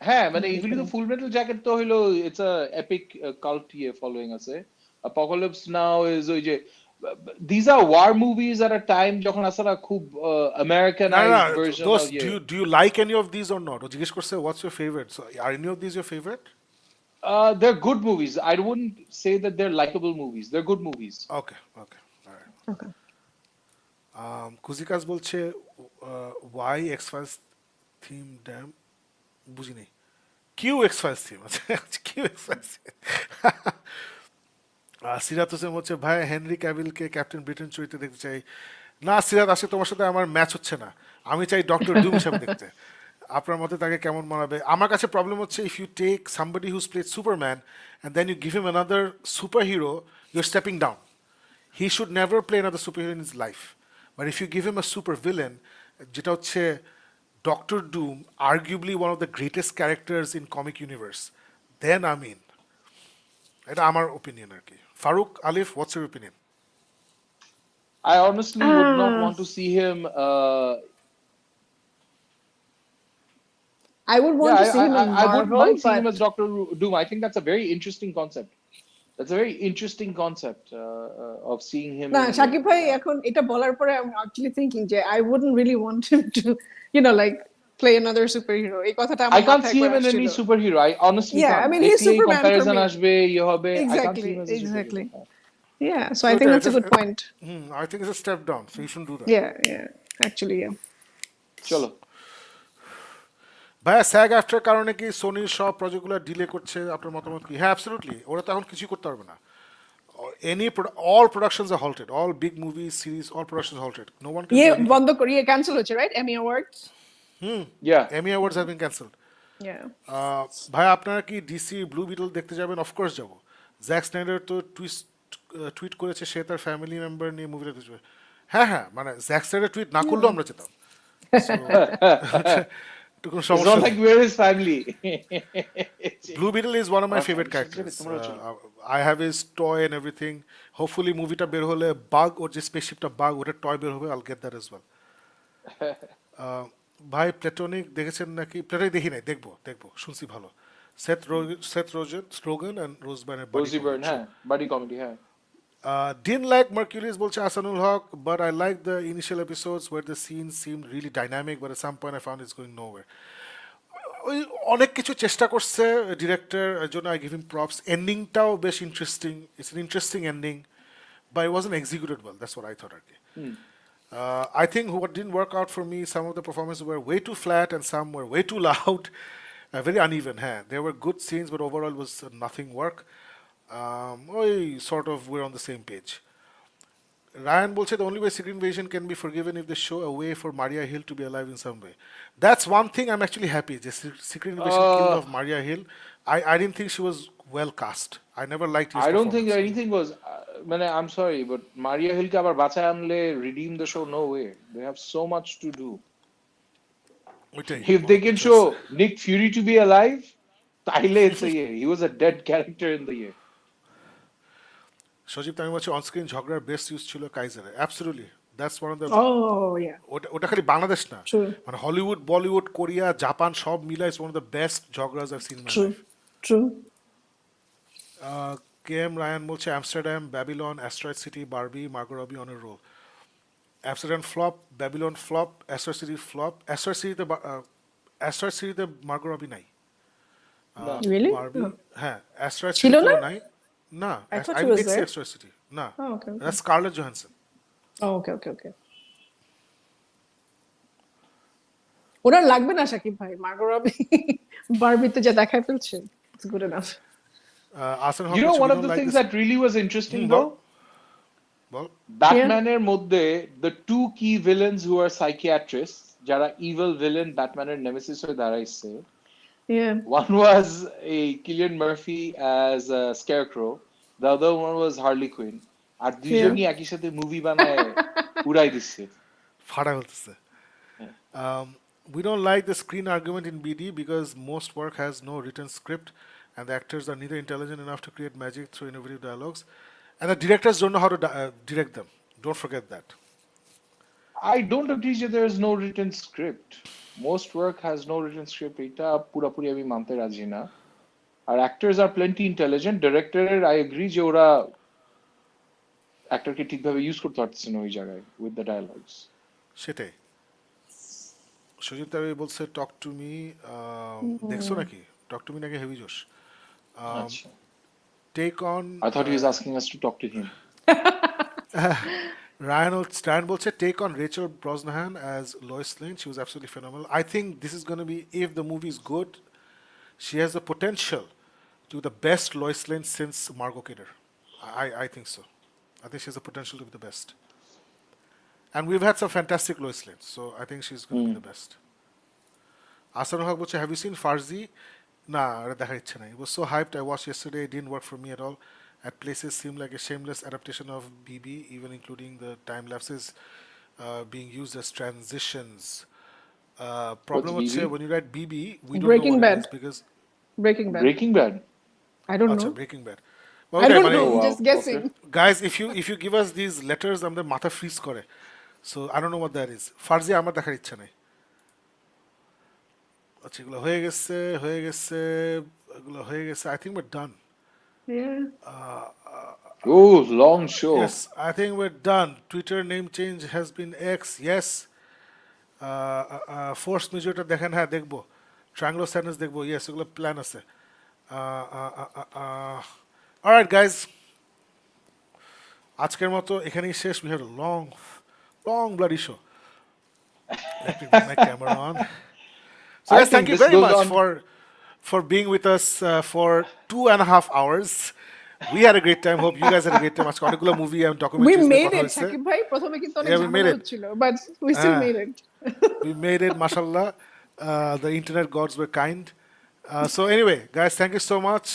হ্যাঁ, মানে এগুলি তো ফুল মেটাল জ্যাকেট তো হইলো it's a epic cult following আছে। অ্যাপোকালিপস নাও ইজ ওই যে these are war movies at a time যখন আসলে খুব Americanised version of Do you like any of these or not? ও জিজ্ঞেস করছে what's your favorite? So are any of these your favorite? They're good movies. I wouldn't say that they're likable movies. They're good movies. Okay, all right. Okay. কুজিকাস বলছে why X-Files theme damn বুঝি নেই, Q X-Files theme, আচ্ছা Q X-Files সিরাত হোসেন বলছে ভাই Henry ক্যাভিলকে captain Britain চরিত্রে দেখতে চাই। না সিরাত, আসলে তোমার সাথে আমার ম্যাচ হচ্ছে না, আমি চাই ডক্টর ডুম হিসাবে দেখতে। আপনার মতে তাকে কেমন মানাবে? আমার কাছে প্রবলেম হচ্ছে if you take somebody who's played Superman and then you give him another superhero, your stepping down. He should never play another superhero in his life, but if you give him a supervillain, যেটা হচ্ছে Doctor Doom, arguably one of the greatest characters in comic universe, then I mean, এটা আমার opinion আর কি। Faruk, Alif, what's your opinion? I honestly would not want to see him I would want to see him in I wouldn't Marvel, mind seeing him but as Doctor Doom. I think that's a very interesting concept. That's a very interesting concept of seeing him. না, শাকিব ভাই এখন এটা বলার পরে I'm actually thinking যে I wouldn't really want him to, like play another superhero. এই কথাটা আমার I can't মাথায় see him একবার in any আসছিল। superhero. I honestly Yeah, can't. I mean, he's দেখলেই Superman for comparison me. আসবে, ইয়ে হবে। I can't see him as a Exactly. superhero. Yeah, so I think that's a good point. I think it's a step down, so you shouldn't do that. Yeah, actually, yeah. চলো। ভাইয়া স্যাগ after কারণে কি সোনির সব প্রজেক্টগুলো delay করছে, আপনার মতামত কি? হ্যাঁ, অ্যাবসলিউটলি, ওরা তো এখন কিছুই করতে পারবে না। All productions are halted, all big movies, series, all productions halted, no one can do anything. বন্ধ করি, ক্যান্সেল হচ্ছে, right? Emi awards. Yeah. Emmy Awards have been cancelled. ভাই আপনারা কি ডিসি ব্লু বিটল দেখতে যাবেন? অফকোর্স যাবো। জ্যাক স্নাইডার তো টুইট করেছে সে তার ফ্যামিলি মেম্বার নিয়ে মুভি দেখতে যাবে। হ্যাঁ হ্যাঁ, মানে জ্যাক স্নাইডার টুইট না করলেও আমরা যেতাম। তো কোনো It's সমস্যা not নেই। like where is family. Blue Beetle is one of my favorite characters. I have his toy and everything. Hopefully মুভিটা বের হলে বাগ, ওর যে স্পেসশিপটা বাগ, ওটা টয় বের হবে, I'll get that as well. ভাই প্লেটোনিক দেখেছেন নাকি? প্লেটোনিক দেখি নাই, দেখবো শুনছি ভালো। Seth Rogen and Rose Byrne Rosie Byrne, হ্যাঁ, buddy comedy, হ্যাঁ। Didn't like Mercules বলছে আসানুল হক, but I liked the initial episodes where the scenes seemed really dynamic, but at some point I found it's going nowhere. ওই অনেক কিছু চেষ্টা করছে director, এর জন্য আই গিভ হিম প্রপস। এন্ডিংটাও বেশ interesting, it's an interesting ending, but it wasn't executed well, that's what I thought আর কি। I think what didn't work out for me, some of the performances were way too flat and some were way too loud, very uneven. There were good scenes, but overall was nothing work. We sort of were on the same page. Ryan বলছে the only way Secret Invasion can be forgiven if they show a way for Maria Hill to be alive in some way. That's one thing I'm actually happy. The Secret Invasion kill of Maria Hill, I didn't think she was well cast. I never liked his I don't think performance. anything was মানে I'm sorry, but Maria Hill কে আবার বাঁচায় আনলে redeem the show, no way. They have so much to do. ওইটাই। If they can show Nick Fury to be alive, তাইলে it's a year. He was a dead character in the year. সজীব আমি বলছি onscreen ঝগড়ার best use ছিল কাইজারে, absolutely that's one of the, ওটা খালি বাংলাদেশ না, মানে হলিউড, বলিউড, কোরিয়া, জাপান সব মিলাই it's one of the best ঝগড়াস I've seen in my life. K M Ryan বলছে Amsterdam, Babylon, Asteroid City, Barbie, Margot Robbie on a roll. Amsterdam flop, Babylon flop, Asteroid City flop. Asteroid সিটিতে Margot Robbie নাই। Barbie, হ্যাঁ asteroid city নাই না, I didn't see Extra City. না, that's Scarlett Johansson. ওকে। ওনার লাগবে না শাকিব ভাই, Margo রবি বারবিতে যা দেখায় ফেলছে, it's good enough. You know, one of the things that really was interesting though, Batman-এর মধ্যে the two key villains who are psychiatrists, যারা evil villain Batman-এর nemesis হয়ে দাঁড়াইছে, one was a Cillian Murphy as a Scarecrow, the other one was Harley Quinn. আর দুইজনই একই সাথে movie বানায় উড়াই দিচ্ছে, ফাড়া হচ্ছে। We don't like the screen argument in BD because most work has no written script and the actors are neither intelligent enough to create magic through innovative dialogues and the directors don't know how to direct them. Don't forget that. I don't agree that there is no written script. Most work has no written script. এটা পুরোপুরি আমি মানতে রাজি না। আর actors are plenty intelligent. Director, I agree যে ওরা actor কে ঠিকভাবে use করতে পারছে না ওই জায়গায় with the dialogues. সেটাই। সুজিত তাবে বলছে টক টু মি, দেখছো নাকি? টক টু মি নাকি হেভি জোশ। Take on, I thought he was asking us to talk to him. Ryan বলছে take on Rachel Brosnahan as Lois Lane. She was absolutely phenomenal. I think this is going to be, if the movie is good, she has the potential to be the best Lois Lane since Margot Kidder. I think so. I think she has the potential to be the best. And we've had some fantastic Lois Lane, so I think she's going to be the best. Asanul Haq বলছে have you seen Farzi? না, এটা দেখার ইচ্ছে নাই. It was so hyped. I watched yesterday. It didn't work for me at all. At places seemed like a shameless adaptation of BB, even including the time lapses being used as transitions. Problem What's BB? when you write BB, we don't Breaking know what Bad. it is because Breaking Bad. I don't know. Breaking Bad. I don't মানে, know, wow, just guessing. okay. Guys, if you give us these letters, আমাদের মাথা fridge করে. So I don't know what that is. Farzi আমার দেখার ইচ্ছা নাই. আচ্ছা, এগুলো হয়ে গেছে, এগুলো হয়ে গেছে. I think we're done. Oh, long show. Yes, I think we're done. Twitter name change has been X. Yes. Force Majorটা দেখেন, হ্যাঁ দেখবো। Triangle of Sadness দেখবো, yes, এগুলো প্ল্যান আছে। Alright guys, আজকের মতো এখানেই শেষ। We had a long bloody show. Let me put my camera on. So I guys, think thank you this very goes much on. for being with us for 2.5 hours. We had a great time. Hope you guys had a great time. আজকে অনেকগুলো movie এবং We documentaries নিয়ে made কথা it, হয়েছে। Shakib bhai. প্রথমে কিন্তু অনেক Yeah, we made ঝামেলা it. হচ্ছিল, but we still হ্যাঁ, made it. we made it, mashallah. The internet gods were kind. So anyway, guys, thank you so much.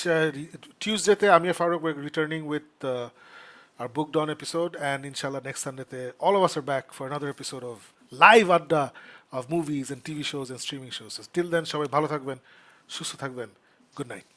Tuesday, Amir Farooq will be returning with our Book Dawn episode, and inshallah next Sunday, all of us are back for another episode of live adda of movies and TV shows and streaming shows. So till then, সবাই ভালো থাকবেন, সুস্থ থাকবেন. Good night.